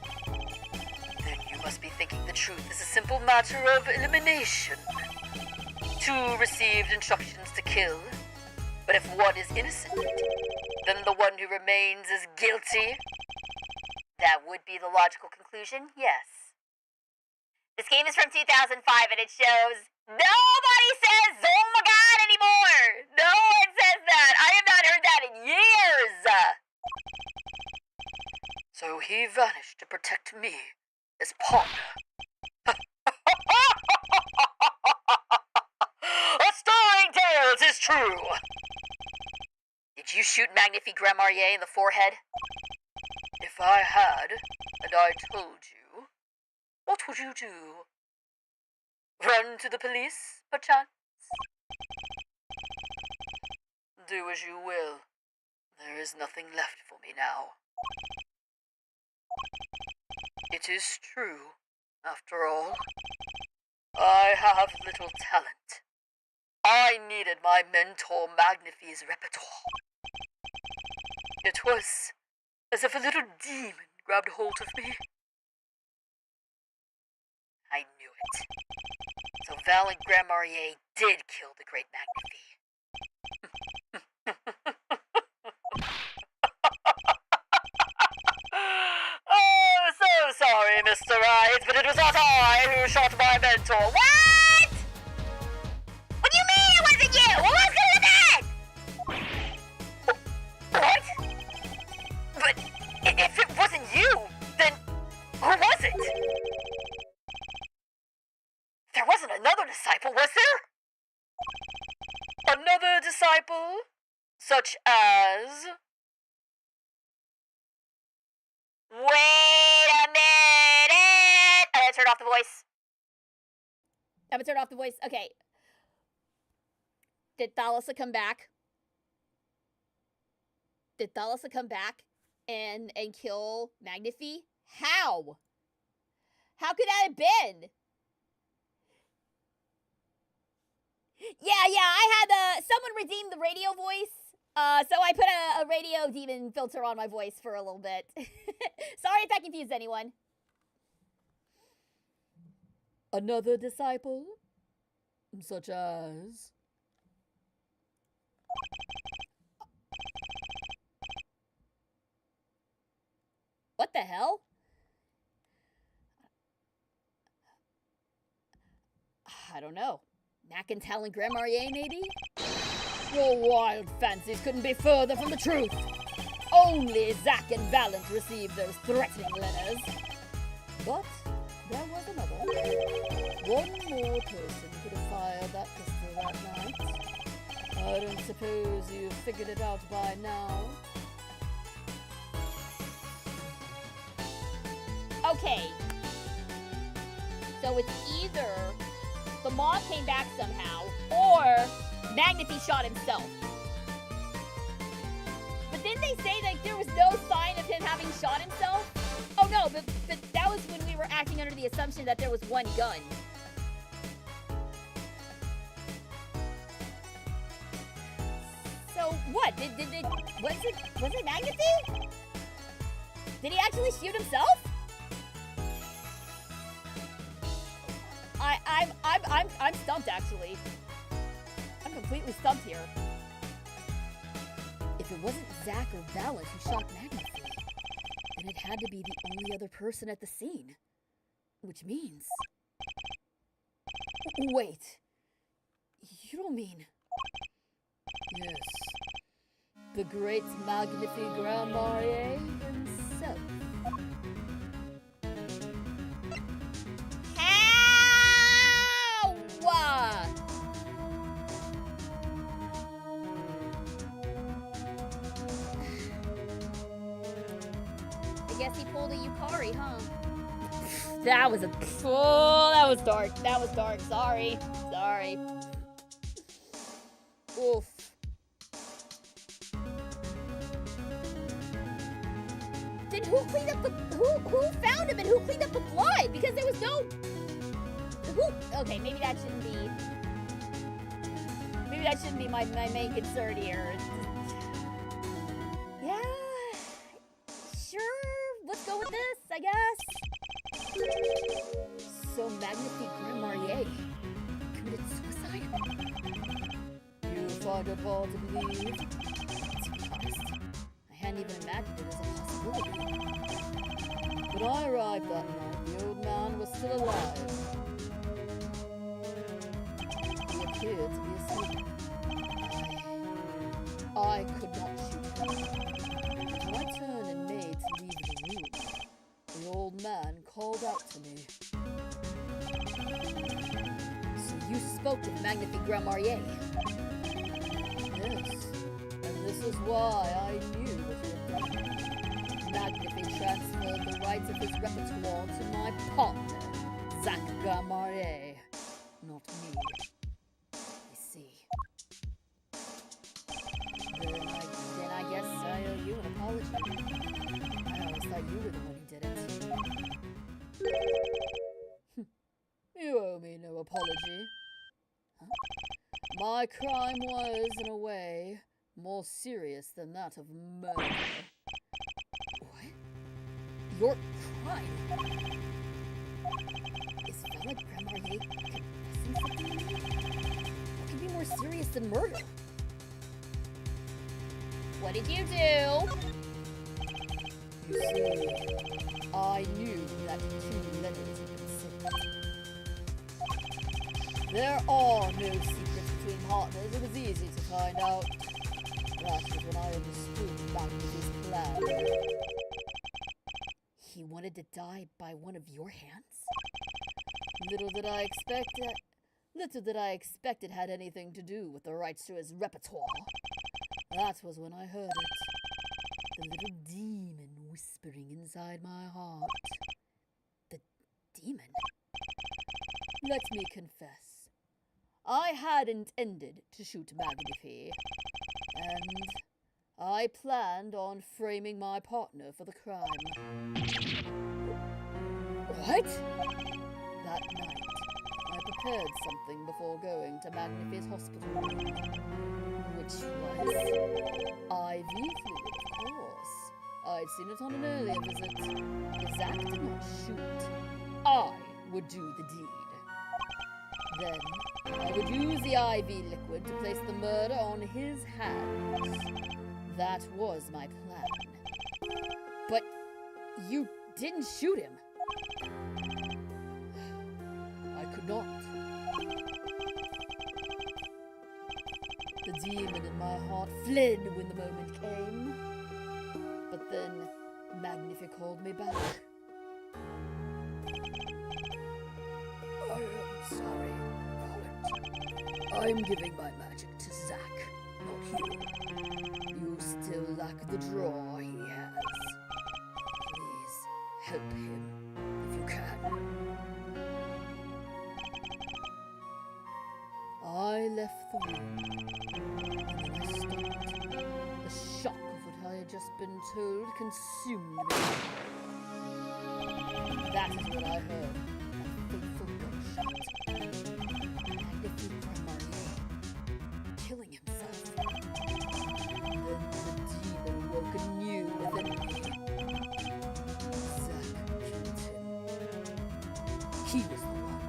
Then you must be thinking the truth is a simple matter of elimination. 2 received instructions to kill, but if one is innocent, then the one who remains is guilty. That would be the logical conclusion, yes. This game is from 2005 and it shows nobody says oh my god anymore. No one says that. I have not heard that in years. So he vanished to protect me as partner. A stirring tale, 'tis true. Did you shoot Magnifique Grandmarier in the forehead? If I had, and I told you, what would you do? Run to the police, perchance? Do as you will. There is nothing left for me now. It is true, after all. I have little talent. I needed my mentor Magnifie's repertoire. It was as if a little demon grabbed hold of me. I knew it. So Val and Grandmarier did kill the great Magnifie. Oh, so sorry, Mr. Wright, but it was not I who shot my mentor. What? What do you mean it wasn't you? Who else could have done that? What? But if it wasn't you, then who was it? There wasn't another disciple, was there? Another disciple? Such as... Wait a minute! I'm gonna turn off the voice. Okay. Did Thalassa come back? And kill Magnifie? How? How could that have been? Yeah, I had someone redeemed the radio voice. So I put a radio demon filter on my voice for a little bit. Sorry if that confused anyone. Another disciple? Such as... What the hell? I don't know. Mac and Tal and Grandmarier, maybe? Your wild fancies couldn't be further from the truth. Only Zack and Valent received those threatening letters. But there was another. One more person could have fired that pistol that night. I don't suppose you've figured it out by now. Okay. So it's either the mom came back somehow, or Magnifie shot himself. But didn't they say that there was no sign of him having shot himself? Oh no, but that was when we were acting under the assumption that there was one gun. So what? Was it Magnifie? Did he actually shoot himself? I'm stumped actually. I'm completely stumped here. If it wasn't Zack or Valent who shot Magnifie, then it had to be the only other person at the scene. Which means... Wait. You don't mean... Yes. The great Magnifie Grandmarier himself. I guess he pulled a Yukari, huh? That was dark. That was dark. Sorry. Oof. Then who cleaned up who found him and who cleaned up the blood? Because there was no... Okay, maybe that shouldn't be my main concern here. I guess? So Magnifique Grand Marnier committed suicide? You find it hard to believe? To be honest, I hadn't even imagined it as a possibility. When I arrived that night, the old man was still alive. He appeared to be asleep. I could not shoot him. When I turned and made to leave the room, the old man called out to me. So you spoke with Magnifique Grand Marnier? Yes, and this is why I knew what he had done. Magnifique transferred the rights of his repertoire to my partner, Zach Gamarier, not me. I see. Then I guess I owe you an apology. I always thought you were the one who did it. You owe me no apology. Huh? My crime was, in a way, more serious than that of murder. What? Your crime? Is Fella Grand Marnier confessing something? What could be more serious than murder? What did you do? You see, I knew that 2 letters had been sent. There are no secrets between partners. It was easy to find out. That was when I understood Magnifique's plan. He wanted to die by one of your hands? Little did I expect it had anything to do with the rights to his repertoire. That was when I heard it. The little demon whispering inside my heart. The demon? Let me confess. I had intended to shoot Magnifique, and I planned on framing my partner for the crime. What? That night, I prepared something before going to Magnifique's hospital room, which was IV fluid, of course. I'd seen it on an earlier visit. If Zach did not shoot, I would do the deed. Then, I would use the IV liquid to place the murder on his hands. That was my plan. But you didn't shoot him. I could not. The demon in my heart fled when the moment came. But then, Magnifique called me back. I am sorry, Colin. I'm giving my magic to Zach, not you. You still lack the draw he has. Please, help him if you can. I left the room, and then I stopped. The shock of what I had just been told consumed me. That is what I heard. A fateful gunshot. Magnifique Grand Marnier killing himself. Then the demon woke anew within me. Zack killed him. He was the one.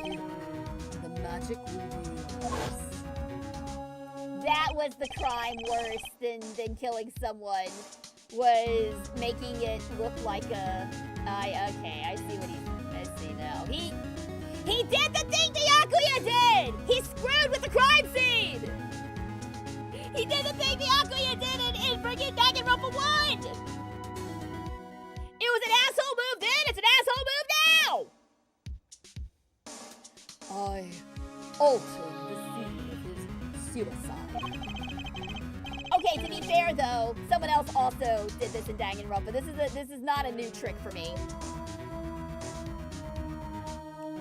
Him. The magic will be yours. That was the crime worse than killing someone. Was making it look like a... okay, I see what I see now. He did the thing the Akuya did! He screwed with the crime scene! He did the thing the Akuya did in friggin' Danganronpa 1! It was an asshole move then, it's an asshole move now! I altered the scene of his suicide. Okay, to be fair though, someone else also did this in Danganronpa. This is not a new trick for me.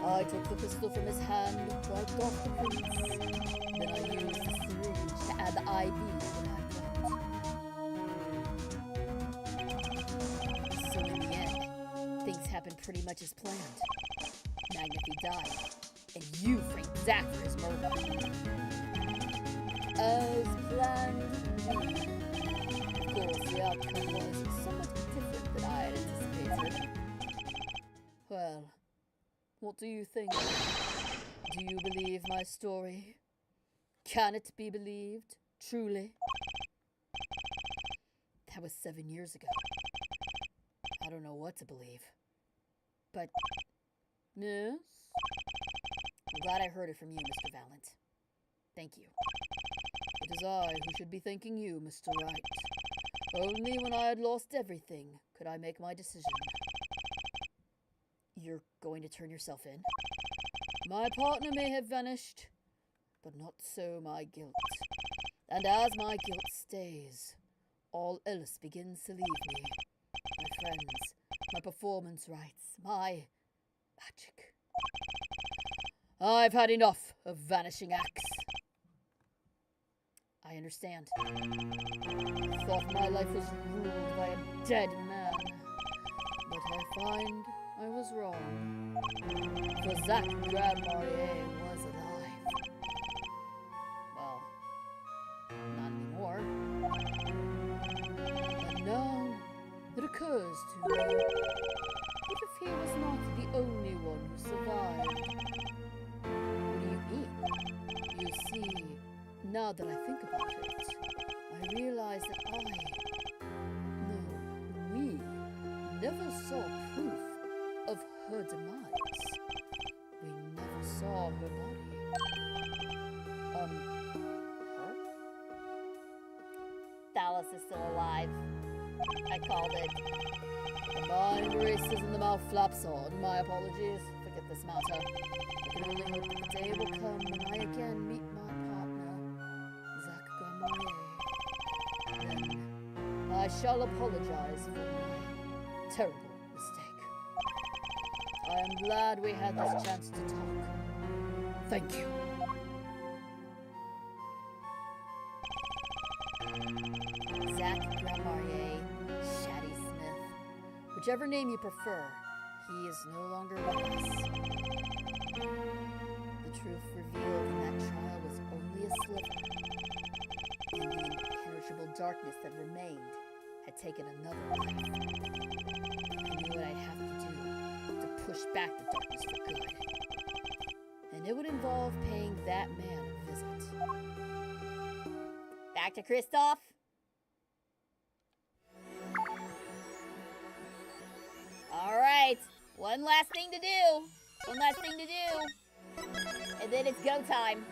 I took the pistol from his hand, wiped off the prints. Then I used the syringe to add the IV when I got. So in the end, things happened pretty much as planned. Magnifique died, and you framed Zach for his murder. As planned. Of course, the outcome was somewhat different than I I had anticipated. Well, what do you think? Do you believe my story? Can it be believed, truly? That was 7 years ago. I don't know what to believe. But, yes? I'm glad I heard it from you, Mr. Valent. Thank you. It is I who should be thanking you, Mr. Wright. Only when I had lost everything could I make my decision. You're going to turn yourself in? My partner may have vanished, but not so my guilt. And as my guilt stays, all else begins to leave me. My friends, my performance rights, my magic. I've had enough of vanishing acts. I understand. I thought my life was ruled by a dead man, but I find I was wrong. For Zach Grandmarier was alive. Well, not anymore. And now it occurs to me, what if he was not the only one who survived? What do you mean? You see, now that I think about it, I realize that we never saw proof of her demise. We never saw her body. Her? Thalos is still alive. I called it. The mind races and the mouth flaps on. My apologies. Forget this matter. I can only hope that the day will come when I again meet my partner, Zach Grandmarier. Then I shall apologize for my terrible mistake. I am glad we had this chance to talk. Thank you. Zach Grandmarier, Shaddy Smith. Whichever name you prefer, he is no longer with us. The truth revealed in that trial was only a sliver, and the impenetrable darkness that remained had taken another life. I knew what I'd have to do to push back the darkness for good. And it would involve paying that man a visit. Back to Kristoph. Alright, one last thing to do. One last thing to do. And then it's go time.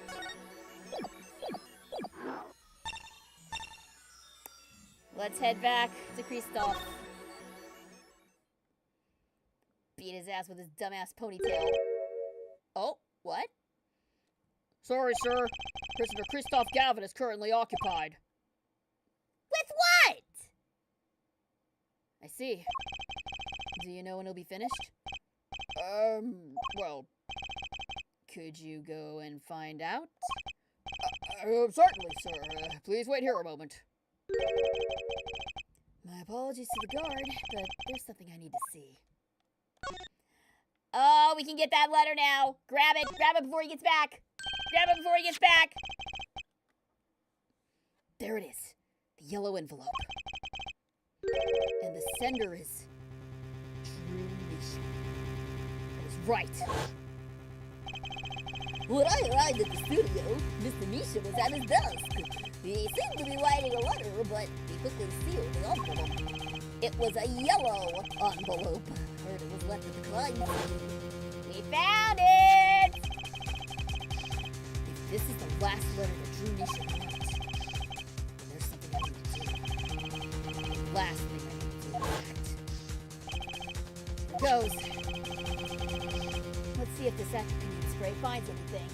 Let's head back to Kristoph. Beat his ass with his dumbass ponytail. Oh, what? Sorry, sir. Prisoner Kristoph Gavin is currently occupied. With what? I see. Do you know when he'll be finished? Well, could you go and find out? Certainly, sir. Please wait here a moment. My apologies to the guard, but there's something I need to see. Oh, we can get that letter now. Grab it. Grab it before he gets back. Grab it before he gets back. There it is. The yellow envelope. And the sender is Drew Nation. That is right. When I arrived at the studio, Mr. Misha was at his desk. He seemed to be writing a letter, but he quickly sealed the envelope. It was a yellow envelope. Heard it was left at the crime scene. We found it! If this is the last letter that Drew Nation wrote, then there's something I need to do. The last thing I need to do is act. Here goes. Let's see if this atropine spray finds anything.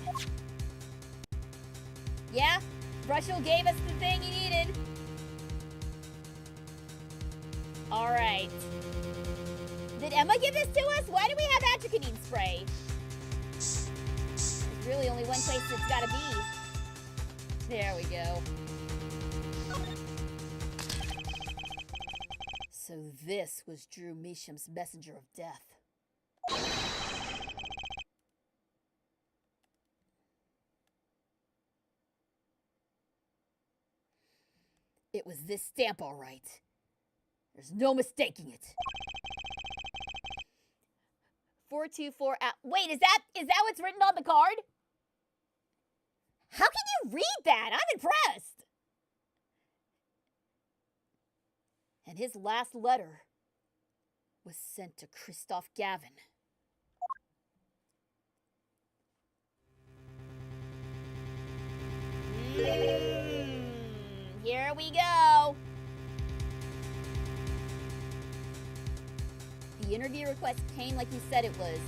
Yeah? Brushel gave us the thing he needed. Alright. Did Emma give this to us? Why do we have atropine spray? There's really only one place it's gotta be. There we go. So this was Drew Measham's messenger of death. It was this stamp, all right. There's no mistaking it. 424 out. Wait, is that what's written on the card? How can you read that? I'm impressed. And his last letter was sent to Kristoph Gavin. Here we go. The interview request came like you said it was.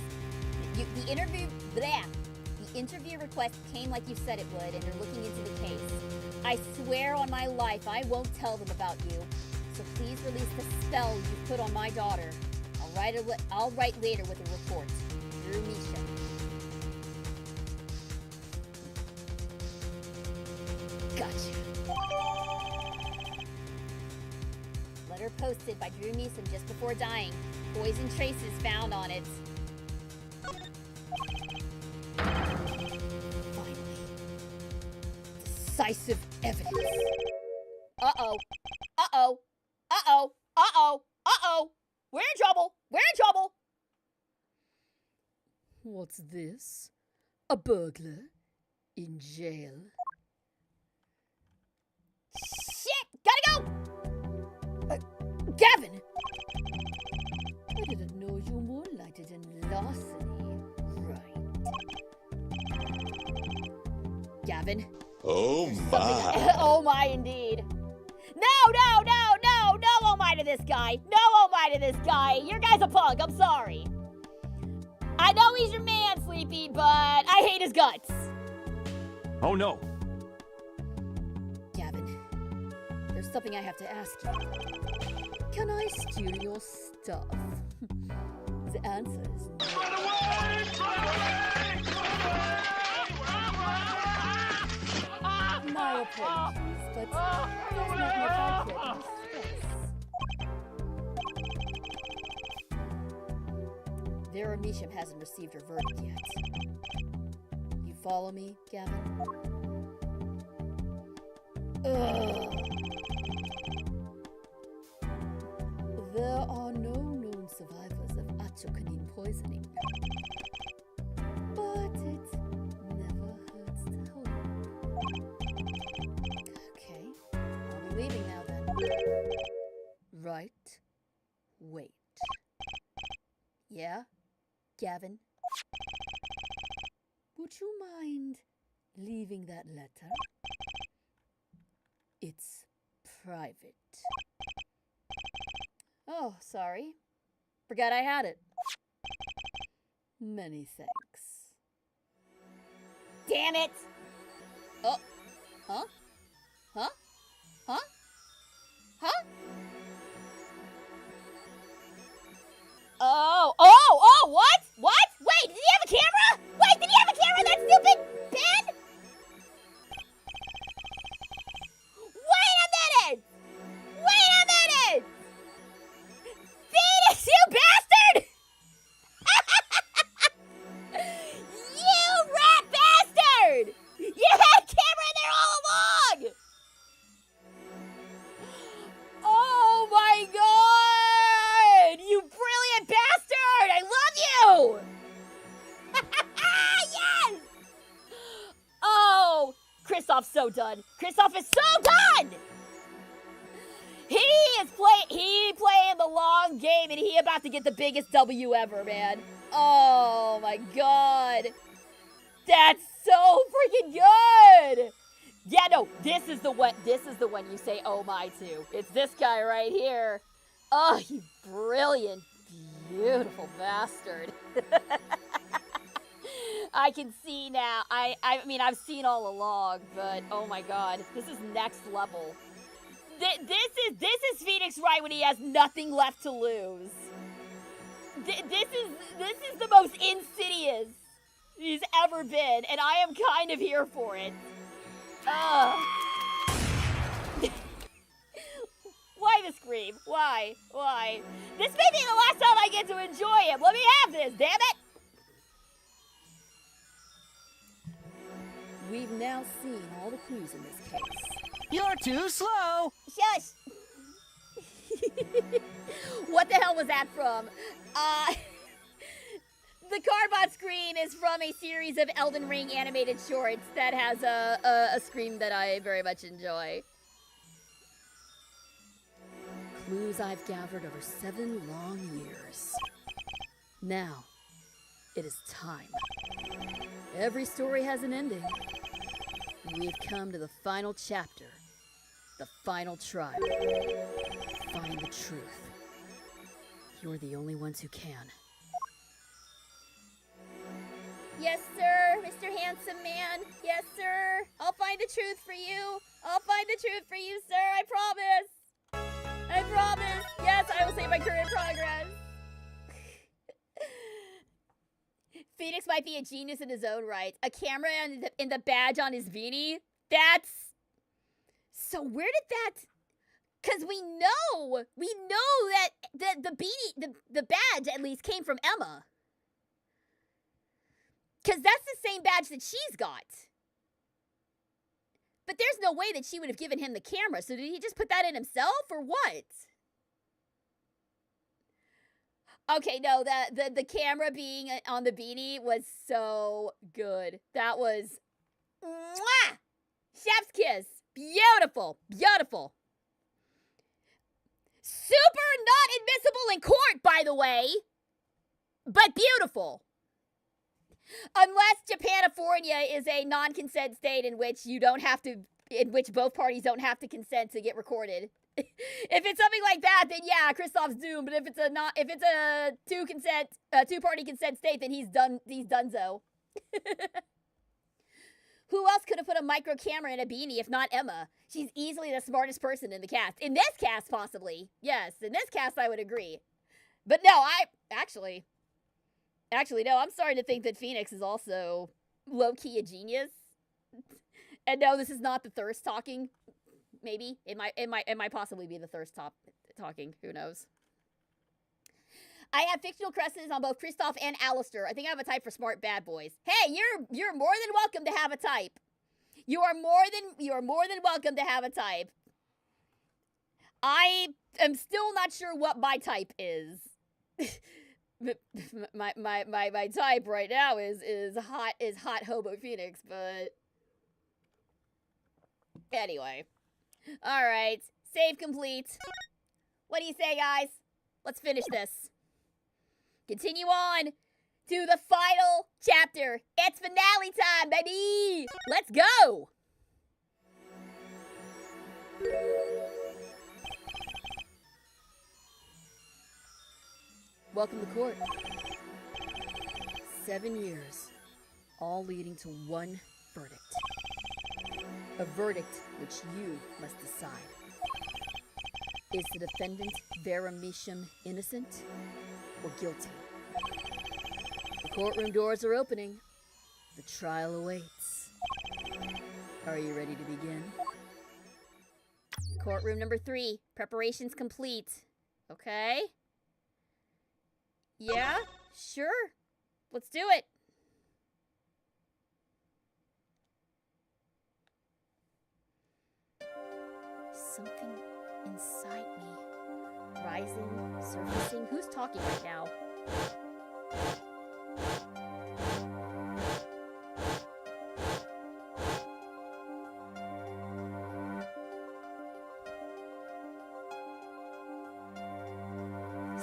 The interview request came like you said it would, and you're looking into the case. I swear on my life I won't tell them about you. So please release the spell you put on my daughter. I'll write later with a report. Drew Misha. Gotcha. Letter posted by Drew Meeson just before dying. Poison traces found on it. Finally. Decisive evidence. Uh-oh. Uh-oh. Uh-oh. Uh-oh. Uh-oh. We're in trouble. We're in trouble. What's this? A burglar? In jail? Shit! Gotta go! Gavin! I didn't know you moonlighted in larceny. Right. Gavin? Oh my. Oh my, indeed. No, no, no, no, no oh my to this guy. No oh my to this guy. Your guy's a punk, I'm sorry. I know he's your man, Sleepy, but I hate his guts. Oh no. Gavin, there's something I have to ask you. Can I steal your stuff? The answer is no. My apologies, but there's not much I can express. Vera Measham hasn't received her verdict yet. You follow me, Gavin? Ugh. There are no known survivors of achokanine poisoning. But it never hurts to hope. Okay, I'll be leaving now then. Right. Wait. Yeah? Gavin? Would you mind leaving that letter? It's private. Oh, sorry. Forgot I had it. Many thanks. Damn it! Oh. Huh? Huh? Huh? Huh? Oh, what? What? Wait, did he have a camera? Wait, did he have a camera? That stupid Ben? Wait a minute! Phoenix, you bastard! You rat bastard! You had a camera in there all along! Oh my god! You brilliant bastard! I love you! Yes! Oh, Kristoph's so done. Kristoph is so done! He playing the long game, and he about to get the biggest W ever, man. Oh my god. That's so freaking good! Yeah, no, this is the one you say oh my to. It's this guy right here. Oh, you brilliant, beautiful bastard. I can see now. I mean, I've seen all along, but oh my god, this is next level. This is Phoenix right when he has nothing left to lose. This is the most insidious he's ever been, and I am kind of here for it. Why the scream? Why? This may be the last time I get to enjoy him. Let me have this, damn it! We've now seen all the clues in this case. You're too slow. Shush. What the hell was that from? The cardboard screen is from a series of Elden Ring animated shorts that has a scream that I very much enjoy. Clues I've gathered over 7 long years. Now, it is time. Every story has an ending. We've come to the final chapter. The final trial. Find the truth. You're the only ones who can. Yes, sir, Mr. Handsome Man. Yes, sir. I'll find the truth for you. I'll find the truth for you, sir. I promise. I promise. Yes, I will save my current progress. Phoenix might be a genius in his own right. A camera and the badge on his beanie? That's... So where did that... Because we know that the beanie, the badge at least came from Emma. Because that's the same badge that she's got. But there's no way that she would have given him the camera. So did he just put that in himself or what? Okay, no, the camera being on the beanie was so good. That was... Mwah! Chef's kiss. Beautiful. Beautiful. Super not admissible in court, by the way. But beautiful. Unless Japanifornia is a non-consent state in which both parties don't have to consent to get recorded. If it's something like that, then yeah, Kristoph's doomed. But if it's a two-party consent state, then he's donezo. Who else could have put a micro camera in a beanie if not Emma? She's easily the smartest person in the cast. In this cast, possibly. Yes, in this cast, I would agree. But no, Actually, no, I'm starting to think that Phoenix is also low-key a genius. And no, this is not the thirst talking. Maybe. It might possibly be the thirst talking. Who knows? I have fictional crushes on both Kristoph and Alistair. I think I have a type for smart bad boys. Hey, you're more than welcome to have a type. You are more than welcome to have a type. I am still not sure what my type is. my type right now is hot hobo Phoenix, but anyway. All right, save complete. What do you say, guys? Let's finish this. Continue on to the final chapter. It's finale time, baby. Let's go. Welcome to court. 7 years, all leading to one verdict. A verdict which you must decide. Is the defendant Vera Misham innocent or guilty? The courtroom doors are opening. The trial awaits. Are you ready to begin? Courtroom number 3. Preparations complete. Okay. Yeah, sure. Let's do it. Something inside me. Rising, surfacing. Who's talking right now?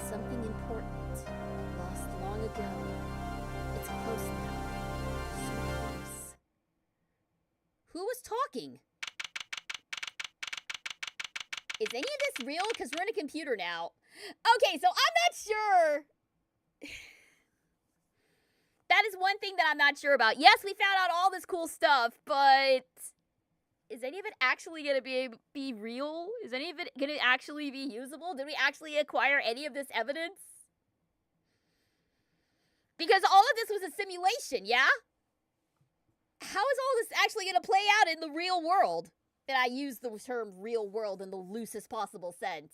Something important, lost long ago. It's close now. So close. Who was talking? Is any of this real? Because we're in a computer now. Okay, so I'm not sure. That is one thing that I'm not sure about. Yes, we found out all this cool stuff, but is any of it actually going to be real? Is any of it going to actually be usable? Did we actually acquire any of this evidence? Because all of this was a simulation, yeah? How is all this actually going to play out in the real world? And I use the term real world in the loosest possible sense.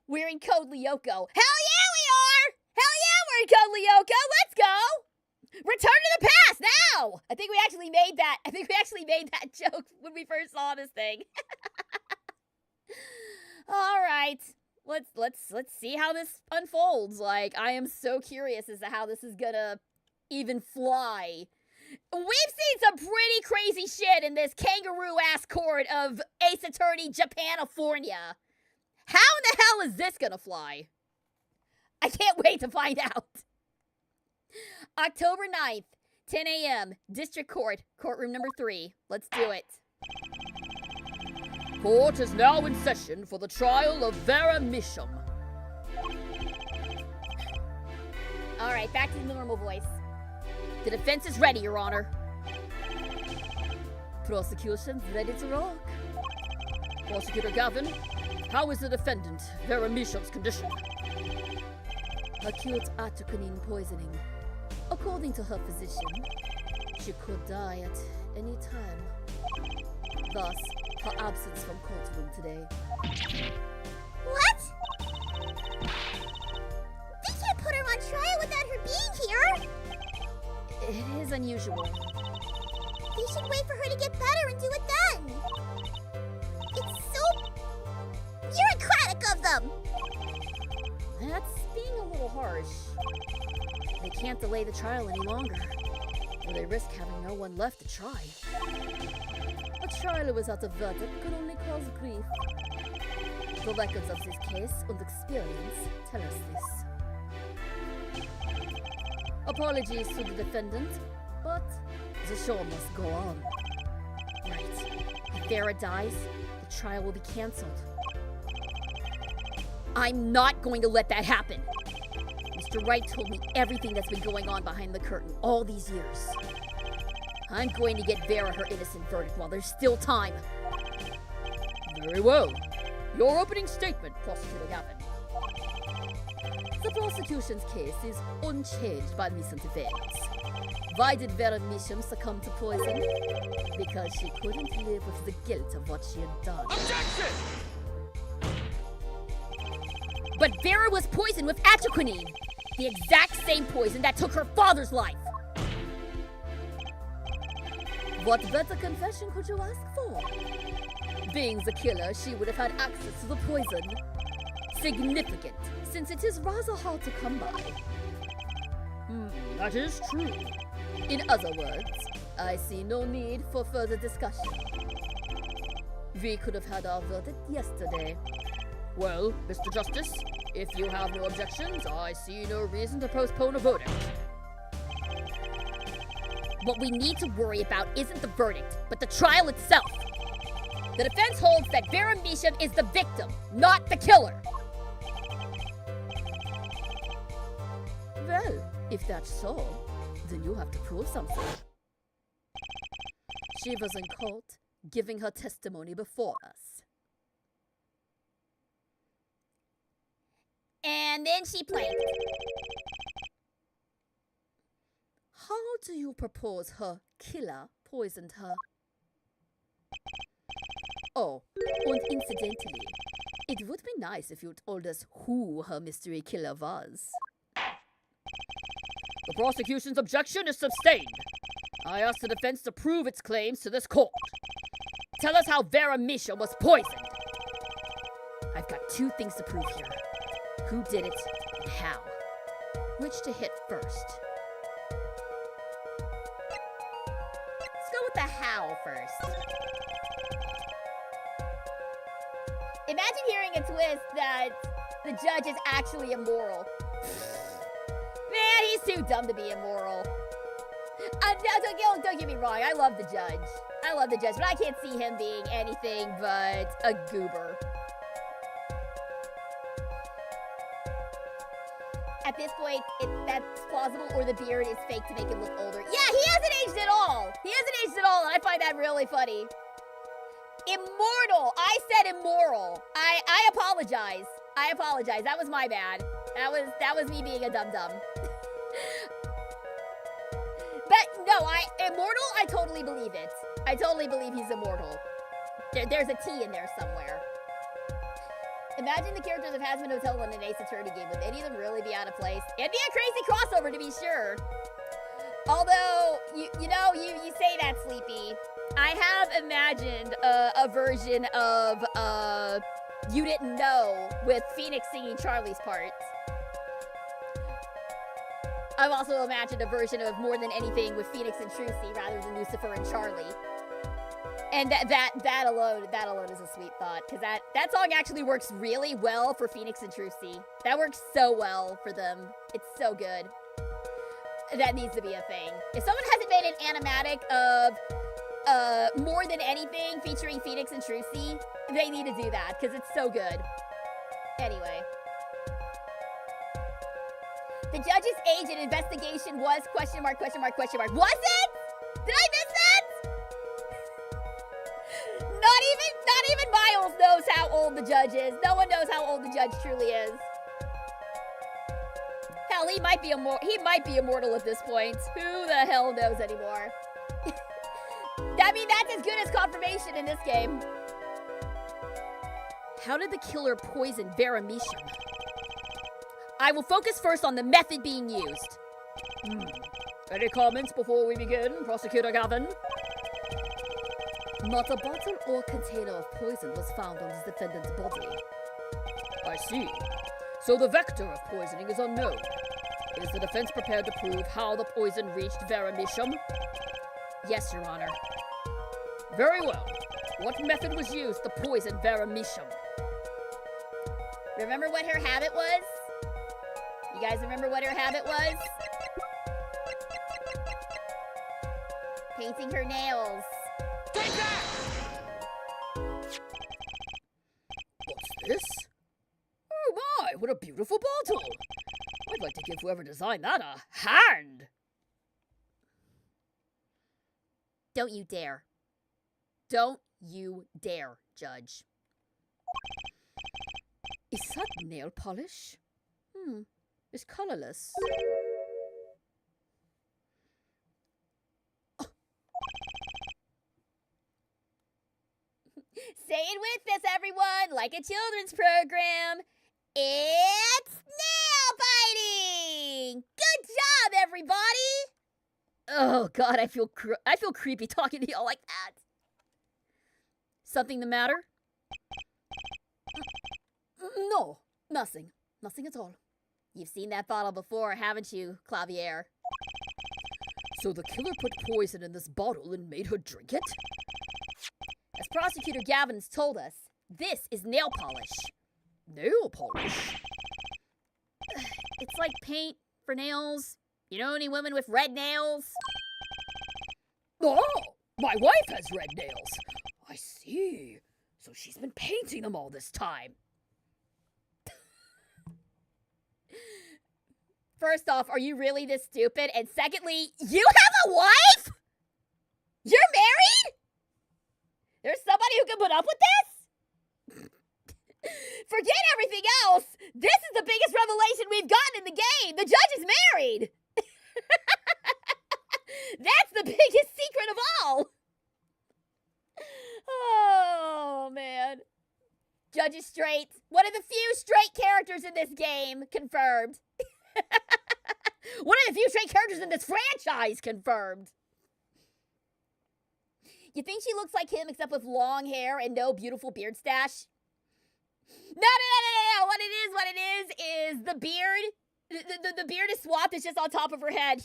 We're in Code Lyoko. Hell yeah, we are! Hell yeah, we're in Code Lyoko! Let's go! Return to the past now! I think we actually made that joke when we first saw this thing. All right. Let's see how this unfolds. Like, I am so curious as to how this is gonna even fly. We've seen some pretty crazy shit in this kangaroo-ass court of Ace Attorney Japanifornia. How in the hell is this gonna fly? I can't wait to find out. October 9th, 10 a.m., District Court, courtroom number 3. Let's do it. Court is now in session for the trial of Vera Misham. All right, back to the normal voice. The defense is ready, Your Honor. Prosecution's ready to rock. Prosecutor Gavin, how is the defendant, Vera Misham's condition? Acute atropine poisoning. According to her physician, she could die at any time. Thus, her absence from courtroom today. What? They can't put her on trial without her being here! It is unusual. They should wait for her to get better and do it then! It's so bureaucratic of them! That's being a little harsh. They can't delay the trial any longer, or they risk having no one left to try. A trial without a verdict could only cause grief. The records of this case and experience tell us this. Apologies to the defendant, but the show must go on. Right. If Vera dies, the trial will be canceled. I'm not going to let that happen. Mr. Wright told me everything that's been going on behind the curtain all these years. I'm going to get Vera her innocent verdict while there's still time. Very well. Your opening statement, Prosecutor Gavin. The prosecution's case is unchanged by recent events. Why did Vera Misham succumb to poison? Because she couldn't live with the guilt of what she had done. Objection! But Vera was poisoned with atropine, the exact same poison that took her father's life. What better confession could you ask for? Being the killer, she would have had access to the poison. Significant, since it is rather hard to come by. That is true. In other words, I see no need for further discussion. We could have had our verdict yesterday. Well, Mr. Justice, if you have no objections, I see no reason to postpone a verdict. What we need to worry about isn't the verdict, but the trial itself. The defense holds that Vera Misham is the victim, not the killer. Well, if that's so, then you have to prove something. She was in court, giving her testimony before us. And then she planked. How do you propose her killer poisoned her? Oh, and incidentally, it would be nice if you told us who her mystery killer was. The prosecution's objection is sustained. I ask the defense to prove its claims to this court. Tell us how Vera Misham was poisoned. I've got 2 things to prove here. Who did it and how. Which to hit first? Let's go with the how first. Imagine hearing a twist that the judge is actually immoral. Man, he's too dumb to be immoral. Don't get me wrong, I love the judge. But I can't see him being anything but a goober. At this point, that's plausible, or the beard is fake to make him look older. Yeah, he hasn't aged at all! And I find that really funny. Immortal! I said immoral. I apologize. That was my bad. That was me being a dum-dum. But no, immortal, I totally believe it. I totally believe he's immortal. There's a T in there somewhere. Imagine the characters of Hazbin Hotel in an Ace Attorney game. Would any of them really be out of place? It'd be a crazy crossover, to be sure. Although, you say that, Sleepy. I have imagined a version of you didn't know with Phoenix singing Charlie's part. I've also imagined a version of More Than Anything with Phoenix and Trucy rather than Lucifer and Charlie. And that alone is a sweet thought, because that song actually works really well for Phoenix and Trucy. That works so well for them. It's so good. That needs to be a thing. If someone hasn't made an animatic of More Than Anything featuring Phoenix and Trucy, they need to do that, because it's so good. Anyway. The judge's age in investigation was question mark, question mark, question mark. Was it? Did I miss that? Not even Miles knows how old the judge is. No one knows how old the judge truly is. Hell, he might be immortal at this point. Who the hell knows anymore? I mean, that's as good as confirmation in this game. How did the killer poison Veramisham? I will focus first on the method being used. Any comments before we begin, Prosecutor Gavin? Not a bottle or container of poison was found on the defendant's body. I see. So the vector of poisoning is unknown. Is the defense prepared to prove how the poison reached Veramisham? Yes, Your Honor. Very well. What method was used to poison Veramisham? Remember what her habit was? You guys remember what her habit was? Painting her nails. Take that! What's this? Oh my, what a beautiful bottle! I'd like to give whoever designed that a hand! Don't you dare. Don't you dare, Judge. Is that nail polish? It's colorless. Say it with us, everyone, like a children's program. It's nail biting! Good job, everybody! Oh God, I feel creepy talking to y'all like that. Something the matter? No, nothing. Nothing at all. You've seen that bottle before, haven't you, Clavier? So the killer put poison in this bottle and made her drink it? As Prosecutor Gavin's told us, this is nail polish. Nail polish? It's like paint for nails. You know any women with red nails? Oh, my wife has red nails. I see. So she's been painting them all this time. First off, are you really this stupid? And secondly, you have a wife? You're married? There's somebody who can put up with this? Forget everything else. This is the biggest revelation we've gotten in the game. The judge is married. That's the biggest secret of all. Oh, man. Judge is straight. One of the few straight characters in this game. Confirmed. One of the few straight characters in this franchise. Confirmed. You think she looks like him except with long hair and no beautiful beard stash? No. What it is the beard. The beard is swapped. It's just on top of her head.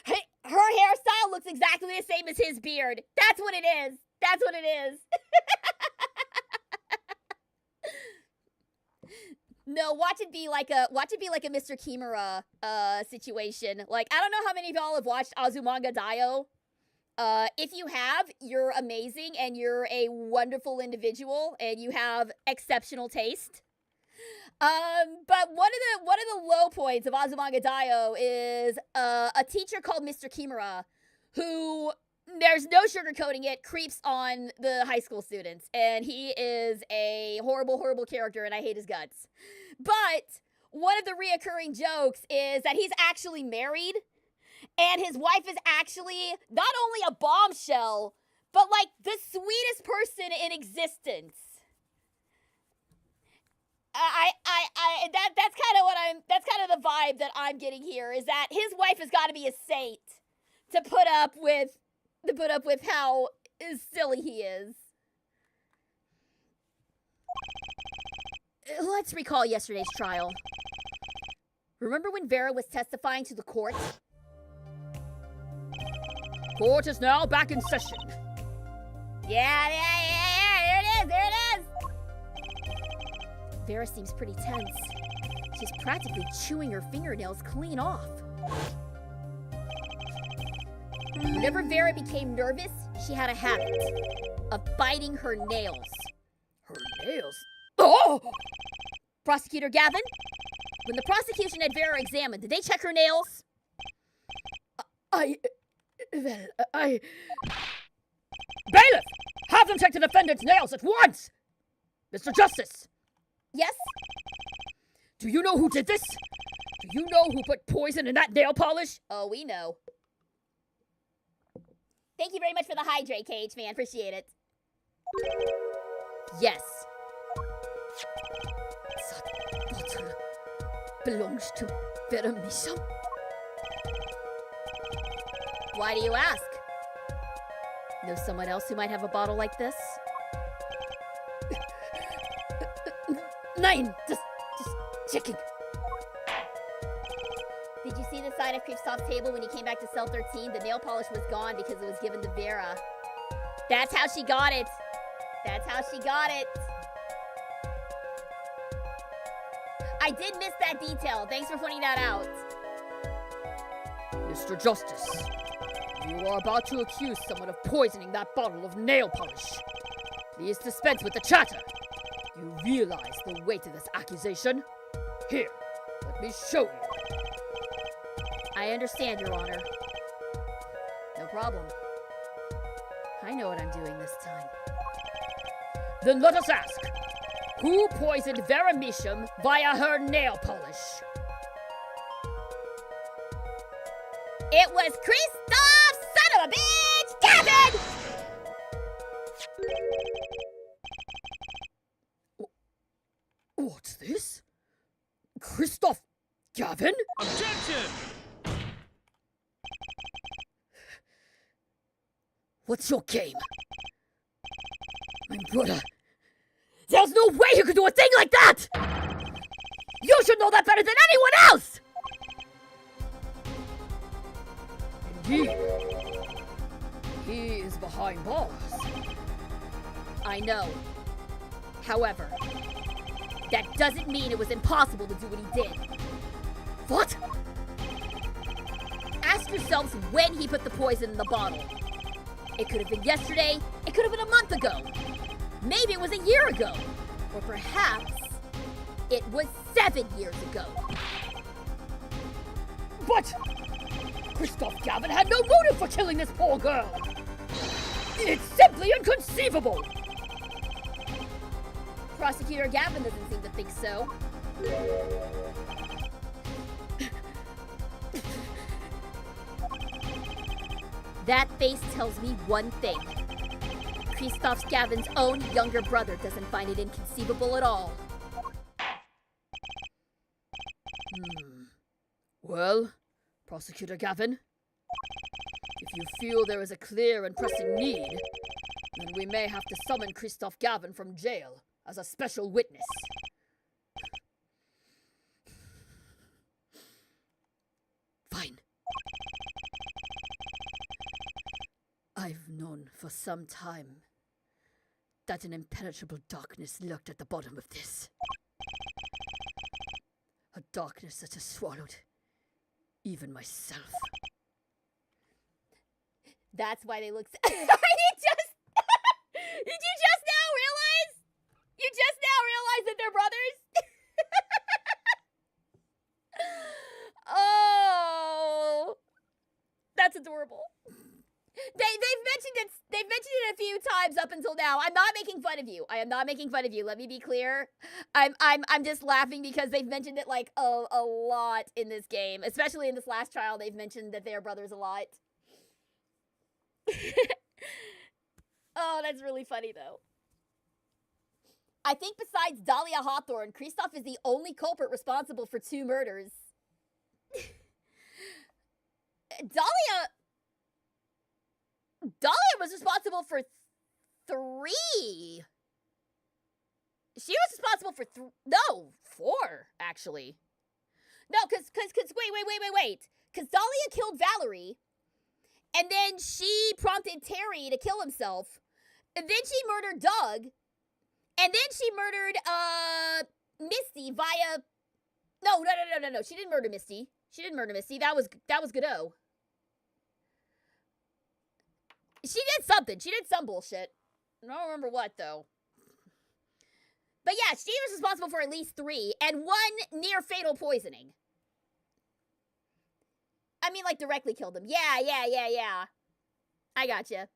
Her hairstyle looks exactly the same as his beard. That's what it is. That's what it is. No, watch it be like a Mr. Kimura situation. Like, I don't know how many of y'all have watched Azumanga Daioh. If you have, you're amazing and you're a wonderful individual and you have exceptional taste. But one of the low points of Azumanga Daioh is a teacher called Mr. Kimura who, there's no sugarcoating it, creeps on the high school students. And he is a horrible, horrible character and I hate his guts. But one of the reoccurring jokes is that he's actually married. And his wife is actually not only a bombshell, but like the sweetest person in existence. That's kind of the vibe that I'm getting here, is that his wife has got to be a saint to put up with how silly he is. Let's recall yesterday's trial. Remember when Vera was testifying to the court? Court is now back in session. Yeah, there it is! Vera seems pretty tense. She's practically chewing her fingernails clean off. Whenever Vera became nervous, she had a habit of biting her nails. Her nails? Oh! Prosecutor Gavin, when the prosecution had Vera examined, did they check her nails? Bailiff! Have them check the defendant's nails at once! Mr. Justice! Yes? Do you know who did this? Do you know who put poison in that nail polish? Oh, we know. Thank you very much for the hydrate, Cage man. Appreciate it. Yes. That bottle belongs to Vera Misha. Why do you ask? Know someone else who might have a bottle like this? Nein, just checking. Did you see the side of Kristoph's table when he came back to cell 13? The nail polish was gone because it was given to Vera. That's how she got it. That's how she got it. I did miss that detail. Thanks for pointing that out. Mr. Justice, you are about to accuse someone of poisoning that bottle of nail polish. Please dispense with the chatter. You realize the weight of this accusation? Here, let me show you. I understand, Your Honor. No problem. I know what I'm doing this time. Then let us ask, who poisoned Vera Misham via her nail polish? It was Kristoph, son of a bitch, Gavin! What's this? Kristoph Gavin? Objection! What's your game? My brother. There's no way you could do a thing like that! You should know that better than anyone else! Indeed. He is behind bars. I know. However, that doesn't mean it was impossible to do what he did. What? Ask yourselves when he put the poison in the bottle. It could have been yesterday, it could have been a month ago. Maybe it was a year ago. Or perhaps it was 7 years ago. But Kristoph Gavin had no motive for killing this poor girl. It's simply inconceivable. Prosecutor Gavin doesn't seem to think so. That face tells me one thing. Kristoph Gavin's own younger brother doesn't find it inconceivable at all. Well, Prosecutor Gavin, if you feel there is a clear and pressing need, then we may have to summon Kristoph Gavin from jail as a special witness. Fine. I've known for some time that an impenetrable darkness lurked at the bottom of this. A darkness that has swallowed even myself. That's why they look so Did you just now realize? You just now realized that they're brothers? Oh, that's adorable. They've mentioned it a few times up until now. I'm not making fun of you. I am not making fun of you. Let me be clear. I'm just laughing because they've mentioned it like a lot in this game, especially in this last trial. They've mentioned that they are brothers a lot. Oh, that's really funny though. I think besides Dahlia Hawthorne, Kristoph is the only culprit responsible for 2 murders. Dahlia was responsible for 3. She was responsible for 4, actually. No, because wait. Because Dahlia killed Valerie, and then she prompted Terry to kill himself, and then she murdered Doug, and then she murdered, Misty via... No. She didn't murder Misty. That was Godot. She did something. She did some bullshit. I don't remember what, though. But yeah, she was responsible for at least 3, and 1 near fatal poisoning. I mean, like, directly killed him. Yeah. I gotcha.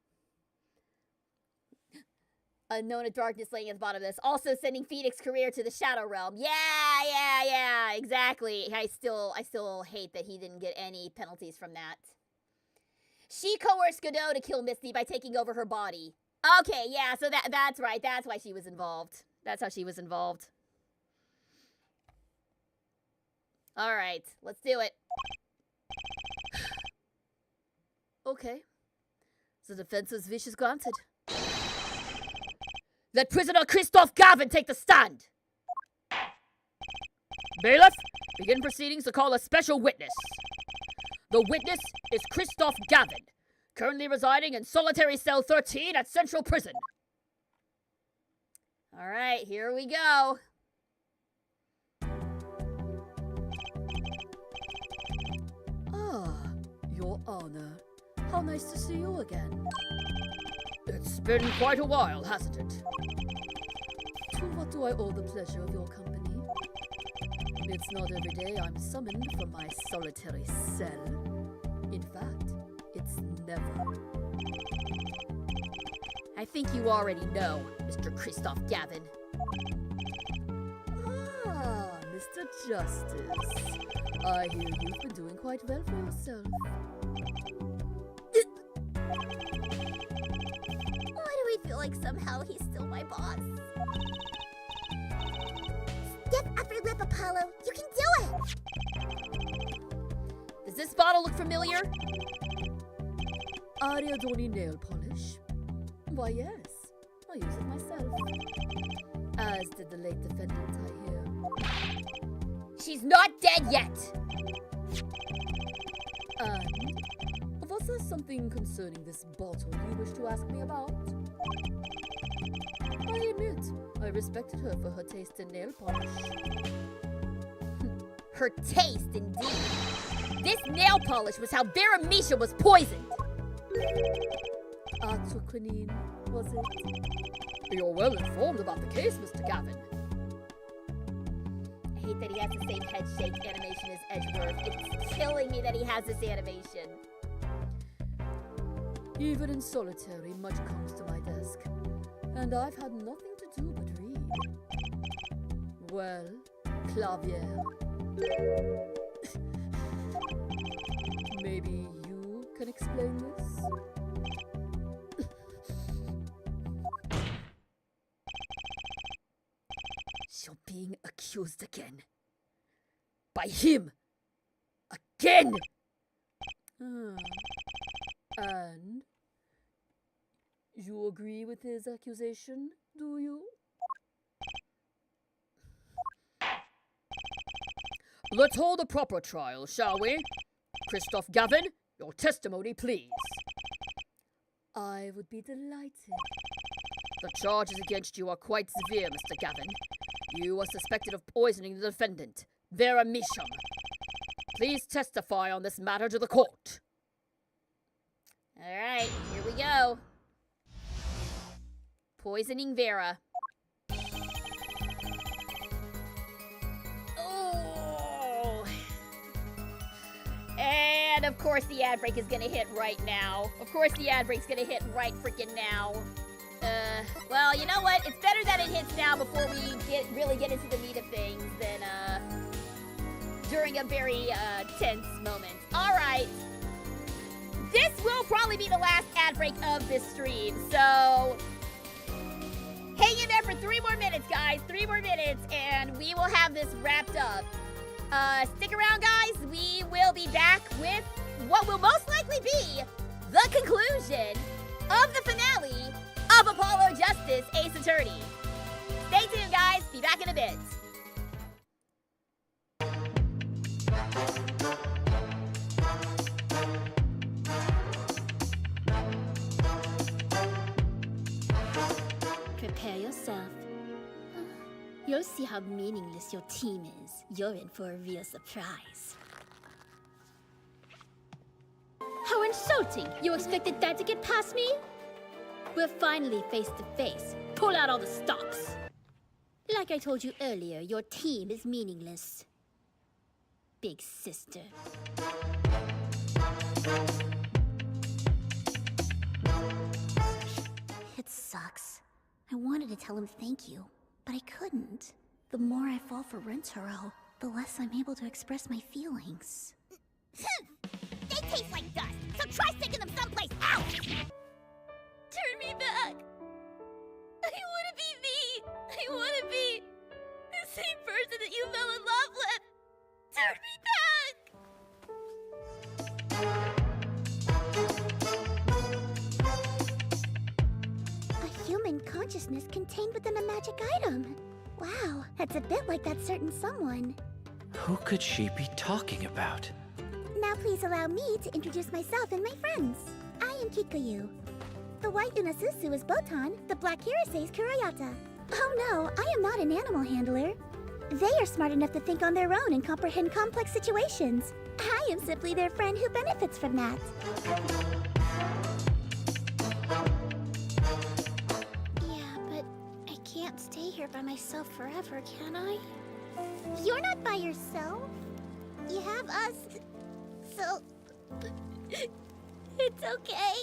Unknown of darkness laying at the bottom of this. Also sending Phoenix Career to the Shadow Realm. Yeah, exactly. I still hate that he didn't get any penalties from that. She coerced Godot to kill Misty by taking over her body. Okay, yeah, so that's right. That's why she was involved. That's how she was involved. All right, let's do it. Okay. The defense's wish is granted. Let prisoner Kristoph Gavin take the stand. Bailiff, begin proceedings to call a special witness. The witness is Kristoph Gavin, currently residing in solitary cell 13 at Central Prison. All right, here we go. Your Honor. How nice to see you again. It's been quite a while, hasn't it? To what do I owe the pleasure of your company? It's not every day I'm summoned from my solitary cell. In fact, it's never. I think you already know, Mr. Kristoph Gavin. Ah, Mr. Justice. I hear you've been doing quite well for yourself. Why do we feel like somehow he's still my boss? Step after lip, Apollo. You can do it! Does this bottle look familiar? Ariadone nail polish? Why, yes. I use it myself. As did the late defendant, I hear. She's not dead yet! And was there something concerning this bottle you wish to ask me about? I admit, I respected her for her taste in nail polish. Her taste, indeed. This nail polish was how Vera Misha was poisoned. Atroquinine, was it? You're well informed about the case, Mr. Gavin. I hate that he has the same head shake animation as Edgeworth. It's killing me that he has this animation. Even in solitary, much comes to my desk. And I've had nothing to do but read. Well, Clavier. Maybe you can explain this? You're being accused again. By him. Again! And? You agree with his accusation, do you? Let's hold a proper trial, shall we? Kristoph Gavin, your testimony, please. I would be delighted. The charges against you are quite severe, Mr. Gavin. You are suspected of poisoning the defendant, Vera Misham. Please testify on this matter to the court. All right, here we go. Poisoning Vera. Oh. And of course the ad break is gonna hit right now. Of course the ad break's gonna hit right freaking now. Well, you know what? It's better that it hits now before we really get into the meat of things than, during a very, tense moment. All right. This will probably be the last ad break of this stream, so hang in there for 3 more minutes, guys. 3 more minutes, and we will have this wrapped up. Stick around, guys. We will be back with what will most likely be the conclusion of the finale of Apollo Justice Ace Attorney. Stay tuned, guys. Prepare yourself. You'll see how meaningless your team is. You're in for a real surprise. How insulting! You expected that to get past me? We're finally face to face. Pull out all the stops. Like I told you earlier, your team is meaningless. Big sister. It sucks. I wanted to tell him thank you, but I couldn't. The more I fall for Rentaro, the less I'm able to express my feelings. They taste like dust, so try sticking them someplace else! Turn me back! I want to be me! I want to be the same person that you fell in love with! Turn me back! A human consciousness contained within a magic item. Wow, that's a bit like that certain someone. Who could she be talking about? Now please allow me to introduce myself and my friends. I am Kikuyu. The white Unasusu is Botan, the black Hirase is Kurayata. Oh no, I am not an animal handler. They are smart enough to think on their own and comprehend complex situations. I am simply their friend who benefits from that. Yeah, but I can't stay here by myself forever, can I? You're not by yourself. You have us. So, it's okay.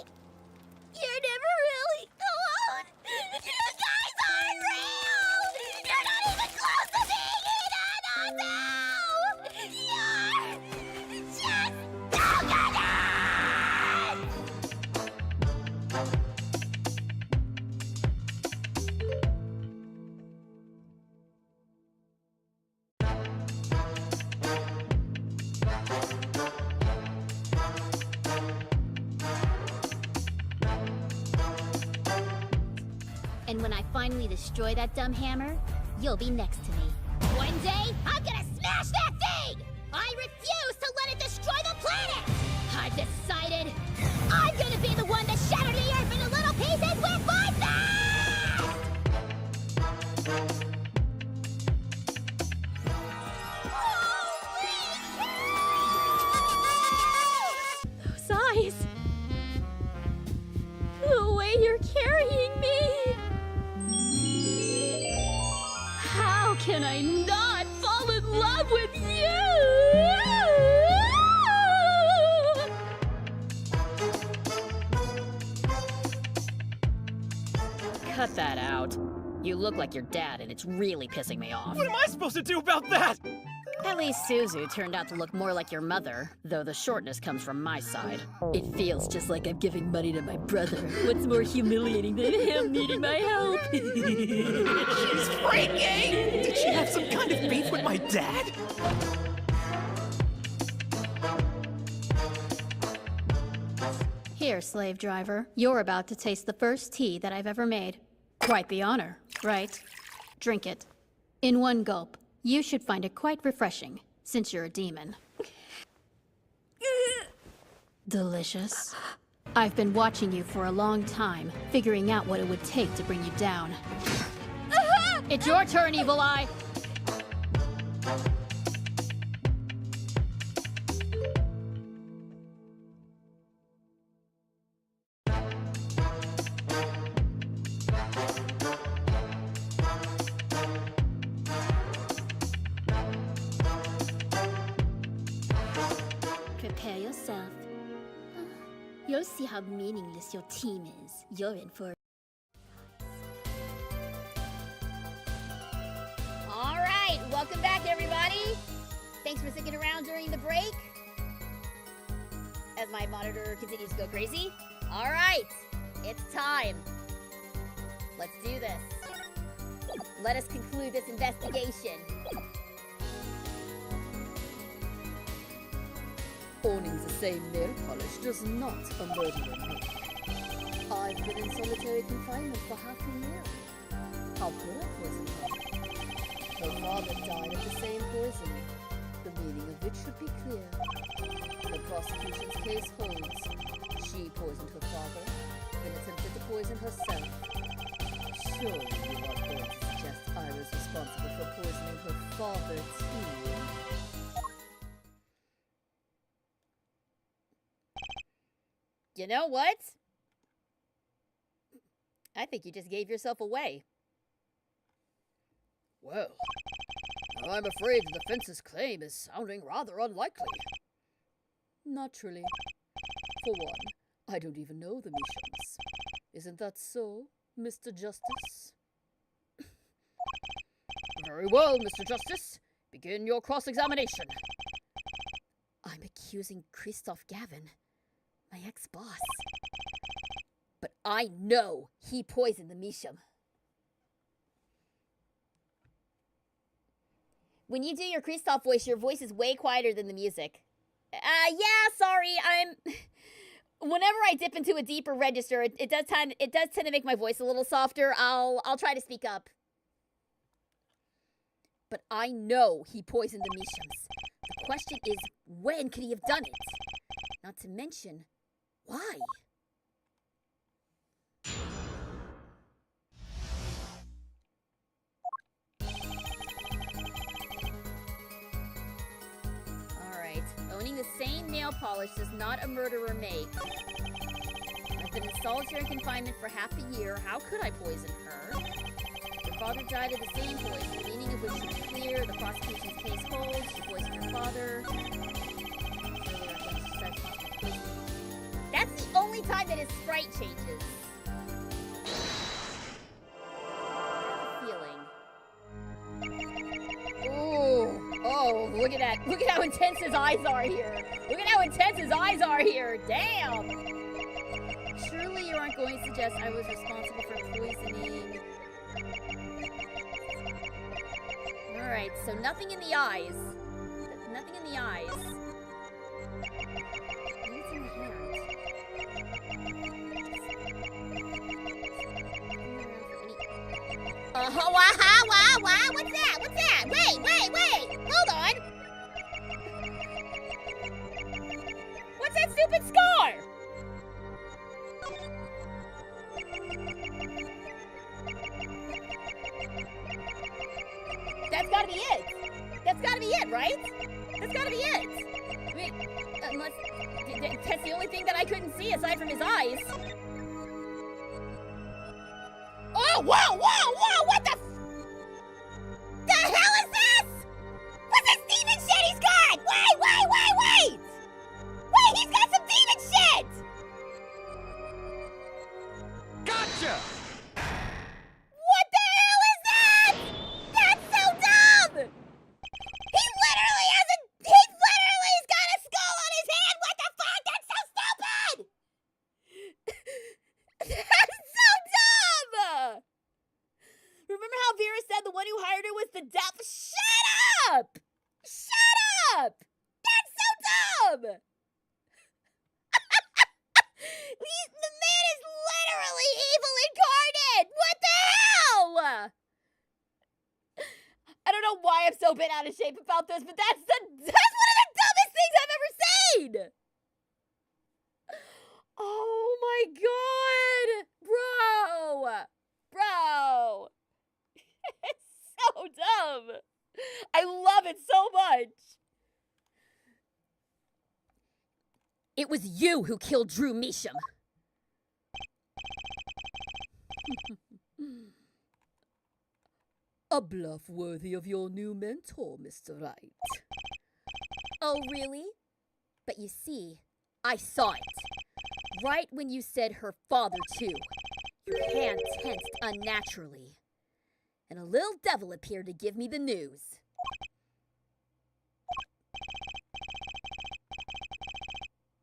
You're never really alone. You guys aren't real. You're not even close to being You're just And when I finally destroy that dumb hammer, you'll be next to me. One day, I'm gonna smash that thing! I refuse to let it destroy the planet! I've decided I'm gonna be the one that shattered the Earth into little pieces with my those eyes. The way you're carrying me. How can I not fall in love with you? Cut that out. You look like your dad, and it's really pissing me off. What am I supposed to do about that? At least Suzu turned out to look more like your mother, though the shortness comes from my side. It feels just like I'm giving money to my brother. What's more humiliating than him needing my help? She's freaking! Did she have some kind of beef with my dad? Here, slave driver. You're about to taste the first tea that I've ever made. Quite the honor, right? Drink it. In one gulp. You should find it quite refreshing, since you're a demon. Delicious. I've been watching you for a long time, figuring out what it would take to bring you down. It's your turn, Evil Eye! Prepare yourself. You'll see how meaningless your team is. You're in for... Alright, welcome back everybody! Thanks for sticking around during the break. As my monitor continues to go crazy. Alright, it's time. Let's do this. Let us conclude this investigation. Owning the same nail polish does not a murderer make. I've been in solitary confinement for half a year. How could I poison her? Her father died of the same poison, the meaning of which should be clear. The prosecution's case holds. She poisoned her father, then attempted to poison herself. Surely you are going to suggest I was responsible for poisoning her father too. You know what? I think you just gave yourself away. Well, I'm afraid the defense's claim is sounding rather unlikely. Naturally. For one, I don't even know the Mishams. Isn't that so, Mr. Justice? Very well, Mr. Justice. Begin your cross-examination. I'm accusing Kristoph Gavin, my ex-boss. But I know he poisoned the Misham. When you do your Kristoph voice, your voice is way quieter than the music. Yeah, sorry, whenever I dip into a deeper register, it does tend to make my voice a little softer. I'll try to speak up. But I know he poisoned the Mishams. The question is, when could he have done it? Not to mention, why? Alright, owning the same nail polish does not a murderer make. I've been in solitary confinement for half a year. How could I poison her? Her father died of the same poison, the meaning of which should be clear. The prosecution's case holds. She poisoned her father. That's the only time that his sprite changes. Oh, look at that. Look at how intense his eyes are here. Look at how intense his eyes are here. Damn. Surely you aren't going to suggest I was responsible for poisoning. Alright, so nothing in the eyes. Nothing in the eyes. What's in the hand? Wow, what's that? What's that? Wait! Hold on! What's that stupid scar? That's gotta be it! That's gotta be it, right? That's gotta be it! I mean, unless... That's the only thing that I couldn't see aside from his eyes. Oh, whoa! What the... The hell is this? What's this demon shit he's got? Wait! Wait, he's got some demon shit! Gotcha! What the hell is that? That's so dumb! He's literally got a skull on his hand! What the fuck? That's so stupid! That's so dumb! Remember how Vera said the one who hired her was the devil? Shut up! Shut up! That's so dumb! The man is literally evil incarnate! What the hell? I don't know why I'm so bent out of shape about this, but that's one of the dumbest things I've ever seen! Oh my god! Bro! It's so dumb! I love it so much! It was you who killed Drew Measham. A bluff worthy of your new mentor, Mr. Wright. Oh, really? But you see, I saw it. Right when you said her father, too. Your hand tensed unnaturally. And a little devil appeared to give me the news.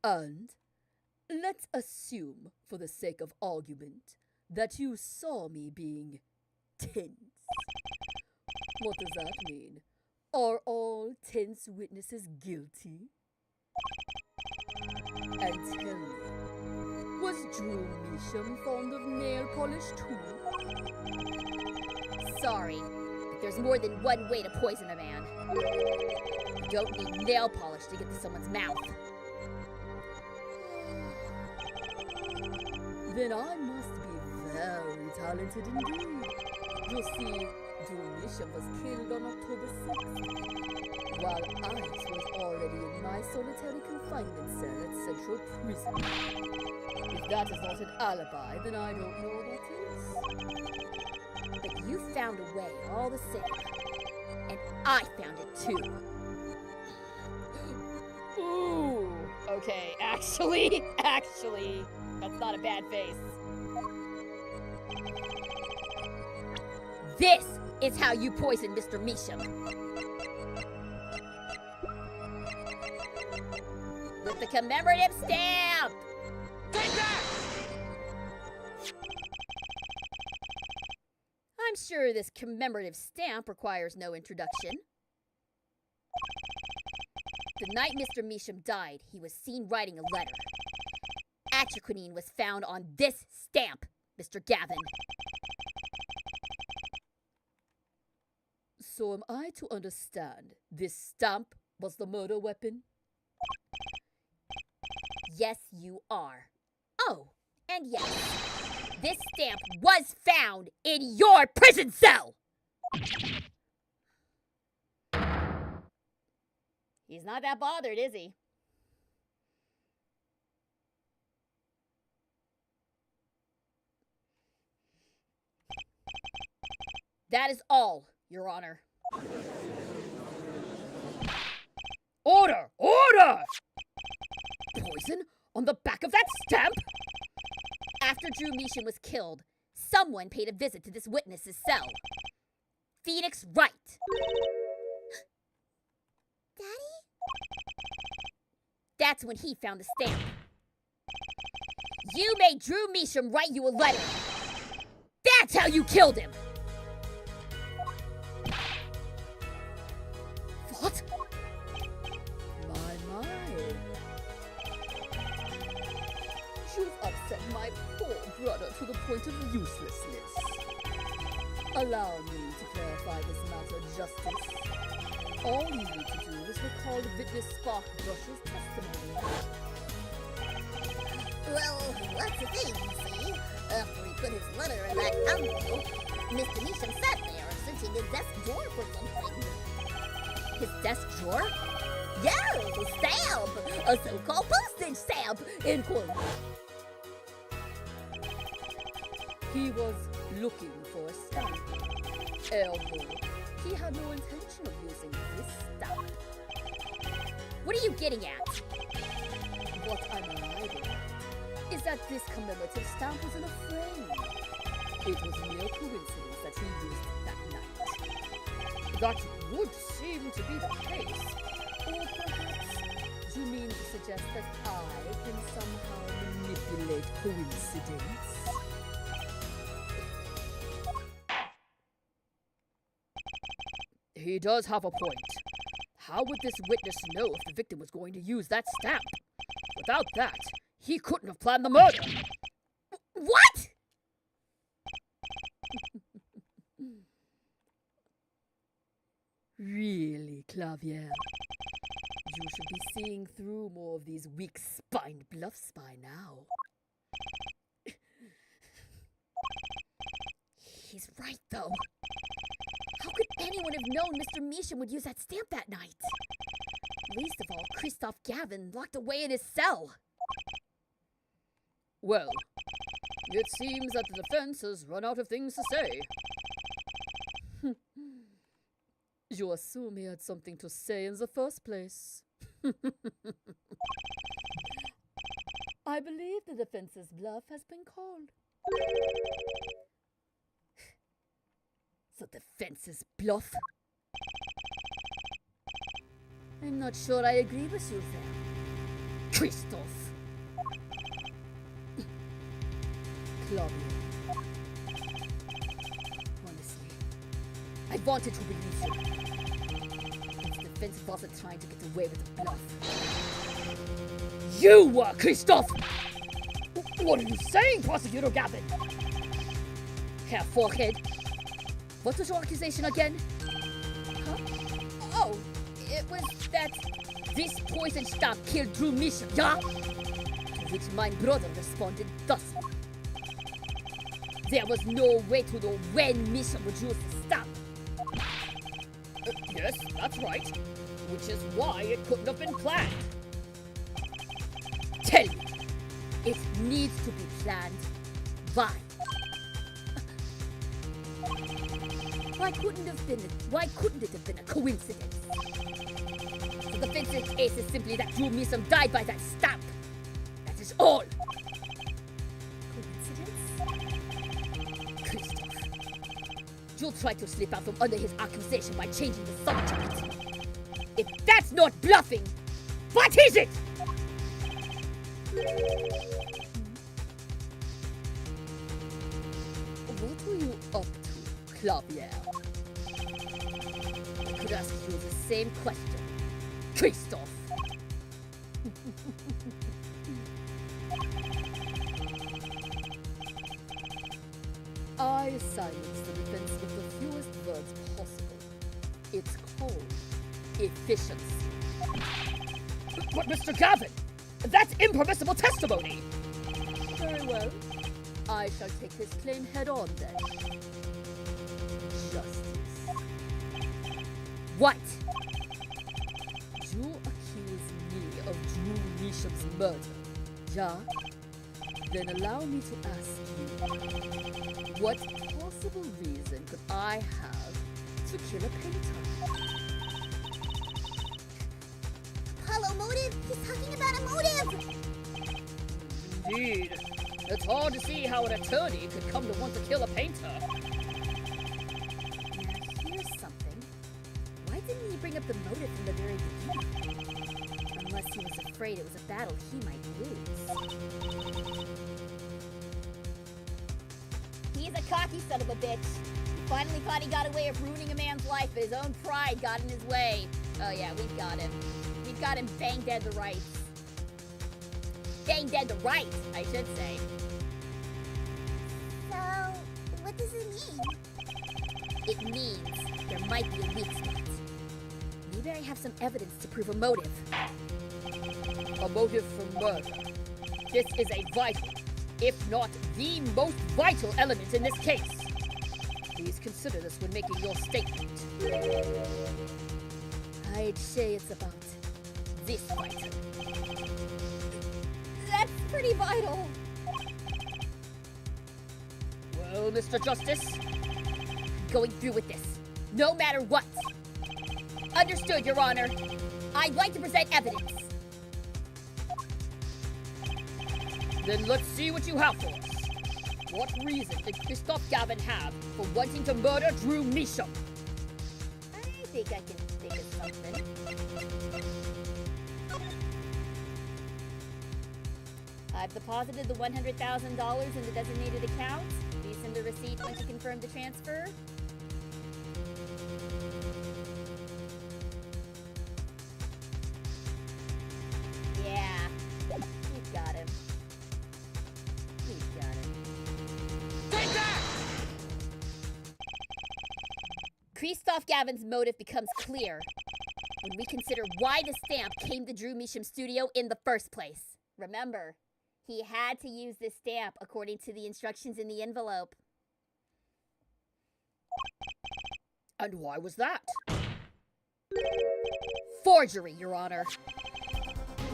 And let's assume, for the sake of argument, that you saw me being tense. What does that mean? Are all tense witnesses guilty? And tell me, was Drew Measham fond of nail polish too? Sorry, but there's more than one way to poison a man. You don't need nail polish to get to someone's mouth. Then I must be very talented indeed. You see, Drew was killed on October 6th, while Ice was already in my solitary confinement cell at Central Prison. If that is not an alibi, then I don't know what is. But you found a way all the same. And I found it too. Ooh. Okay, actually, that's not a bad face. This is how you poisoned Mr. Measham. With the commemorative stamp! Take that! I'm sure this commemorative stamp requires no introduction. The night Mr. Measham died, he was seen writing a letter. Atraquinine was found on this stamp, Mr. Gavin. So am I to understand this stamp was the murder weapon? Yes, you are. Oh, and yes, this stamp was found in your prison cell! He's not that bothered, is he? That is all, Your Honor. Order! Order! Poison on the back of that stamp? After Drew Measham was killed, someone paid a visit to this witness's cell. Phoenix Wright. Daddy? That's when he found the stamp. You made Drew Measham write you a letter. That's how you killed him. What? My. You've upset my poor brother to the point of uselessness. Allow me to clarify this matter, Justice. All you need to do is recall the witness Sparkbrush's testimony. Well, that's the thing, see? After he put his letter in that envelope, Mr. Measham sat there searching his desk drawer for something. His desk drawer? Yes, a stamp! A so-called postage stamp, in quotes. He was looking for a stamp. Ergo, he had no intention of using this stamp. What are you getting at? What I'm arriving at is that this commemorative stamp was in a frame. It was mere coincidence that he used it that night. That would seem to be the case. Or perhaps you mean to suggest that I can somehow manipulate coincidence? He does have a point. How would this witness know if the victim was going to use that stamp? Without that, he couldn't have planned the murder. What? Really, Clavier? You should be seeing through more of these weak-spined bluffs by now. He's right, though. How could anyone have known Mr. Measham would use that stamp that night? Least of all, Kristoph Gavin locked away in his cell. Well, it seems that the defense has run out of things to say. You assume he had something to say in the first place. I believe the defense's bluff has been called. The defense's bluff? I'm not sure I agree with you there, Kristoph. Claudia. Honestly, I wanted to believe you. The defense wasn't trying to get away with the bluff. You were, Kristoph! What are you saying, Prosecutor Gavin? Hair forehead. What was your accusation again? Huh? Oh, it was that this poison stamp killed Drew Measham, yeah? To which my brother responded thus. There was no way to know when mission would use the stamp. Yes, that's right. Which is why it couldn't have been planned. Tell me, it needs to be planned. Why? Why couldn't it have been a coincidence? So the defensive case is simply that Drew Meeson died by that stamp. That is all. Coincidence? Kristoph, you tried to slip out from under his accusation by changing the subject. If that's not bluffing, what is it? What are you up to, Clavier? I could ask you the same question, Kristoph. I silence the defense with the fewest words possible. It's called efficiency. But Mr. Gavin, that's impermissible testimony! Very well. I shall take his claim head on then. Justice. What? You accuse me of Drew Meesham's murder, yeah? Then allow me to ask you, what possible reason could I have to kill a painter? Apollo motive? He's talking about a motive! Indeed. It's hard to see how an attorney could come to want to kill a painter. Now here's something. Why didn't he bring up the motive from the very beginning? Unless he was afraid it was a battle he might lose. He's a cocky son of a bitch. He finally thought he got away with ruining a man's life, but his own pride got in his way. Oh yeah, we've got him. We've got him bang dead to rights. Bang dead to rights, I should say. So, what does it mean? It means there might be a weak spot. Maybe I have some evidence to prove a motive. A motive for murder. This is a vital, if not the most vital element in this case. Please consider this when making your statement. I'd say it's about this vital. That's pretty vital. Well, Mr. Justice, I'm going through with this, no matter what. Understood, Your Honor. I'd like to present evidence. then let's see what you have for us. What reason did Kristoph Gavin have for wanting to murder Drew Meesham? I think I can think of something. I've deposited the $100,000 in the designated account. Please send a receipt once you confirm the transfer. Yeah, we've got him. We've got him. Take that! Kristoph Gavin's motive becomes clear when we consider why the stamp came to Drew Meesham's studio in the first place. Remember, he had to use this stamp according to the instructions in the envelope. And why was that? Forgery, Your Honor.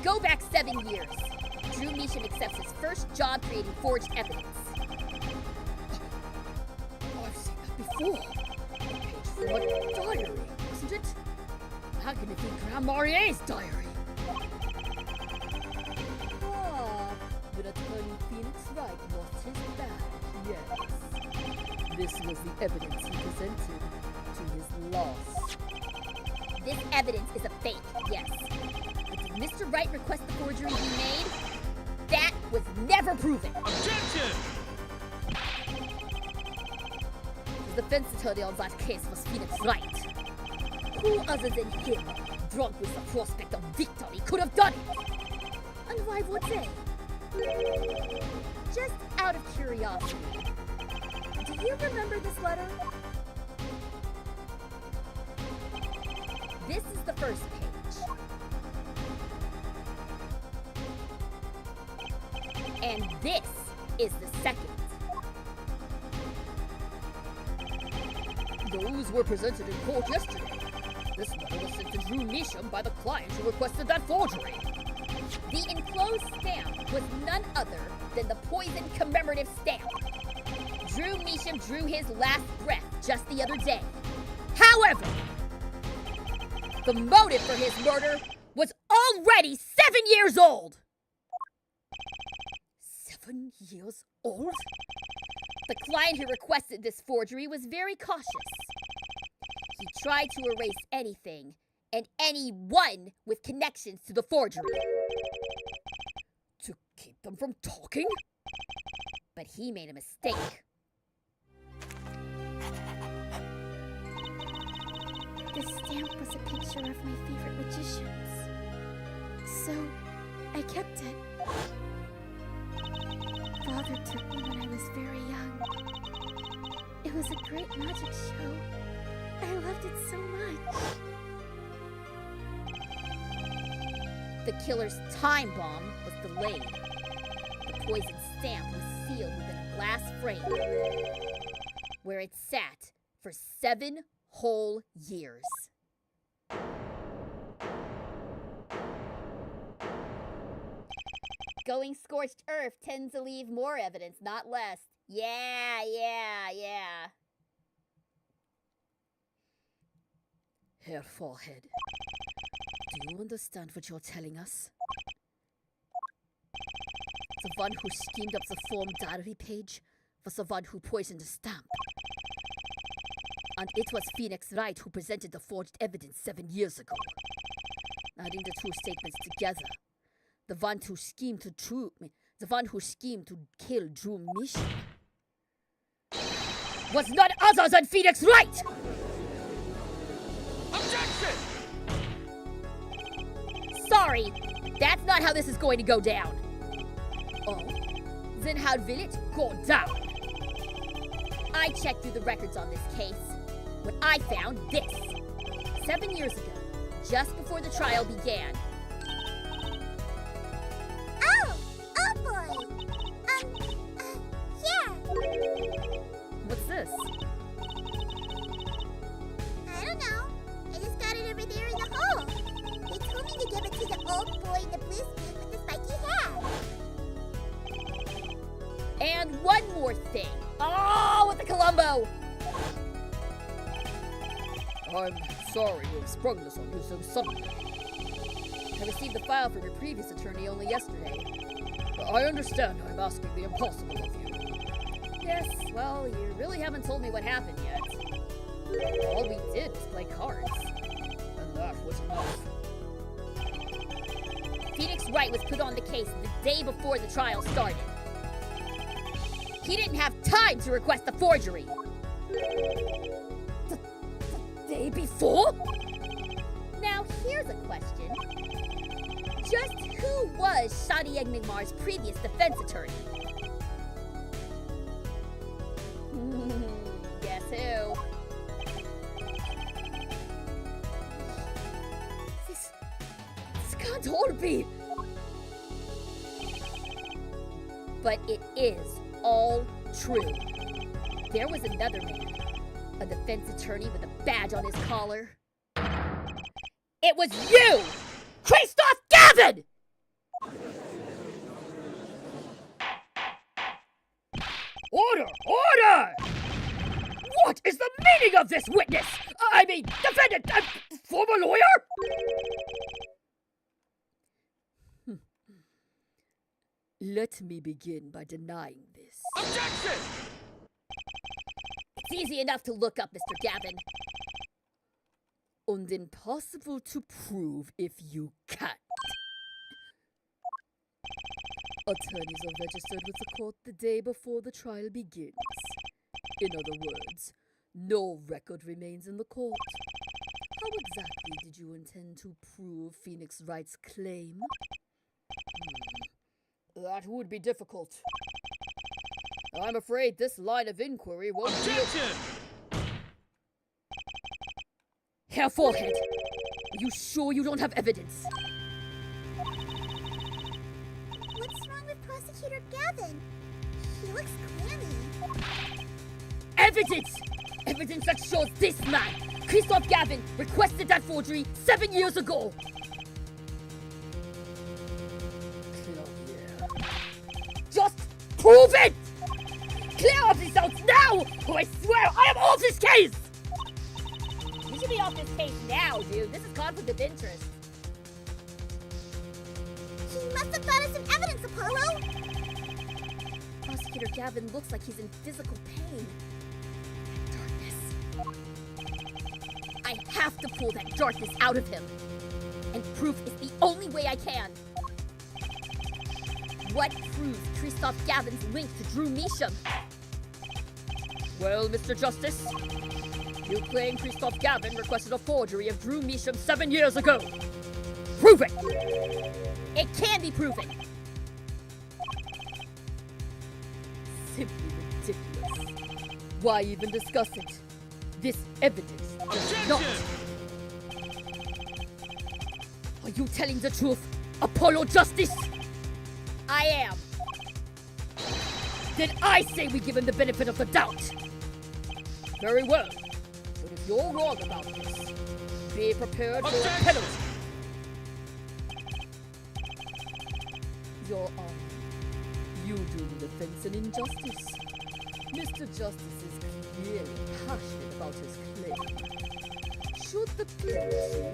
Go back 7 years. Drew Meesham accepts his first job creating forged evidence. I've seen that before. A page from a diary, wasn't it? How can it be Graham Marier's diary? Ah, but Attorney Phoenix Wright lost his bag, yes. This was the evidence he presented to his loss. This evidence is a fake, yes. But did Mr. Wright request the forgery he made? That was never proven. Objection! The defense attorney on that case was Phoenix Wright. Who other than him, drunk with the prospect of victory, could have done it? And why would they? Just out of curiosity, do you remember this letter? This is the first page. And this is the second. Those were presented in court yesterday. This letter was sent to Drew Measham by the client who requested that forgery. The enclosed stamp was none other than the poison commemorative stamp. Drew Measham drew his last breath just the other day. However, the motive for his murder was already 7 years old. 7 years old? The client who requested this forgery was very cautious. He tried to erase anything and anyone with connections to the forgery. To keep them from talking? But he made a mistake. The stamp was a picture of my favorite magicians. So, I kept it. Father took me when I was very young. It was a great magic show. I loved it so much. The killer's time bomb was delayed. The poison stamp was sealed within a glass frame, where it sat for 7 whole years. Going scorched earth tends to leave more evidence, not less. Yeah. Herr Forehead, do you understand what you're telling us? The one who schemed up the form diary page was the one who poisoned the stamp. And it was Phoenix Wright who presented the forged evidence 7 years ago. Adding the two statements together, the one who schemed to kill Drew Measham was none other than Phoenix Wright! Objection! Sorry, that's not how this is going to go down. Oh, then how will it go down? I checked through the records on this case when I found this. 7 years ago, just before the trial began. Oh boy. Here. What's this? I don't know. I just got it over there in the hole. They told me to give it to the old boy in the blue suit with the spiky hair. And one more thing. Oh, with the Columbo! I'm sorry to have sprung this on you so suddenly. I received the file from your previous attorney only yesterday. I understand I'm asking the impossible of you. Yes, well, you really haven't told me what happened yet. All we did was play cards. And that was enough. Phoenix Wright was put on the case the day before the trial started. He didn't have time to request the forgery. The day before? Now, here's a question. Just who was Shadi Egmigmar's previous defense attorney? Guess who? This can't all be. But it is all true. There was another man, a defense attorney with a badge on his collar. It was you! Kristoph Gavin! Order! Order! What is the meaning of this witness? I mean, defendant, former lawyer? Let me begin by denying this. Objection! It's easy enough to look up, Mr. Gavin. And impossible to prove if you can't. Attorneys are registered with the court the day before the trial begins. In other words, no record remains in the court. How exactly did you intend to prove Phoenix Wright's claim? That would be difficult. I'm afraid this line of inquiry won't be... Objection! Herr Forehead, are you sure you don't have evidence? What's wrong with Prosecutor Gavin? He looks clammy. Evidence! Evidence that shows this man, Kristoph Gavin, requested that forgery 7 years ago. Just prove it! Clear up these doubts now, or I swear I am off this case! You should be off this case now, dude. This is conflict of interest. She must have thought of some evidence, Apollo! Prosecutor Gavin looks like he's in physical pain. Darkness. I have to pull that darkness out of him. And proof is the only way I can. What proves Kristoph Gavin's link to Drew Measham? Well, Mr. Justice, you claim Kristoph Gavin requested a forgery of Drew Measham 7 years ago. Prove it! It can be proven. Simply ridiculous. Why even discuss it? This evidence does not. Are you telling the truth, Apollo Justice? I am. Then I say we give him the benefit of the doubt. Very well. But if you're wrong about this, be prepared for a penalty. Your Honor, you do the defense an injustice. Mr. Justice is clearly passionate about his claim. Should the penalty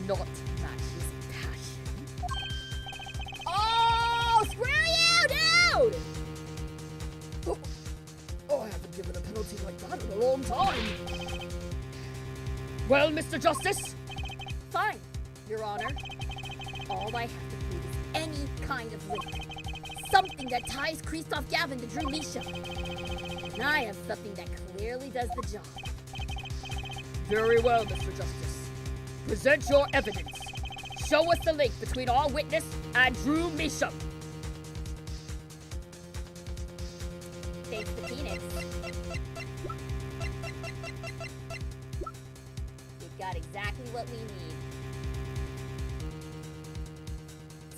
not match his passion? Oh, screw you, dude! Oh, I haven't given a penalty like that in a long time. Well, Mr. Justice? Fine, Your Honor. All I have to prove is any kind of link. Something that ties Kristoph Gavin to Drew Measham. And I have something that clearly does the job. Very well, Mr. Justice. Present your evidence. Show us the link between our witness and Drew Measham. Thanks to Phoenix. We've got exactly what we need.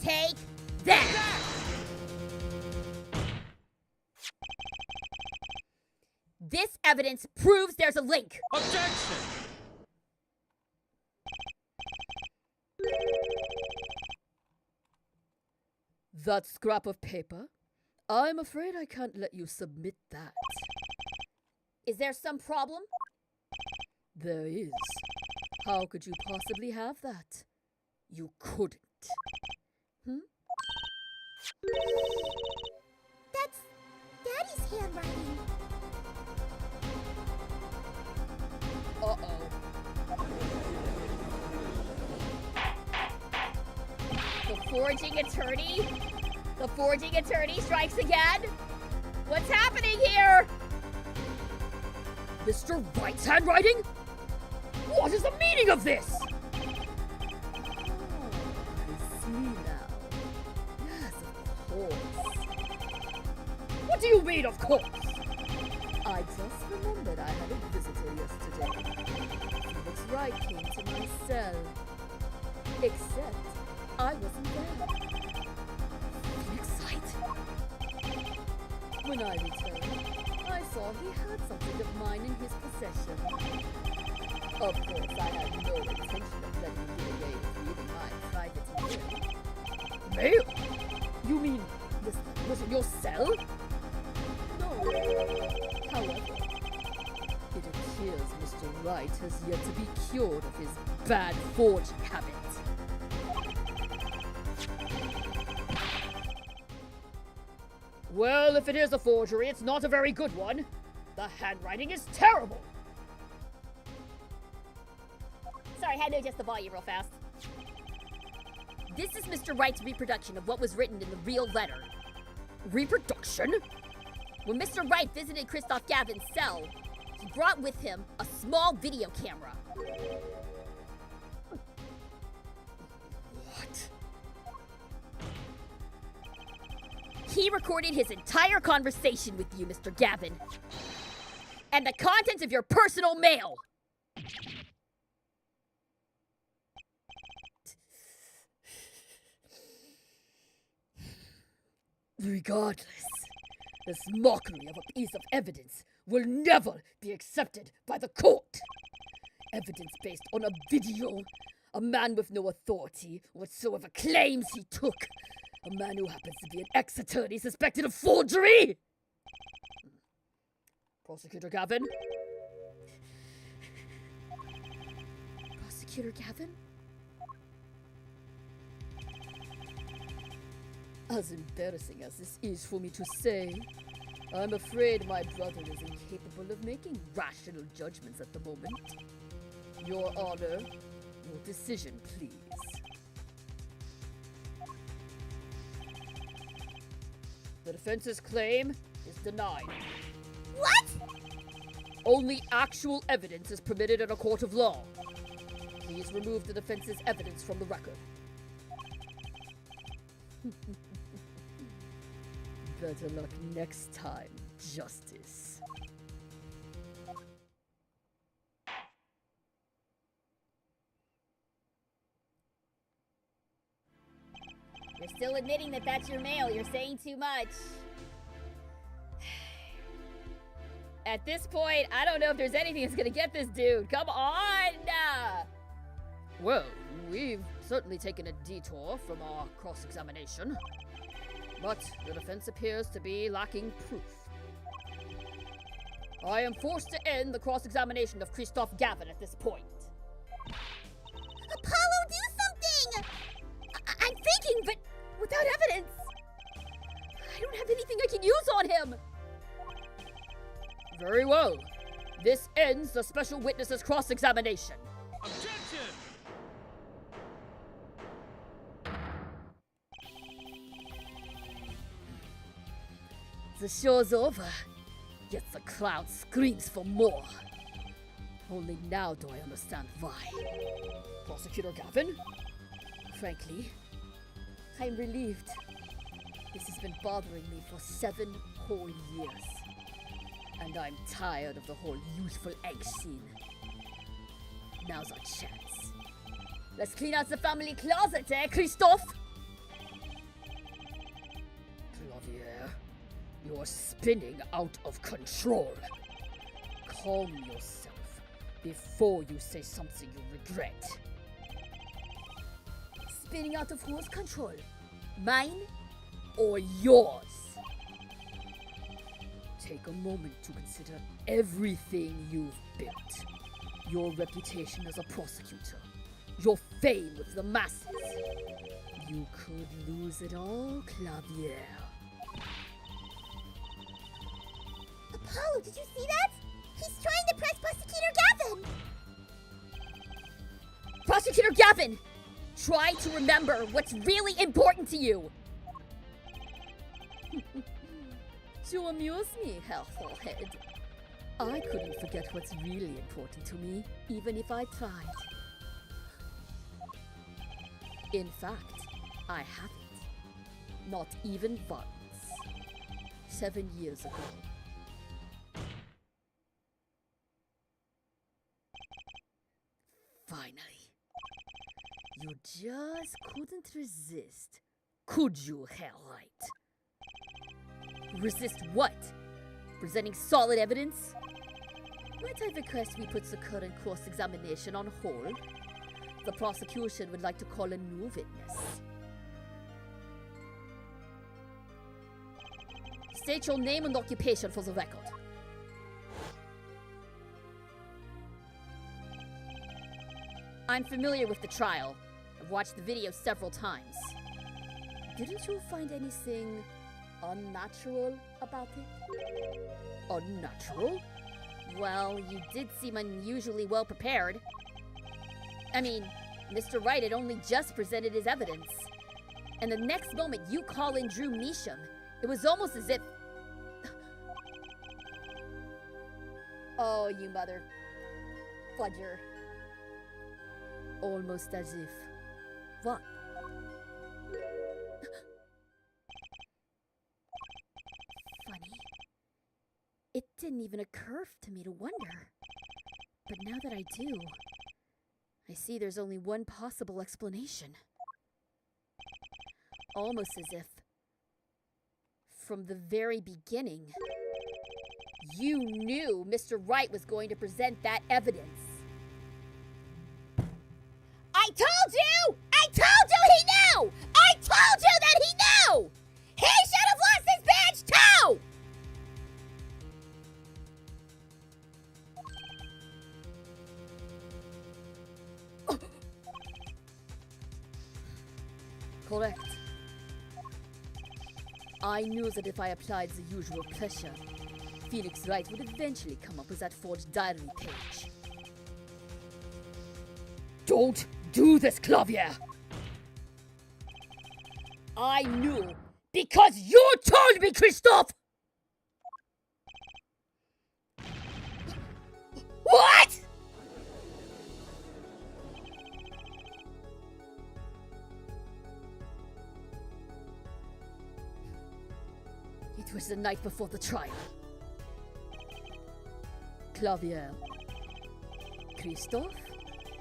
Take that! This evidence proves there's a link. Objection! That scrap of paper? I'm afraid I can't let you submit that. Is there some problem? There is. How could you possibly have that? You couldn't. That's Daddy's handwriting. Uh-oh. The forging attorney? The forging attorney strikes again? What's happening here? Mr. Wright's handwriting? What is the meaning of this? Oh, I see now. Yes, of course. What do you mean, of course? I just remembered I had a visitor yesterday. Felix Wright came to my cell. Except I wasn't there. Felix Wright? When I returned, I saw he had something of mine in his possession. Of course, I had no intention of letting him get away with reading my private mail. Mail? You mean this was in your cell? No. However, it appears Mr. Wright has yet to be cured of his bad forging habit. Well, if it is a forgery, it's not a very good one. The handwriting is terrible. Sorry, I had to adjust the volume real fast. This is Mr. Wright's reproduction of what was written in the real letter. Reproduction? When Mr. Wright visited Kristoph Gavin's cell, he brought with him a small video camera. What? He recorded his entire conversation with you, Mr. Gavin. And the contents of your personal mail. Regardless, this mockery of a piece of evidence will never be accepted by the court. Evidence based on a video. A man with no authority whatsoever claims he took. A man who happens to be an ex-attorney suspected of forgery! Prosecutor Gavin? Prosecutor Gavin? As embarrassing as this is for me to say, I'm afraid my brother is incapable of making rational judgments at the moment. Your Honor, your decision, please. The defense's claim is denied. What? Only actual evidence is permitted in a court of law. Please remove the defense's evidence from the record. Better luck next time, Justice. You're still admitting that that's your mail. You're saying too much. At this point, I don't know if there's anything that's gonna get this dude. Come on! Well, we've certainly taken a detour from our cross-examination, but the defense appears to be lacking proof. I am forced to end the cross-examination of Kristoph Gavin at this point. Apollo, do something! I'm thinking, but without evidence. I don't have anything I can use on him. Very well. This ends the special witness's cross-examination. Objection! The show's over, yet the crowd screams for more. Only now do I understand why. Prosecutor Gavin? Frankly, I'm relieved. This has been bothering me for 7 whole years. And I'm tired of the whole youthful angst scene. Now's our chance. Let's clean out the family closet, eh, Kristoph? Clavier, you're spinning out of control. Calm yourself before you say something you regret. Spinning out of whose control? Mine or yours? Take a moment to consider everything you've built. Your reputation as a prosecutor. Your fame with the masses. You could lose it all, Clavier. Apollo, did you see that? He's trying to press Prosecutor Gavin! Prosecutor Gavin! Try to remember what's really important to you. To amuse me, Head. I couldn't forget what's really important to me, even if I tried. In fact, I haven't. Not even once. 7 years ago. Finally. You just couldn't resist. Could you, Helllight? Resist what? Presenting solid evidence? Might I request we put the current cross-examination on hold? The prosecution would like to call a new witness. State your name and occupation for the record. I'm familiar with the trial. I've watched the video several times. Didn't you find anything unnatural about it? Unnatural? Well, you did seem unusually well prepared. I mean, Mr. Wright had only just presented his evidence. And the next moment you call in Drew Measham, it was almost as if... Oh, you mother... fudger. Almost as if... What? Funny. It didn't even occur to me to wonder. But now that I do, I see there's only one possible explanation. Almost as if, from the very beginning, You knew Mr. Wright was going to present that evidence. I told you! I told you he knew! I told you that he knew! He should have lost his badge too! Correct. I knew that if I applied the usual pressure, Phoenix Wright would eventually come up with that forged diary page. Don't do this, Clavier! I knew because you told me, Kristoph! What?! It was the night before the trial. Clavier. Kristoph?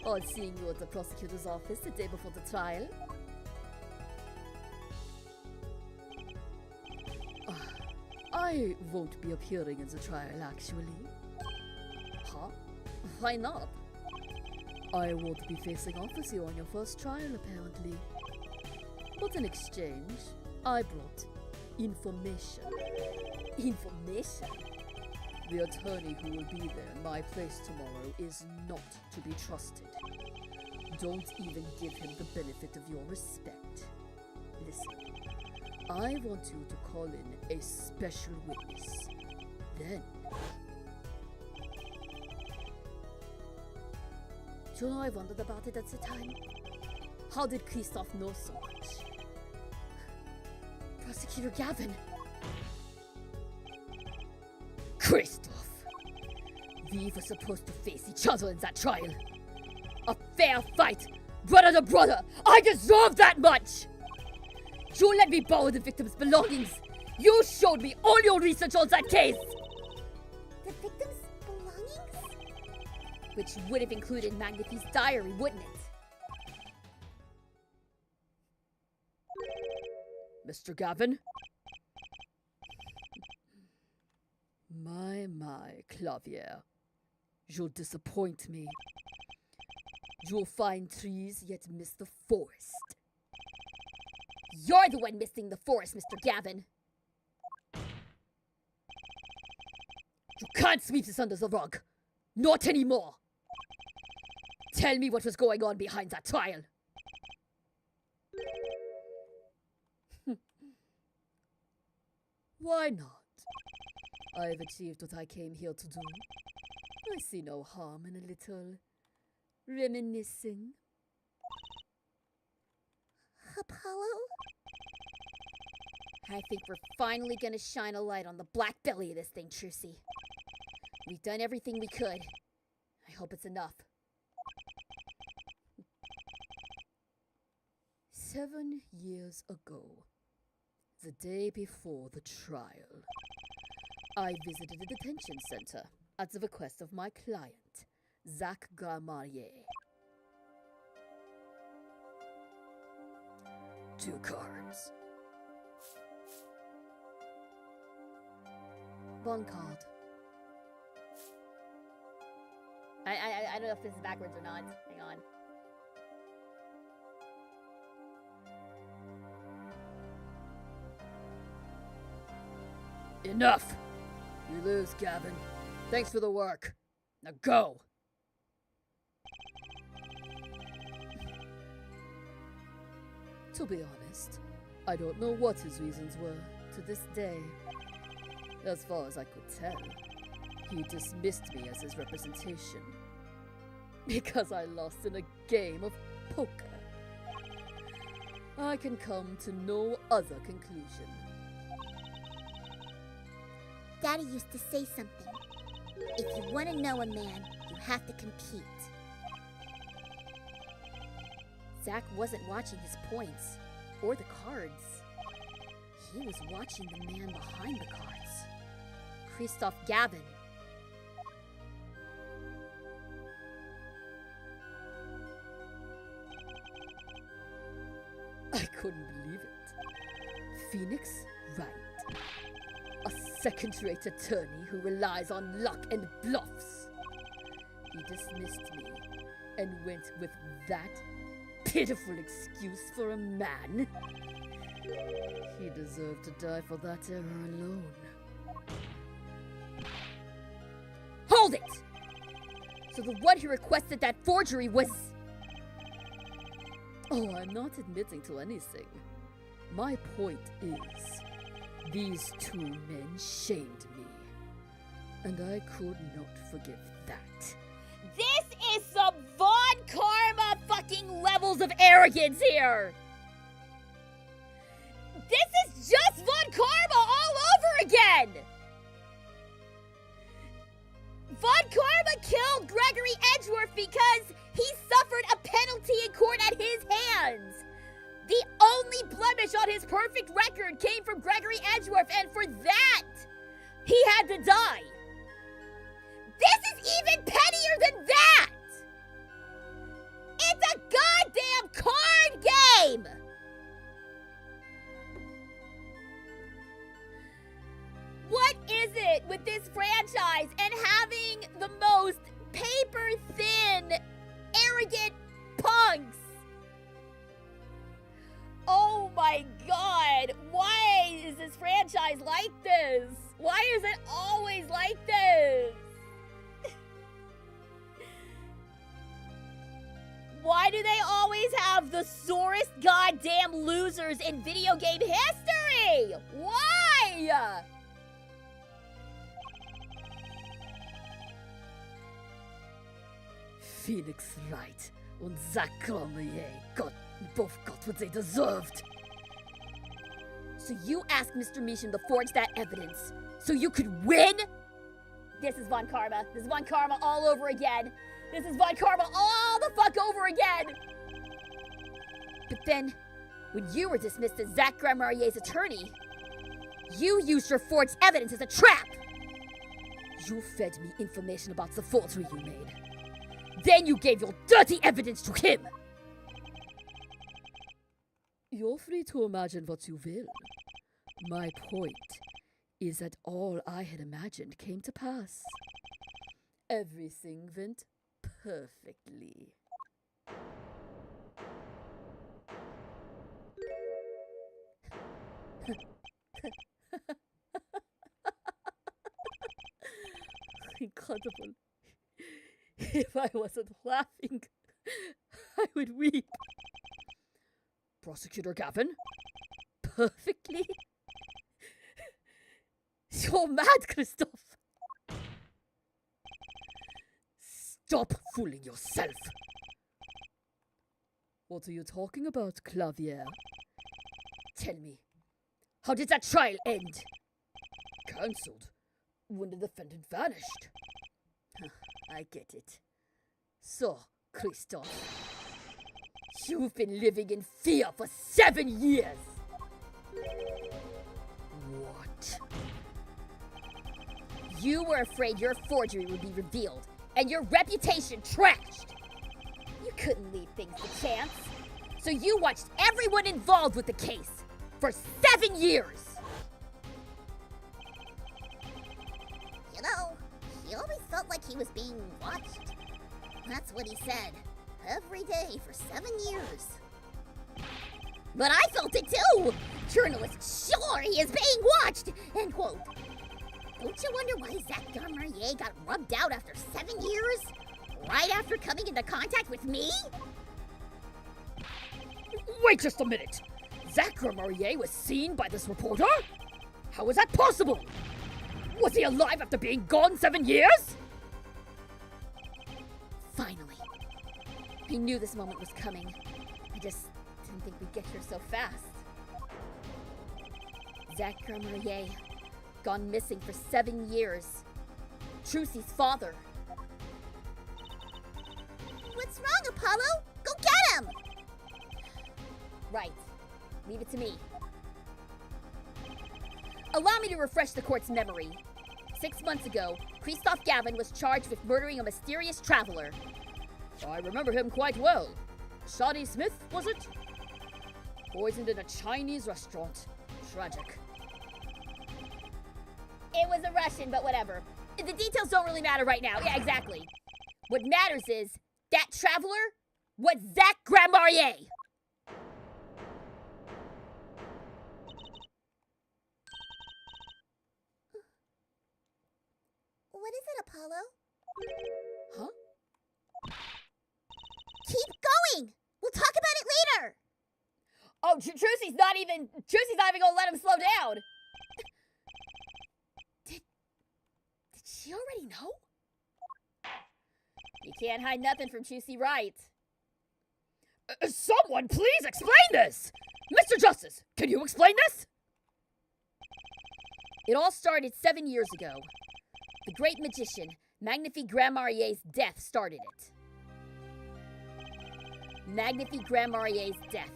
All seeing you at the prosecutor's office the day before the trial. I won't be appearing in the trial, actually. Huh? Why not? I won't be facing off with you on your first trial, apparently. But in exchange, I brought information. Information? The attorney who will be there in my place tomorrow is not to be trusted. Don't even give him the benefit of your respect. Listen, I want you to call in a special witness. Then, do you know I wondered about it at the time? How did Kristoph know so much? Prosecutor Gavin. Kristoph. We were supposed to face each other in that trial. A fair fight, brother to brother. I deserve that much. You let me borrow the victim's belongings. You showed me all your research on that case. The victim's belongings? Which would have included Magnifi's diary, wouldn't it? Mr. Gavin? My, Clavier. You'll disappoint me. You'll find trees, yet miss the forest. You're the one missing the forest, Mr. Gavin. You can't sweep this under the rug. Not anymore. Tell me what was going on behind that trial. Why not? I've achieved what I came here to do. I see no harm in a little reminiscing. Apollo? I think we're finally gonna shine a light on the black belly of this thing, Trucy. We've done everything we could. I hope it's enough. 7 years ago, the day before the trial, I visited a detention center at the request of my client, Zach Garmarier. 2 cards. 1 card. I don't know if this is backwards or not. Hang on. Enough! You lose, Gavin. Thanks for the work. Now go! To be honest, I don't know what his reasons were to this day. As far as I could tell, he dismissed me as his representation because I lost in a game of poker. I can come to no other conclusion. Daddy used to say something. If you want to know a man, you have to compete. Zach wasn't watching his points or the cards. He was watching the man behind the cards. Kristoph Gavin. I couldn't believe it. Phoenix Wright. A second-rate attorney who relies on luck and bluffs. He dismissed me and went with that pitiful excuse for a man. He deserved to die for that error alone. Hold it! So the one who requested that forgery was... Oh, I'm not admitting to anything. My point is, these two men shamed me, and I could not forgive that. This is some Von Karma fucking levels of arrogance here! This is just Von Karma all over again! Von Karma killed Gregory Edgeworth because he suffered a penalty in court at his hands! The only blemish on his perfect record came from Gregory Edgeworth, and for that, he had to die! This is even pettier than that! It's a goddamn card game! What is it with this franchise and having the most paper-thin, arrogant punks? Oh my god, why is this franchise like this? Why is it always like this? Why do they always have the sorest goddamn losers in video game history? Why? Phoenix Wright and Zach Cormier both got what they deserved. So you asked Mr. Measham to forge that evidence so you could win? This is Von Karma. This is Von Karma all over again. This is Von Karma all the fuck over again. But then, when you were dismissed as Zach Gramarier's attorney, you used your forged evidence as a trap. You fed me information about the forgery you made. Then you gave your dirty evidence to him. You're free to imagine what you will. My point is that all I had imagined came to pass. Everything went perfectly. Incredible. If I wasn't laughing, I would weep. Prosecutor Gavin? Perfectly? You're mad, Kristoph! Stop fooling yourself! What are you talking about, Clavier? Tell me, how did that trial end? Cancelled when the defendant vanished. I get it. So, Kristoph, you've been living in fear for 7 years! What? You were afraid your forgery would be revealed and your reputation trashed. You couldn't leave things to chance. So you watched everyone involved with the case for 7 years. You know, he always felt like he was being watched. That's what he said. Every day for 7 years. But I felt it too! Journalists, sure, he is being watched! End quote. Don't you wonder why Zach Garmerier got rubbed out after 7 years? Right after coming into contact with me? Wait just a minute! Zach Garmerier was seen by this reporter? How is that possible? Was he alive after being gone 7 years? Finally. I knew this moment was coming. I just didn't think we'd get here so fast. Zach Garmerier, gone missing for 7 years. Trucy's father. What's wrong, Apollo? Go get him! Right. Leave it to me. Allow me to refresh the court's memory. 6 months ago, Kristoph Gavin was charged with murdering a mysterious traveler. I remember him quite well. Shadi Smith, was it? Poisoned in a Chinese restaurant. Tragic. It was a Russian, but whatever. The details don't really matter right now. Yeah, exactly. What matters is that traveler was Zach Grandmarier. What is it, Apollo? Huh? Keep going! We'll talk about it later! Oh, Trucy's not even gonna let him slow down. Did she already know? You can't hide nothing from Trucy, right? Someone please explain this! Mr. Justice, can you explain this? It all started 7 years ago. The great magician, Magnifique Grandmarier's death started it. Magnifique Grandmarier's death,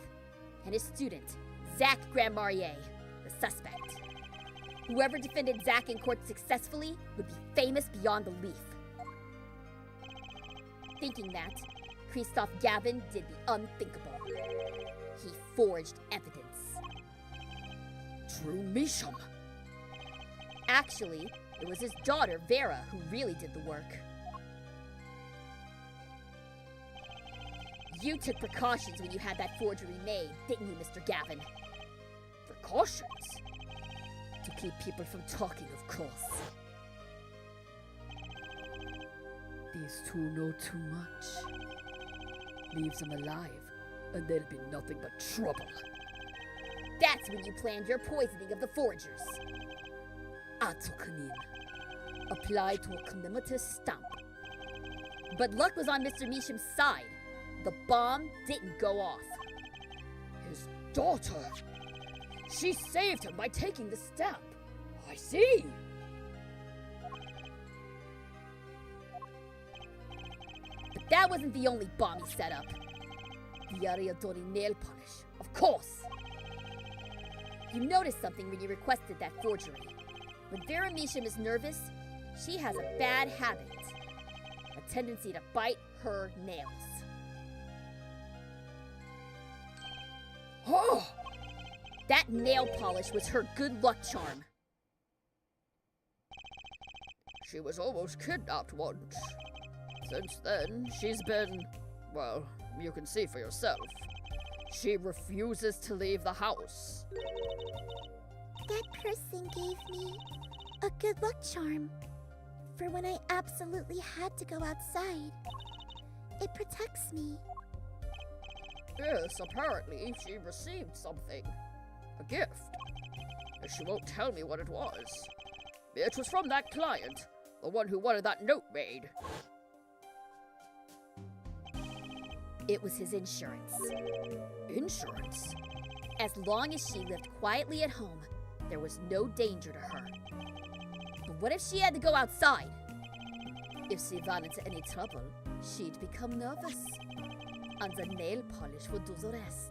and his student, Zach Grandmarier, the suspect. Whoever defended Zach in court successfully would be famous beyond belief. Thinking that, Kristoph Gavin did the unthinkable. He forged evidence. Drew Measham. Actually, it was his daughter, Vera, who really did the work. You took precautions when you had that forgery made, didn't you, Mr. Gavin? Precautions? To keep people from talking, of course. These two know too much. Leave them alive, and there'll be nothing but trouble. That's when you planned your poisoning of the forgers. Atokanin. Applied to a calamitous stamp. But luck was on Mr. Measham's side. The bomb didn't go off. His daughter! She saved him by taking the stamp. I see! But that wasn't the only bomb he set up. The Ariadori nail polish, of course! You noticed something when you requested that forgery. When Vera Measham is nervous, she has a bad habit. A tendency to bite her nails. Oh! That nail polish was her good luck charm. She was almost kidnapped once. Since then, she's been, well, you can see for yourself. She refuses to leave the house. That person gave me a good luck charm for when I absolutely had to go outside. It protects me. Yes, apparently she received something. A gift. And she won't tell me what it was. It was from that client, the one who wanted that note made. It was his insurance. Insurance? As long as she lived quietly at home, there was no danger to her. But what if she had to go outside? If she ran into any trouble, she'd become nervous. And the nail polish would do the rest.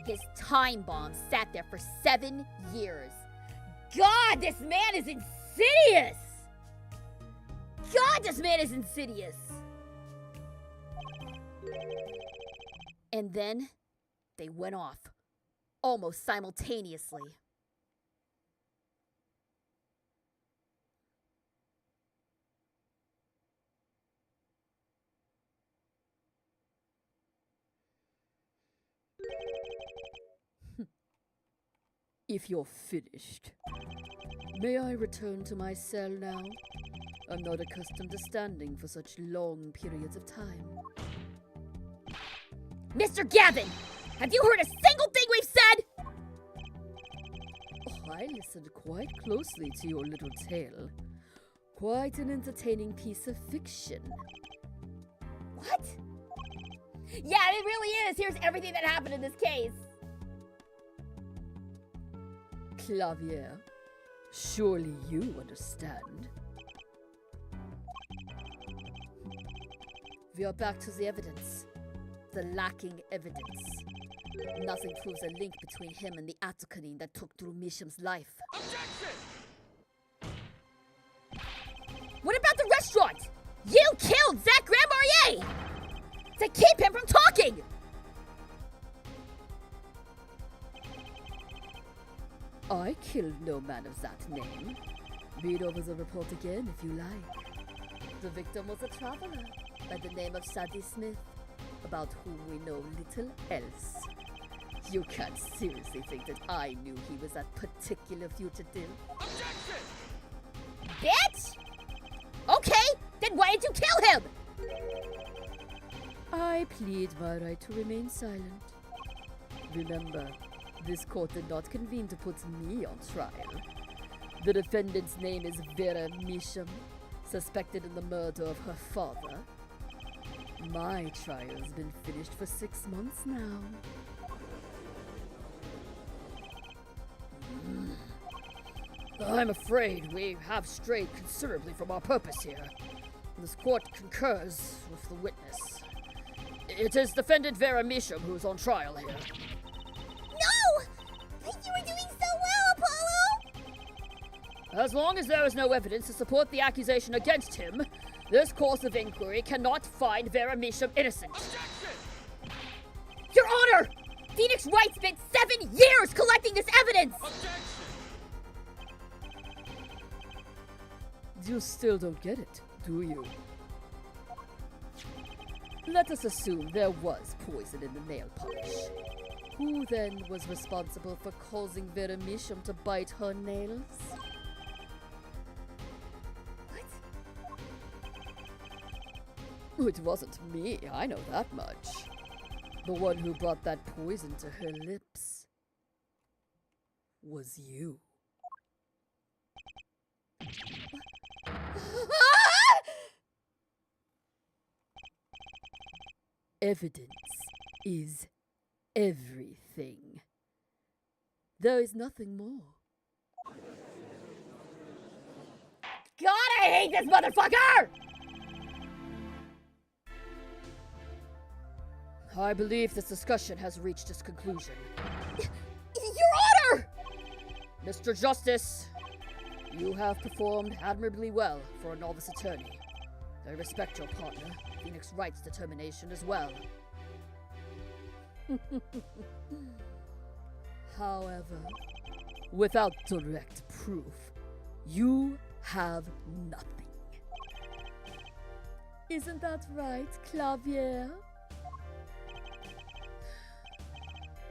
His time bomb sat there for 7 years. God, this man is insidious! God, this man is insidious! And then, they went off. Almost simultaneously. If you're finished, may I return to my cell now? I'm not accustomed to standing for such long periods of time. Mr. Gavin! Have you heard a single thing we've said? Oh, I listened quite closely to your little tale. Quite an entertaining piece of fiction. What? Yeah, it really is. Here's everything that happened in this case. Clavier, surely you understand. We are back to the evidence. The lacking evidence. Nothing proves a link between him and the Atokanin that took Drew Measham's life. Objection! What about the restaurant? You killed Zach Grandmarier! To keep him from talking! I killed killed no man of that name. Read over the report again if you like. The victim was a traveler by the name of Sadie Smith, about whom we know little else. You can't seriously think that I knew he was that particular fugitive? Bitch! Okay, then why did you kill him? I plead my right to remain silent. Remember, this court did not convene to put me on trial. The defendant's name is Vera Misham, suspected in the murder of her father. My trial's been finished for 6 months now. I'm afraid we have strayed considerably from our purpose here. This court concurs with the witness. It is defendant Vera Misham who is on trial here. No! You were doing so well, Apollo! As long as there is no evidence to support the accusation against him, this course of inquiry cannot find Vera Misham innocent. Your Honor! Phoenix Wright spent 7 years collecting this evidence! You still don't get it, do you? Let us assume there was poison in the nail polish. Who then was responsible for causing Vera Misham to bite her nails? It wasn't me, I know that much. The one who brought that poison to her lips was you. Evidence is everything. There is nothing more. God, I hate this motherfucker! I believe this discussion has reached its conclusion. Your Honor! Mr. Justice, you have performed admirably well for a novice attorney. I respect your partner, Phoenix Wright's determination as well. However, without direct proof, you have nothing. Isn't that right, Clavier?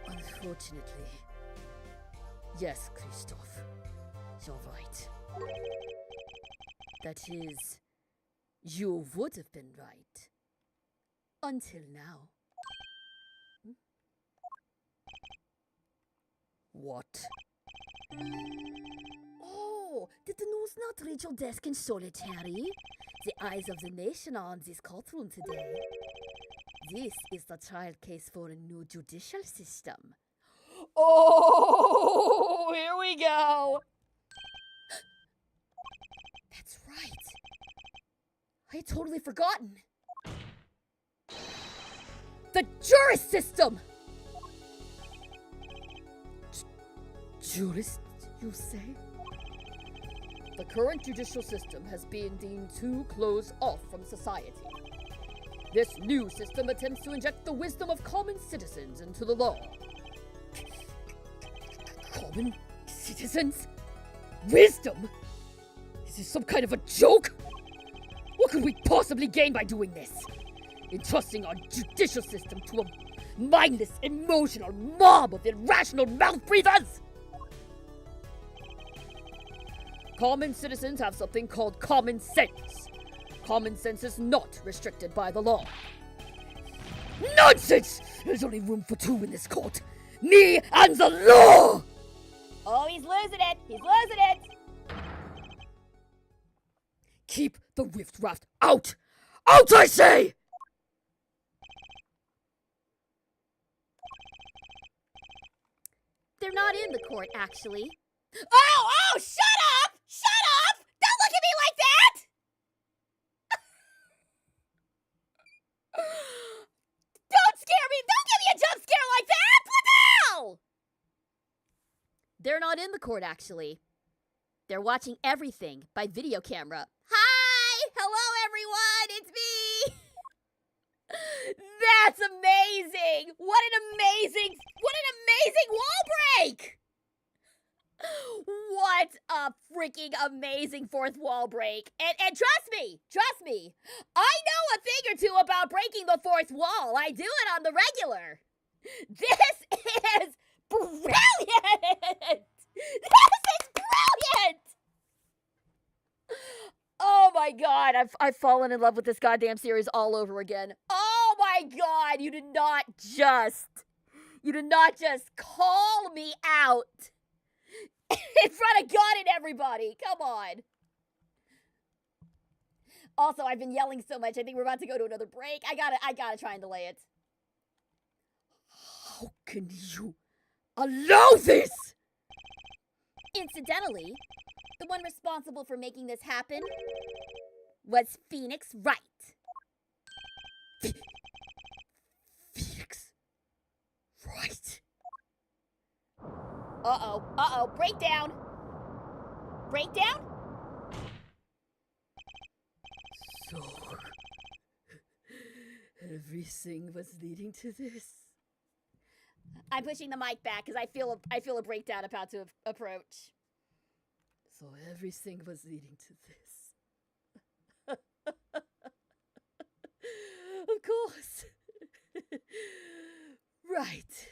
Unfortunately, yes, Kristoph, you're right. That is, you would have been right. Until now. What? Oh, did the news not reach your desk in solitary? The eyes of the nation are on this courtroom today. This is the trial case for a new judicial system. Oh, here we go! That's right. I had totally forgotten. The juris system! Jurist, you say? The current judicial system has been deemed too closed off from society. This new system attempts to inject the wisdom of common citizens into the law. Common citizens? Wisdom? Is this some kind of a joke? What could we possibly gain by doing this? Entrusting our judicial system to a mindless, emotional mob of irrational mouth breathers? Common citizens have something called common sense. Common sense is not restricted by the law. Nonsense! There's only room for two in this court. Me and the law! Oh, he's losing it! He's losing it! Keep the riffraff out! Out, I say! They're not in the court, actually. Oh, shut up! Shut up! Don't look at me like that! Don't scare me! Don't give me a jump scare like that! What the hell? They're not in the court, actually. They're watching everything by video camera. Hi! Hello, everyone! It's me! That's amazing! What an amazing wall break! freaking amazing fourth wall break. And trust me, I know a thing or two about breaking the fourth wall. I do it on the regular. This is brilliant! This is brilliant! Oh my god, I've fallen in love with this goddamn series all over again. Oh my god, you did not just call me out in front of God and everybody. Come on. Also, I've been yelling so much. I think we're about to go to another break. I gotta try and delay it. How can you allow this? Incidentally, the one responsible for making this happen was Phoenix Wright. Phoenix Wright. Uh-oh. Breakdown. Breakdown? So, everything was leading to this? I'm pushing the mic back because I feel a breakdown about to approach. So everything was leading to this. Of course. Right.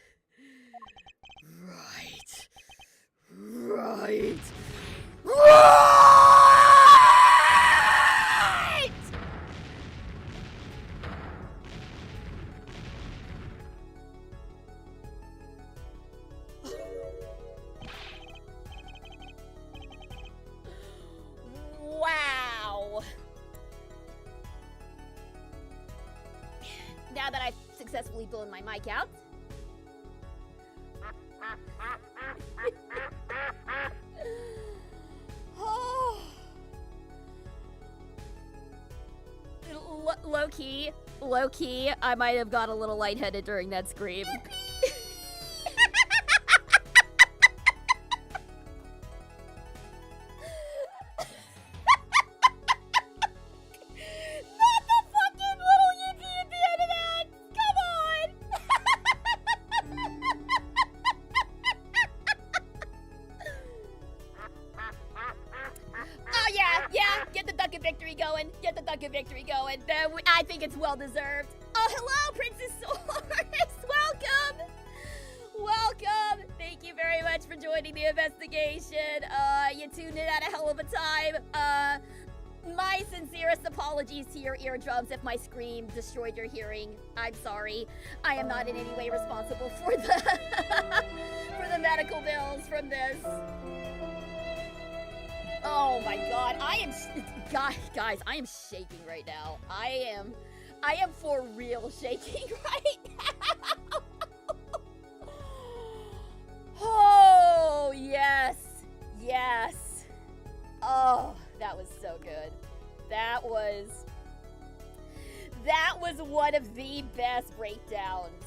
Wow. Now that I've successfully blown my mic out. Low key, I might have got a little lightheaded during that scream. I think it's well deserved. Oh, hello, Princess Source. Welcome. Thank you very much for joining the investigation. You tuned in at a hell of a time. My sincerest apologies to your eardrums if my scream destroyed your hearing. I'm sorry. I am not in any way responsible for the for the medical bills from this. Oh my god, guys, I am shaking right now. I am for real shaking right now. Oh, yes. Oh, that was so good. That was one of the best breakdowns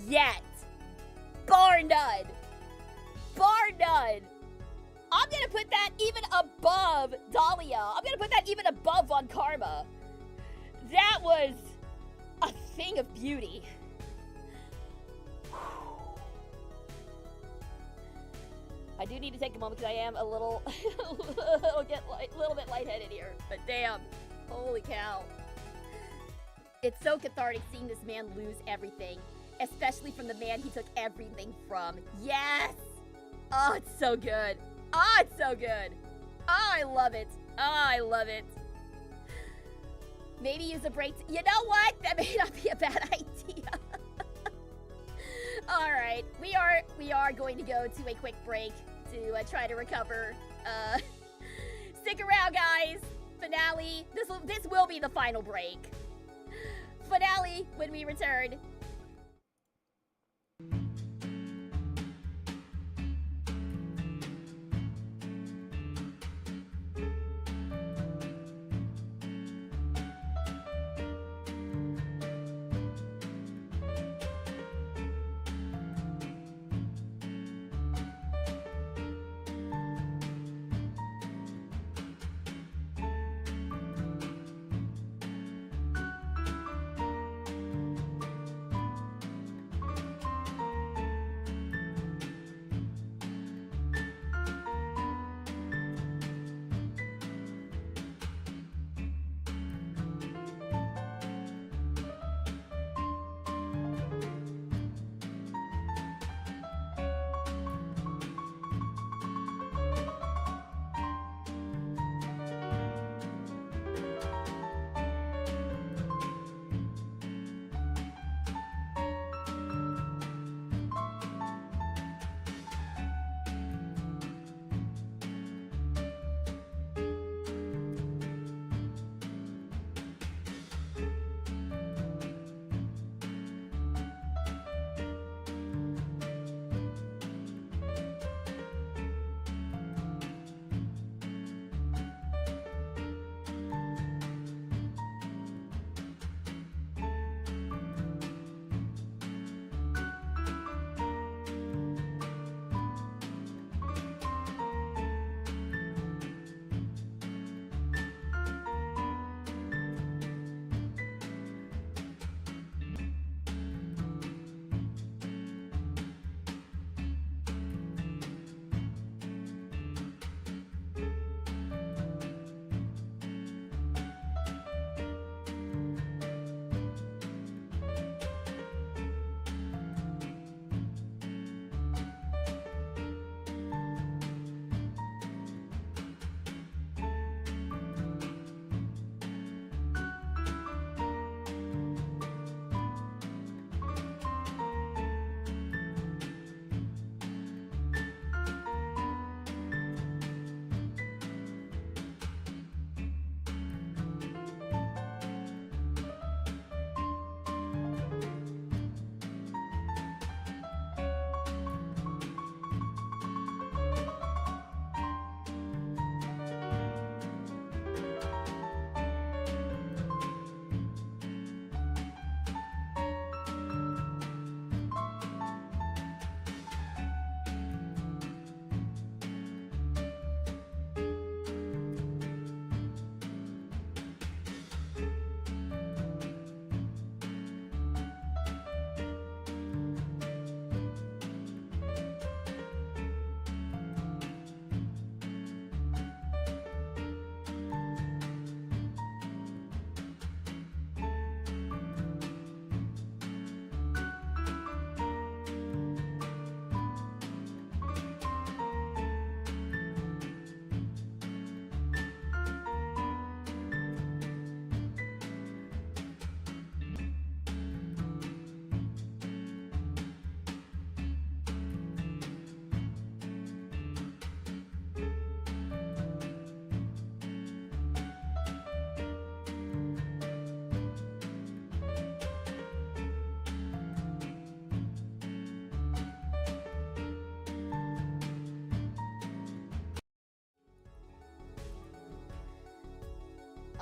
yet. Bar none. I'm gonna put that even above Dahlia. I'm gonna put that even above Von Karma. That was a thing of beauty. I do need to take a moment because I am a little bit lightheaded here. But damn, holy cow. It's so cathartic seeing this man lose everything, especially from the man he took everything from. Yes! Oh, it's so good. Oh, it's so good. Oh, I love it. Maybe use a break. You know what? That may not be a bad idea. All right, we are going to go to a quick break to try to recover. Stick around, guys. Finale. This will be the final break. Finale when we return.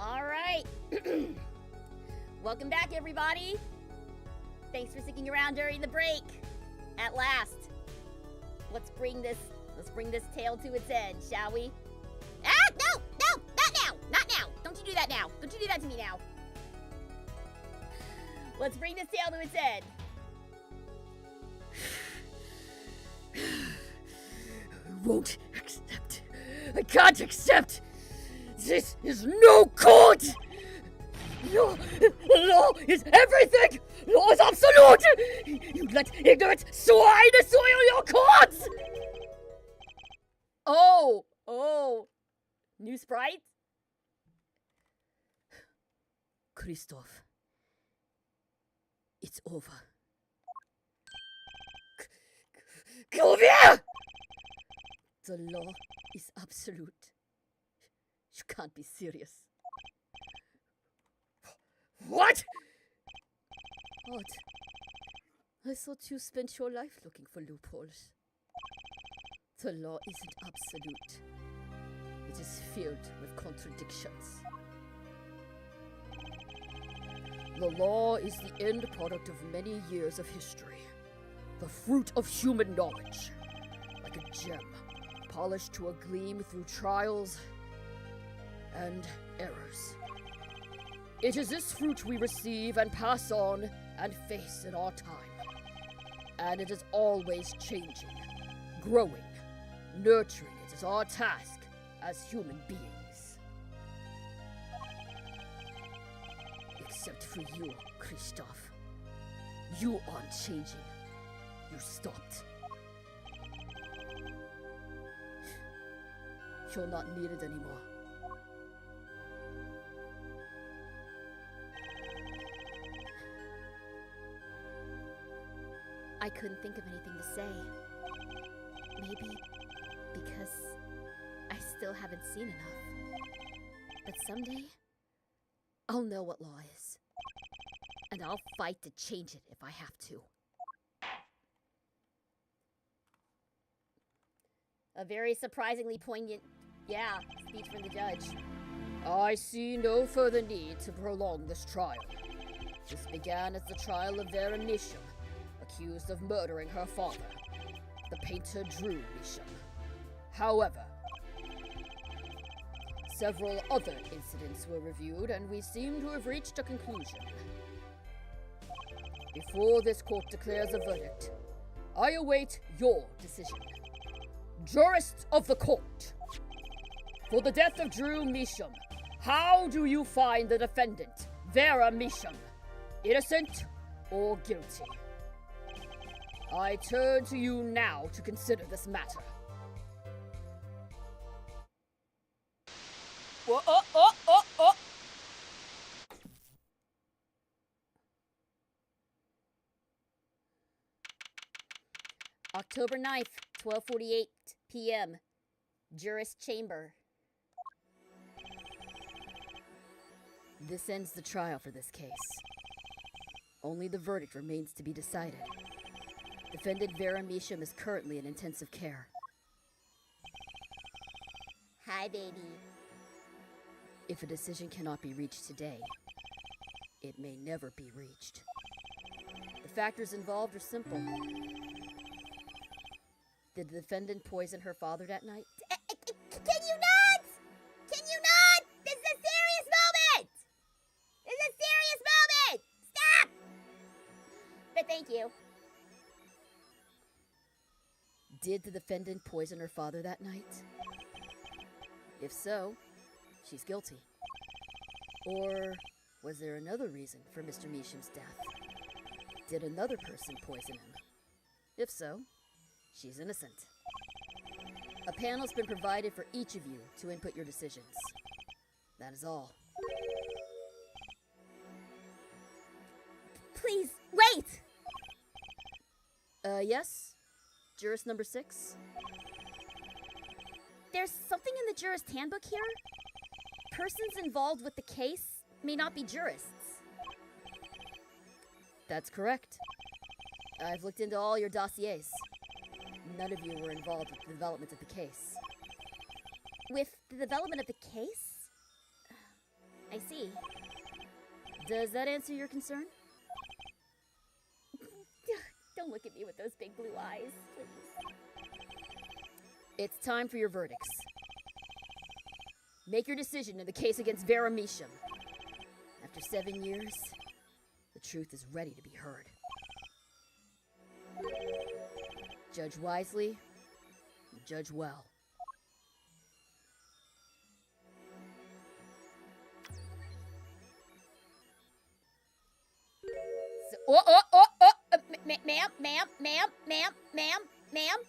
All right. Welcome back, everybody. Thanks for sticking around during the break. At last. Let's bring this tale to its end, shall we? Ah, no, not now, not now. Don't you do that now. Don't you do that to me now. Let's bring this tale to its end. I won't accept. I can't accept. This is no court. Law is everything. Law is absolute. You let ignorant swine soil your courts. Oh. New sprite? Kristoph, it's over. Gavin! The law is absolute. You can't be serious. What? Odd. I thought you spent your life looking for loopholes. The law isn't absolute. It is filled with contradictions. The law is the end product of many years of history. The fruit of human knowledge. Like a gem, polished to a gleam through trials and errors. It is this fruit we receive and pass on and face in our time. And it is always changing, growing, nurturing. It is our task as human beings. Except for you, Kristoph. You aren't changing. You stopped. You're not needed anymore. I couldn't think of anything to say. Maybe because I still haven't seen enough. But someday, I'll know what law is. And I'll fight to change it if I have to. A very surprisingly poignant, speech from the judge. I see no further need to prolong this trial. This began as the trial of Vera Misham, accused of murdering her father, the painter Drew Misham. However, several other incidents were reviewed and we seem to have reached a conclusion. Before this court declares a verdict, I await your decision. Jurists of the court, for the death of Drew Misham, how do you find the defendant, Vera Misham, innocent or guilty? I turn to you now to consider this matter. Oh. October 9th, 12:48 p.m. Jurist Chamber. This ends the trial for this case. Only the verdict remains to be decided. Defendant Vera Misham is currently in intensive care. Hi, baby. If a decision cannot be reached today, it may never be reached. The factors involved are simple. Did the defendant poison her father that night? Can you not? Can you not? This is a serious moment! This is a serious moment! Stop! But thank you. Did the defendant poison her father that night? If so, she's guilty. Or was there another reason for Mr. Misham's death? Did another person poison him? If so, she's innocent. A panel's been provided for each of you to input your decisions. That is all. Please, wait! Yes? Jurist number 6? There's something in the jurist handbook here. Persons involved with the case may not be jurists. That's correct. I've looked into all your dossiers. None of you were involved with the development of the case. With the development of the case? I see. Does that answer your concern? Don't look at me with those big blue eyes, please. It's time for your verdicts. Make your decision in the case against Vera Misham. After 7 years, the truth is ready to be heard. Judge wisely, judge well. Ma'am.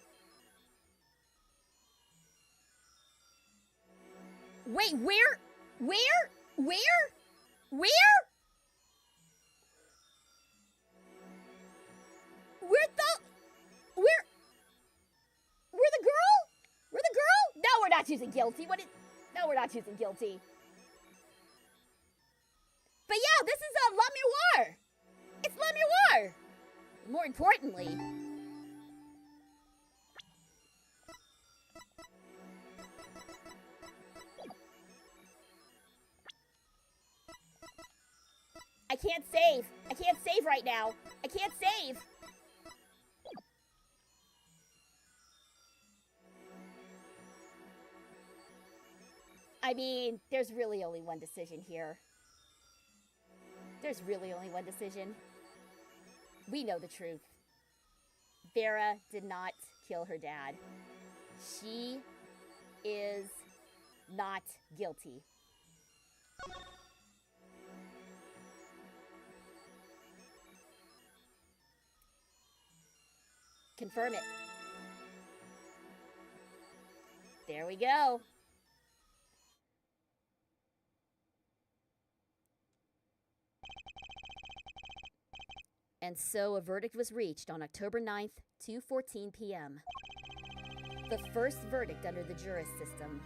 Wait, where? We're the girl? We're the girl? No, we're not choosing guilty. No, we're not choosing guilty. But yeah, this is La Miroir. It's La Miroir. More importantly, I can't save. I can't save right now. I can't save. I mean, there's really only one decision here. There's really only one decision. We know the truth. Vera did not kill her dad. She is not guilty. Confirm it. There we go. And so a verdict was reached on October 9th, 2:14 p.m. The first verdict under the juris system.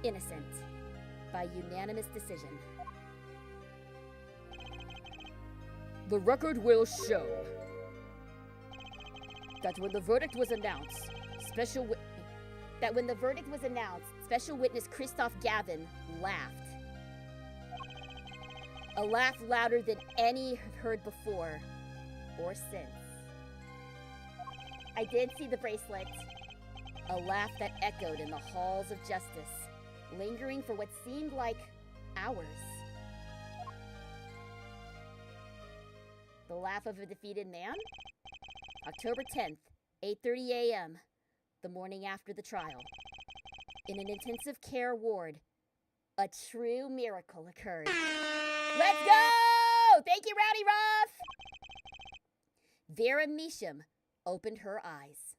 Innocent, by unanimous decision. The record will show that when the verdict was announced, special witness Kristoph Gavin laughed. A laugh louder than any heard before or since. I did see the bracelet. A laugh that echoed in the halls of justice, lingering for what seemed like hours. The laugh of a defeated man? October 10th, 8:30 a.m., the morning after the trial. In an intensive care ward, a true miracle occurred. Let's go! Thank you, Rowdy Ruff! Vera Misham opened her eyes.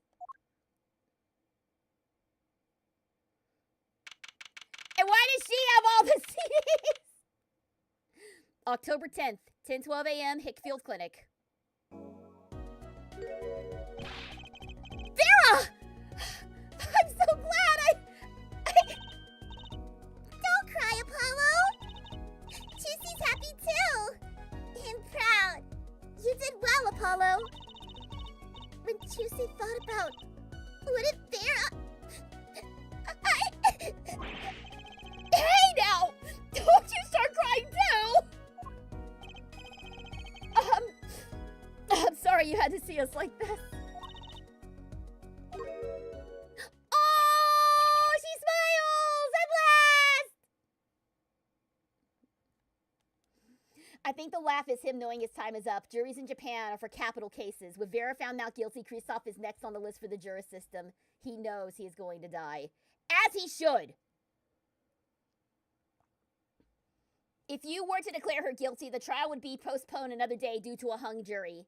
And why does she have all the CDs? October 10th, 10:12 a.m., Hickfield Clinic. Vera! I'm so glad Don't cry, Apollo! Tussi's happy too! And proud. You did well, Apollo. When Tussi thought about what if Vera... Hey now! Don't you start crying too! I'm sorry you had to see us like this. Oh, she smiles at last! I think the laugh is him knowing his time is up. Juries in Japan are for capital cases. With Vera found not guilty, Kristoph is next on the list for the juris system. He knows he is going to die. As he should! If you were to declare her guilty, the trial would be postponed another day due to a hung jury.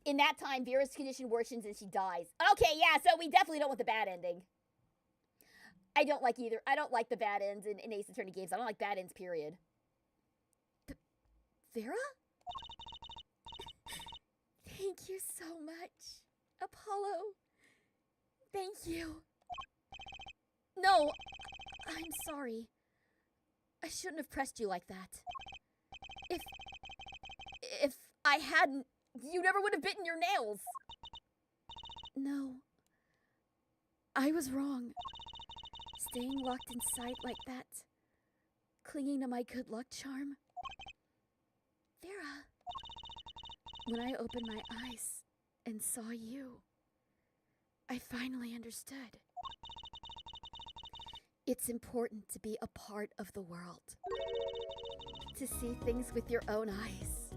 In that time, Vera's condition worsens and she dies. Okay, yeah, so we definitely don't want the bad ending. I don't like either. I don't like the bad ends in Ace Attorney games. I don't like bad ends, period. Vera? Thank you so much, Apollo. Thank you. No, I'm sorry. I shouldn't have pressed you like that. If I hadn't, you never would have bitten your nails. No. I was wrong. Staying locked in sight like that clinging to my good luck charm? Vera, when I opened my eyes and saw you, I finally understood. It's important to be a part of the world, to see things with your own eyes.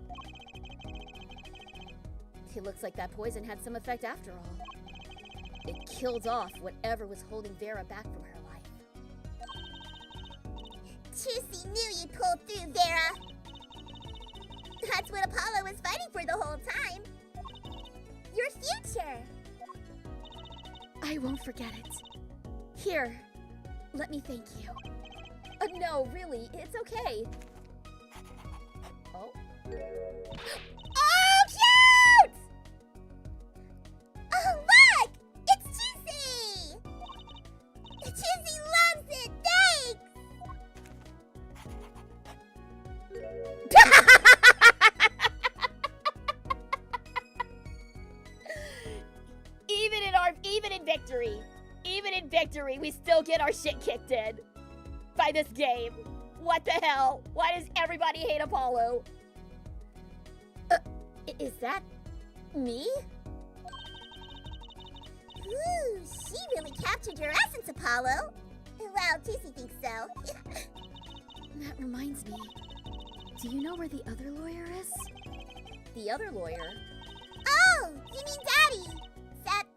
It looks like that poison had some effect after all. It killed off whatever was holding Vera back from her life. Juicy knew you'd pull through, Vera. That's what Apollo was fighting for the whole time. Your future. I won't forget it. Here, let me thank you. No, really, it's okay. Oh. Oh, cute! Oh, look! It's Juicy! Juicy loves it! Thanks! Even in victory, we still get our shit kicked in by this game. What the hell? Why does everybody hate Apollo? Is that me? Ooh, she really captured your essence, Apollo. Well, Juicy thinks so. That reminds me. Do you know where the other lawyer is? The other lawyer? Oh, you mean Daddy? Except,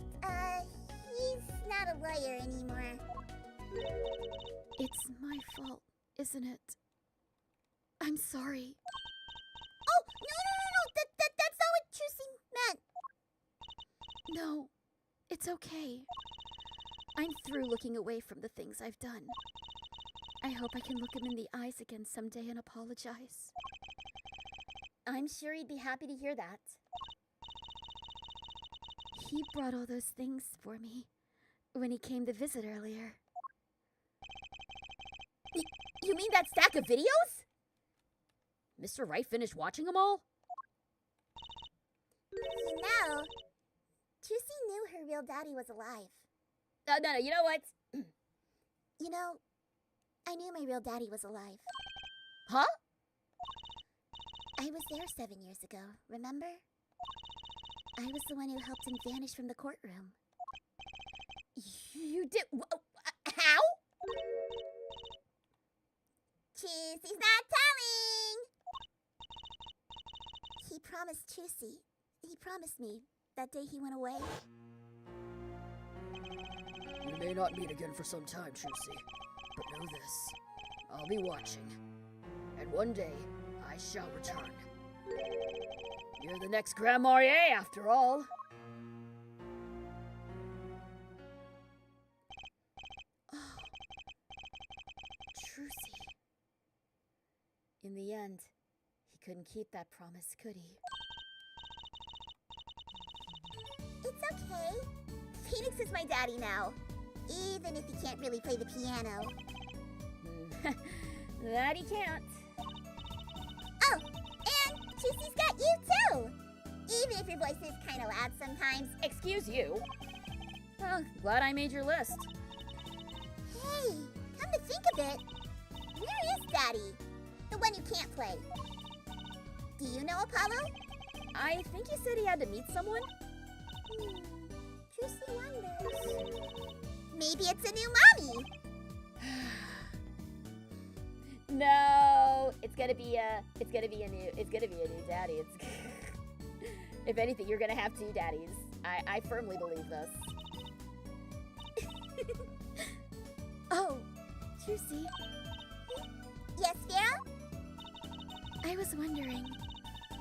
he's not a lawyer anymore. It's my fault, isn't it? I'm sorry. Oh, no. That's not what Juicy meant. No, it's okay. I'm through looking away from the things I've done. I hope I can look him in the eyes again someday and apologize. I'm sure he'd be happy to hear that. He brought all those things for me when he came to visit earlier. You mean that stack of videos? Mr. Wright finished watching them all? You know, Juicy knew her real daddy was alive. No, you know what? You know, I knew my real daddy was alive. Huh? I was there 7 years ago, remember? I was the one who helped him vanish from the courtroom. You did? How? Juicy's not telling! He promised Juicy. He promised me that day he went away. We may not meet again for some time, Juicy, but know this. I'll be watching. And one day, I shall return. You're the next Grand Marnier, after all. Oh, Trucy. In the end, he couldn't keep that promise, could he? It's okay. Phoenix is my daddy now. Even if he can't really play the piano. That he can't. Oh, and Juicy's got you too! Even if your voice is kind of loud sometimes. Excuse you? Well, glad I made your list. Hey, come to think of it, where is Daddy? The one who can't play. Do you know Apollo? I think you said he had to meet someone? Juicy wonders. Maybe it's a new mommy. No, it's gonna be a new daddy. It's if anything, you're gonna have two daddies. I firmly believe this. Oh, Juicy. Yes, Vera? I was wondering,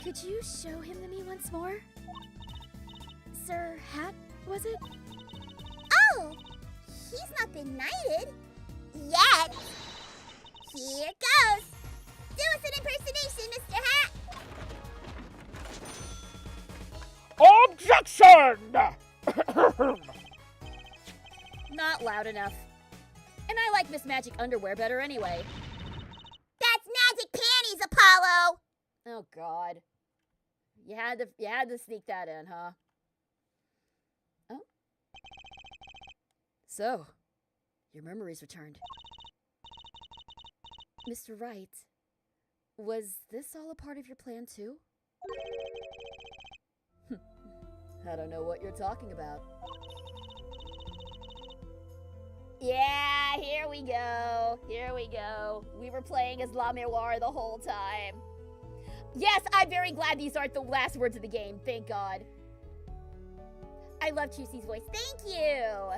could you show him to me once more? Sir Hat, was it? Oh, he's not been knighted. Yet. Here goes. Do us an impersonation, Mr. Hat. Objection! Not loud enough. And I like Miss Magic underwear better anyway. That's magic panties, Apollo. Oh God. You had to sneak that in, huh? Oh. So, your memory's returned. Mr. Wright, was this all a part of your plan too? I don't know what you're talking about. Yeah, here we go. Here we go. We were playing as La Miroir the whole time. Yes, I'm very glad these aren't the last words of the game. Thank God. I love Chusie's voice. Thank you.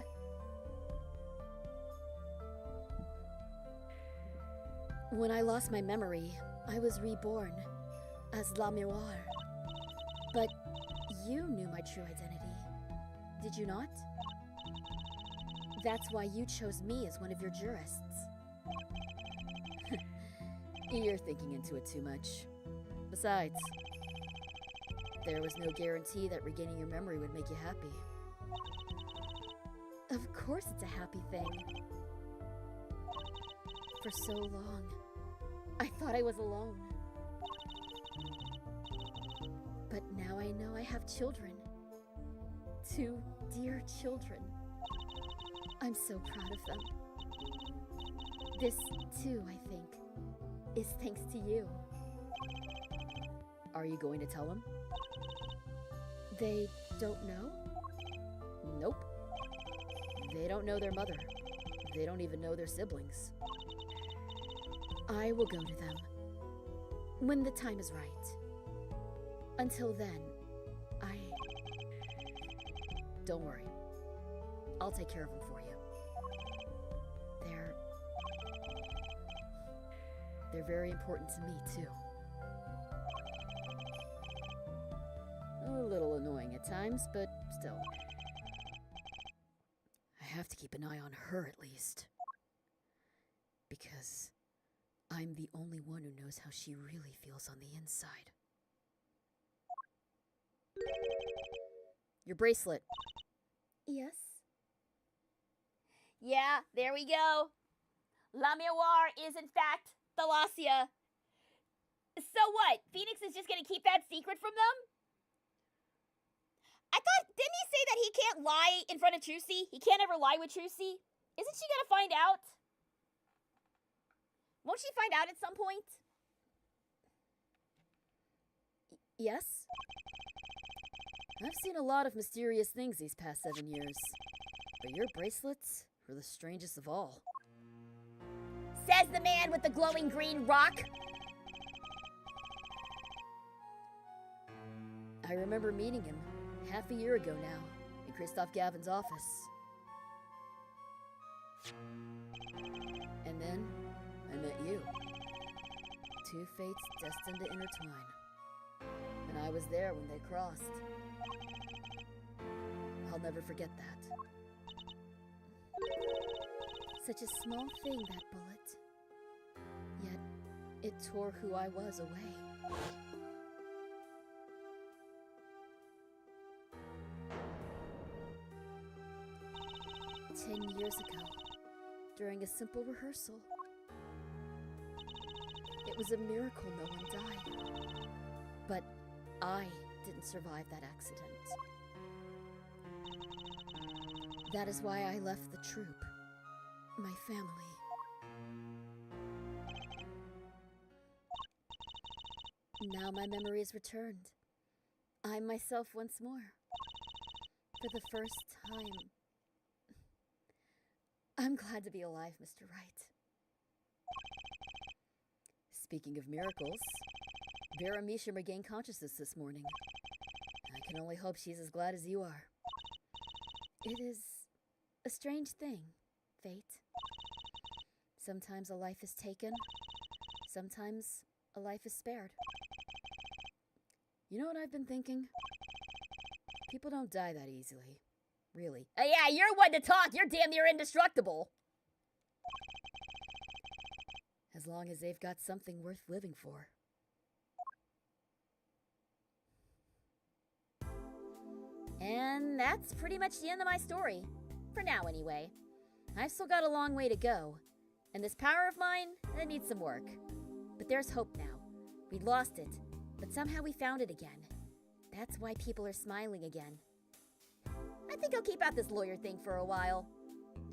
When I lost my memory, I was reborn as La Miroir. But you knew my true identity, did you not? That's why you chose me as one of your jurists. You're thinking into it too much. Besides, there was no guarantee that regaining your memory would make you happy. Of course it's a happy thing. For so long, I thought I was alone. But now I know I have children. 2 dear children. I'm so proud of them. This, too, I think, is thanks to you. Are you going to tell them? They don't know? Nope. They don't know their mother. They don't even know their siblings. I will go to them when the time is right. Until then, Don't worry. I'll take care of them for you. They're very important to me, too. A little annoying at times, but still. I have to keep an eye on her at least. Because I'm the only one who knows how she really feels on the inside. Your bracelet. yes? Yeah, there we go. La Miroir is in fact Thalassia. So what? Phoenix is just gonna keep that secret from them? I thought, didn't he say that he can't lie in front of Trucy? He can't ever lie with Trucy? Isn't she gonna find out? Won't she find out at some point? Yes? I've seen a lot of mysterious things these past 7 years. But your bracelets were the strangest of all. Says the man with the glowing green rock. I remember meeting him half a year ago now in Kristoph Gavin's office. And then I met you. 2 fates destined to intertwine. And I was there when they crossed. I'll never forget that. Such a small thing, that bullet. Yet, it tore who I was away. "10 years ago, during a simple rehearsal. It was a miracle no one died. But I didn't survive that accident. That is why I left the troupe. My family. Now my memory is returned. I'm myself once more. For the first time. I'm glad to be alive, Mr. Wright." Speaking of miracles, Vera Misha regained consciousness this morning. I can only hope she's as glad as you are. It is a strange thing, fate. Sometimes a life is taken. Sometimes a life is spared. You know what I've been thinking? People don't die that easily. Really. Yeah, you're one to talk. You're damn near indestructible. As long as they've got something worth living for. And that's pretty much the end of my story. For now, anyway. I've still got a long way to go. And this power of mine, it needs some work. But there's hope now. We'd lost it, but somehow we found it again. That's why people are smiling again. I think I'll keep out this lawyer thing for a while.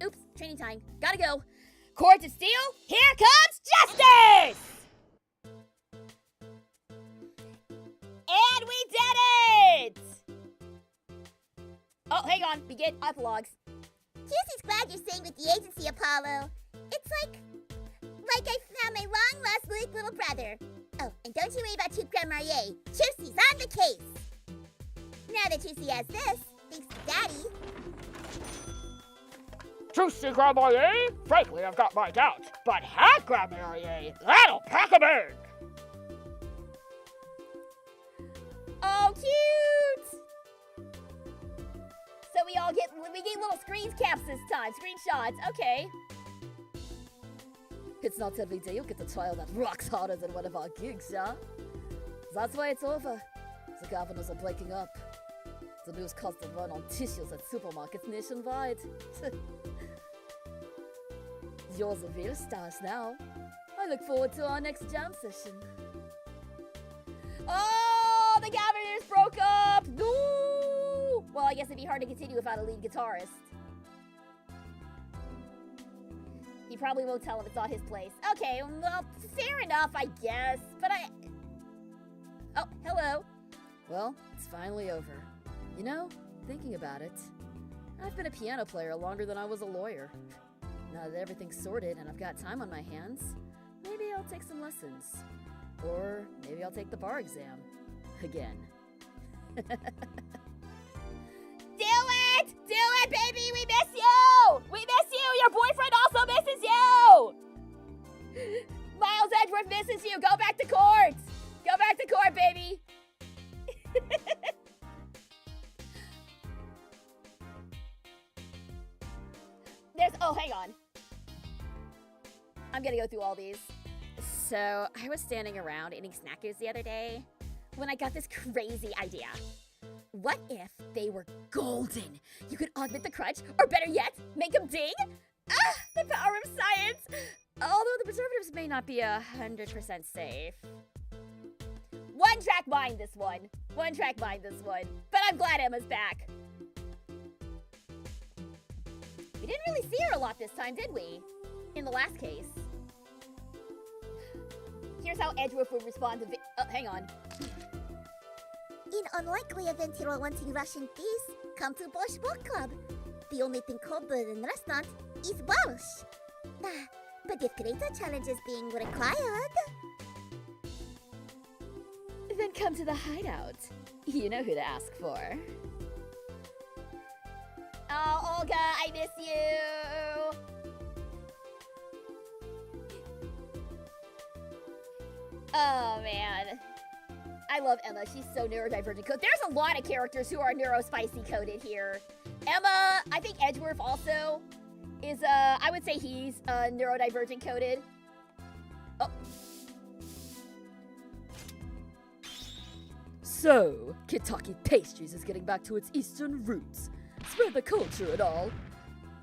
Oops, training time. Gotta go. Court of Steel, here comes Justice! And we did it! Oh, hang on. Begin epilogues. Juicy's glad you're staying with the agency, Apollo. It's like I found my long lost little brother. Oh, and don't you worry about Tooth Grand Marier. Juicy's on the case. Now that Juicy has this, thanks to Daddy. Juicy Grandma, frankly, I've got my doubts, but half Grandma, that'll pack a bag. Oh, cute! So we get little screen caps this time, screenshots. Okay. It's not every day you get a child that rocks harder than one of our gigs, yeah? That's why it's over. The governors are breaking up. The news caused a run on tissues at supermarkets nationwide. You're the real stars now. I look forward to our next jam session. Oh, the governors broke up! No! Well, I guess it'd be hard to continue without a lead guitarist. He probably won't tell him it's not his place. Okay, well, fair enough, I guess. But Oh, hello. Well, it's finally over. You know, thinking about it, I've been a piano player longer than I was a lawyer. Now that everything's sorted and I've got time on my hands, maybe I'll take some lessons. Or maybe I'll take the bar exam. Again. Do it! Do it, baby! We miss you! We miss you! Your boyfriend also misses you! Miles Edgeworth misses you! Go back to court! Go back to court, baby! Oh, hang on. I'm gonna go through all these. So, I was standing around eating snackers the other day when I got this crazy idea. What if they were golden? You could augment the crutch, or better yet, make them ding? Ah, the power of science! Although the preservatives may not be 100% safe. One track mind this one. One track mind this one. But I'm glad Emma's back. We didn't really see her a lot this time, did we? In the last case. Here's how Edgeworth would respond to oh, hang on. In unlikely event you are wanting Russian peace, come to Borscht Book Club. The only thing colder than restaurant is borscht. But if greater challenges being required... Then come to the hideout. You know who to ask for. Oh, Olga, I miss you! Oh, man. I love Emma. She's so neurodivergent coded. There's a lot of characters who are neurospicy coded here. Emma, I think Edgeworth also is, I would say he's neurodivergent coded. Oh. So, Kentucky Pastries is getting back to its eastern roots. Spread the culture and all.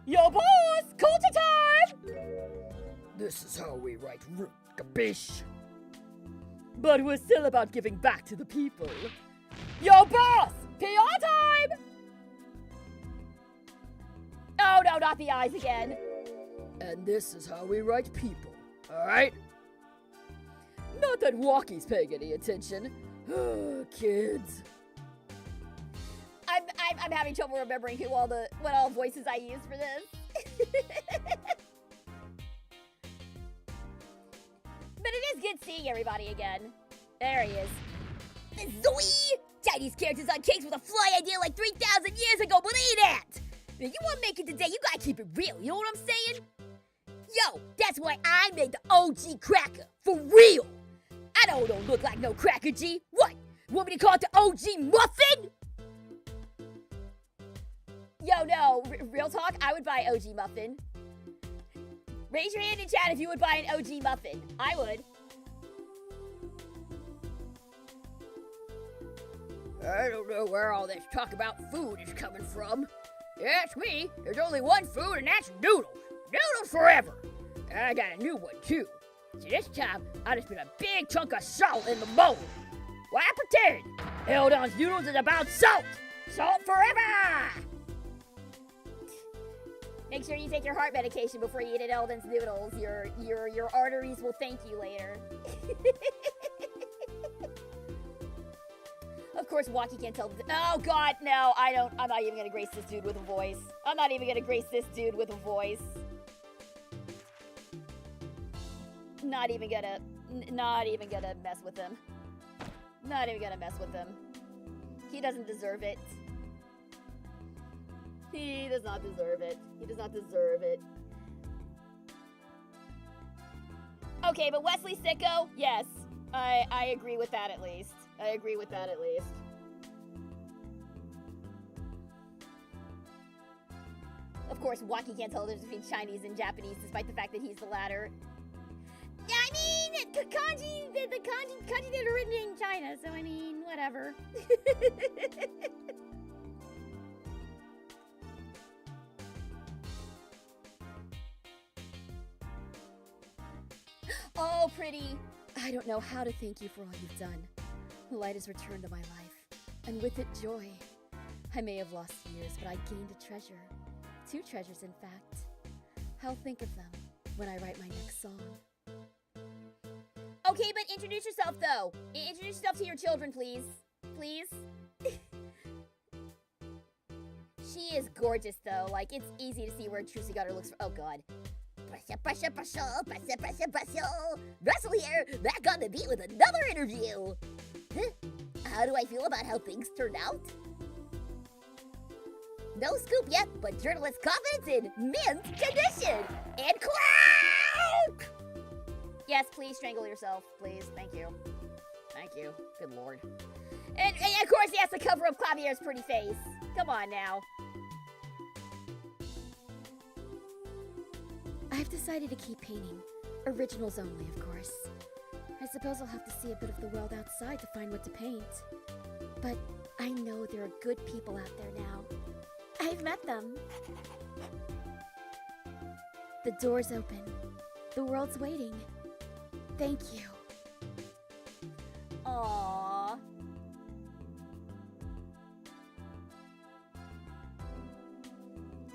Yo, boss! Culture time! This is how we write root, capiche? But we're still about giving back to the people. Yo, boss! PR time! Oh, no, not the eyes again. And this is how we write people, alright? Not that Walkie's paying any attention. Kids. I'm having trouble remembering what all voices I used for this. But it is good seeing everybody again. There he is. Zoe! Chinese characters on cakes with a fly idea like 3,000 years ago, believe that! If you want to make it today, you gotta keep it real, you know what I'm saying? Yo, that's why I made the OG cracker, for real! I don't look like no cracker, G. What? You want me to call it the OG muffin? Yo, no, real talk, I would buy OG muffin. Raise your hand in chat if you would buy an OG muffin. I would. I don't know where all this talk about food is coming from. You ask me, there's only one food, and that's noodles. Noodles forever. And I got a new one, too. So this time, I just put a big chunk of salt in the bowl. Why pretend? Held On's noodles is about salt. Salt forever! Make sure you take your heart medication before you eat at Eldon's Noodles. Your arteries will thank you later. Of course, Walkie can't tell. Oh God, no! I'm not even gonna grace this dude with a voice. I'm not even gonna grace this dude with a voice. Not even gonna mess with him. Not even gonna mess with him. He doesn't deserve it. He does not deserve it. He does not deserve it. Okay, but Wesley Sicko, yes. I agree with that at least. I agree with that at least. Of course, Waki can't tell the difference between Chinese and Japanese despite the fact that he's the latter. I mean, the kanji that are written in China, so I mean, whatever. Oh, pretty. I don't know how to thank you for all you've done. The light has returned to my life, and with it, joy. I may have lost years, but I gained a treasure. 2 treasures, in fact. I'll think of them when I write my next song. Okay, but introduce yourself, though. Introduce yourself to your children, please. Please? She is gorgeous, though. Like, it's easy to see where Trucy Gutter looks for. Oh, God. Russell here, back on the beat with another interview. How do I feel about how things turned out? No scoop yet, but journalist confidence in mint condition. And quack! Yes, please strangle yourself, please. Thank you. Thank you. Good lord. And of course, yes, the cover of Clavier's pretty face. Come on now. I've decided to keep painting. Originals only, of course. I suppose I'll have to see a bit of the world outside to find what to paint. But I know there are good people out there now. I've met them. The door's open. The world's waiting. Thank you. Aww.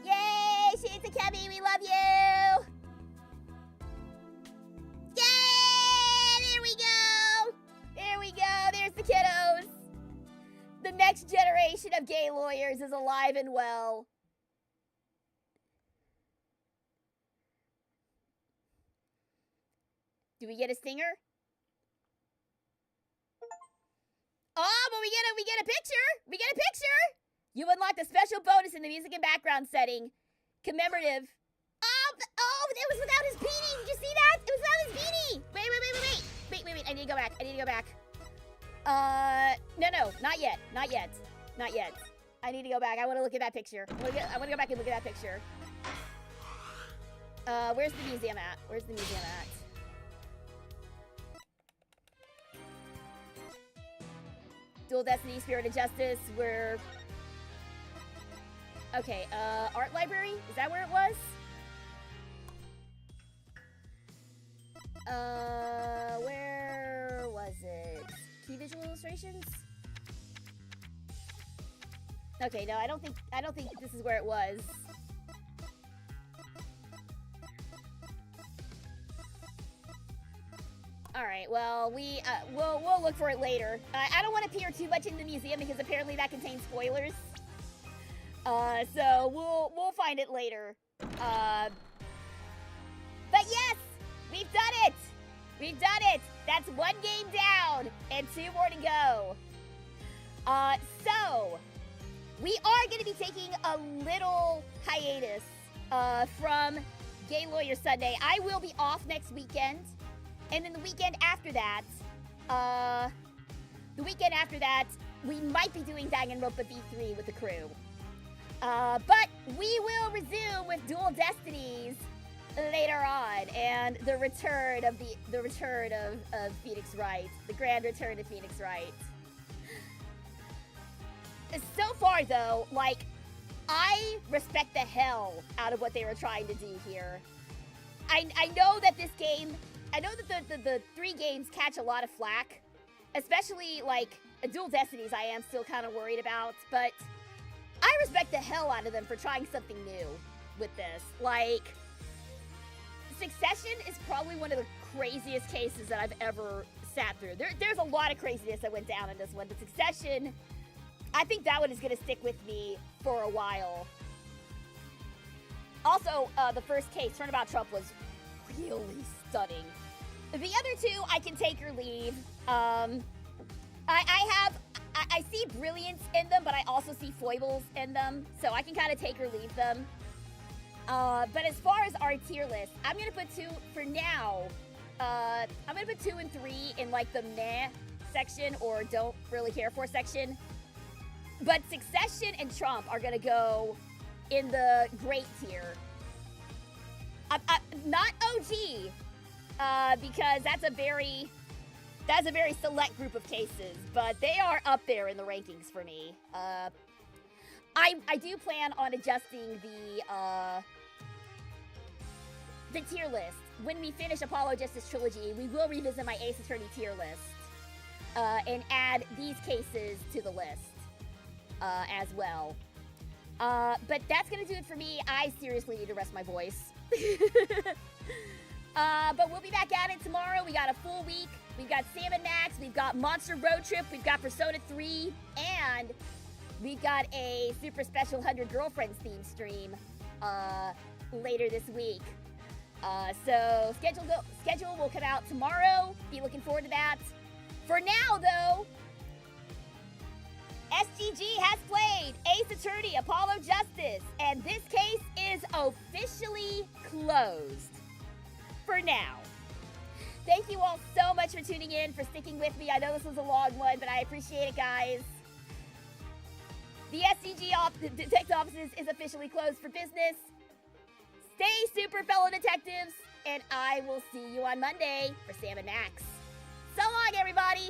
Yay, Shinta Kemi, we love you! Yay! There we go! There we go, there's the kiddos! The next generation of gay lawyers is alive and well. Do we get a stinger? Oh, but we get a picture! We get a picture! You unlocked a special bonus in the music and background setting. Commemorative. Oh, it was without his beanie! Did you see that? It was without his beanie! Wait, I need to go back. No, not yet. I need to go back. I want to look at that picture. I want to go back and look at that picture. Where's the museum at? Dual Destiny, Spirit of Justice, we're... Okay, Art Library? Is that where it was? Where was it? Key Visual Illustrations? Okay, no, I don't think this is where it was. All right, well, we'll look for it later. I don't want to peer too much in the museum because apparently that contains spoilers. So we'll find it later. But yes, we've done it. That's 1 game down and 2 more to go. So we are going to be taking a little hiatus from Gay Lawyer Sunday. I will be off next weekend. And then the weekend after that, we might be doing Danganronpa V3 with the crew. But we will resume with Dual Destinies later on, and the return of Phoenix Wright, the grand return of Phoenix Wright. So far, though, like, I respect the hell out of what they were trying to do here. I know that this game. I know that the 3 games catch a lot of flack, especially, like, Dual Destinies I am still kind of worried about, but I respect the hell out of them for trying something new. with this. Like, Succession is probably one of the craziest cases that I've ever sat through. There's a lot of craziness that went down in this one, but Succession, I think that one is going to stick with me for a while. Also, the first case, Turnabout Trump, was really stunning. The other two, I can take or leave. I see brilliance in them, but I also see foibles in them, so I can kind of take or leave them. But as far as our tier list, I'm gonna put 2 for now. I'm gonna put 2 and 3 in like the meh section or don't really care for section. But Succession and Trump are gonna go in the great tier. Not OG, because that's a very select group of cases, but they are up there in the rankings for me. I do plan on adjusting the tier list. When we finish Apollo Justice Trilogy, we will revisit my Ace Attorney tier list and add these cases to the list as well. But that's gonna do it for me. I seriously need to rest my voice. But we'll be back at it tomorrow. We got a full week. We've got Sam and Max. We've got Monster Road Trip. We've got Persona 3. And we've got a super special 100 Girlfriends theme stream later this week. So schedule will come out tomorrow. Be looking forward to that. For now, though, SGG has played Ace Attorney Apollo Justice, and this case is officially closed. For now. Thank you all so much for tuning in, for sticking with me. I know this was a long one, but I appreciate it, guys. The SCG Detective Offices is officially closed for business. Stay super, fellow detectives, and I will see you on Monday for Sam and Max. So long, everybody!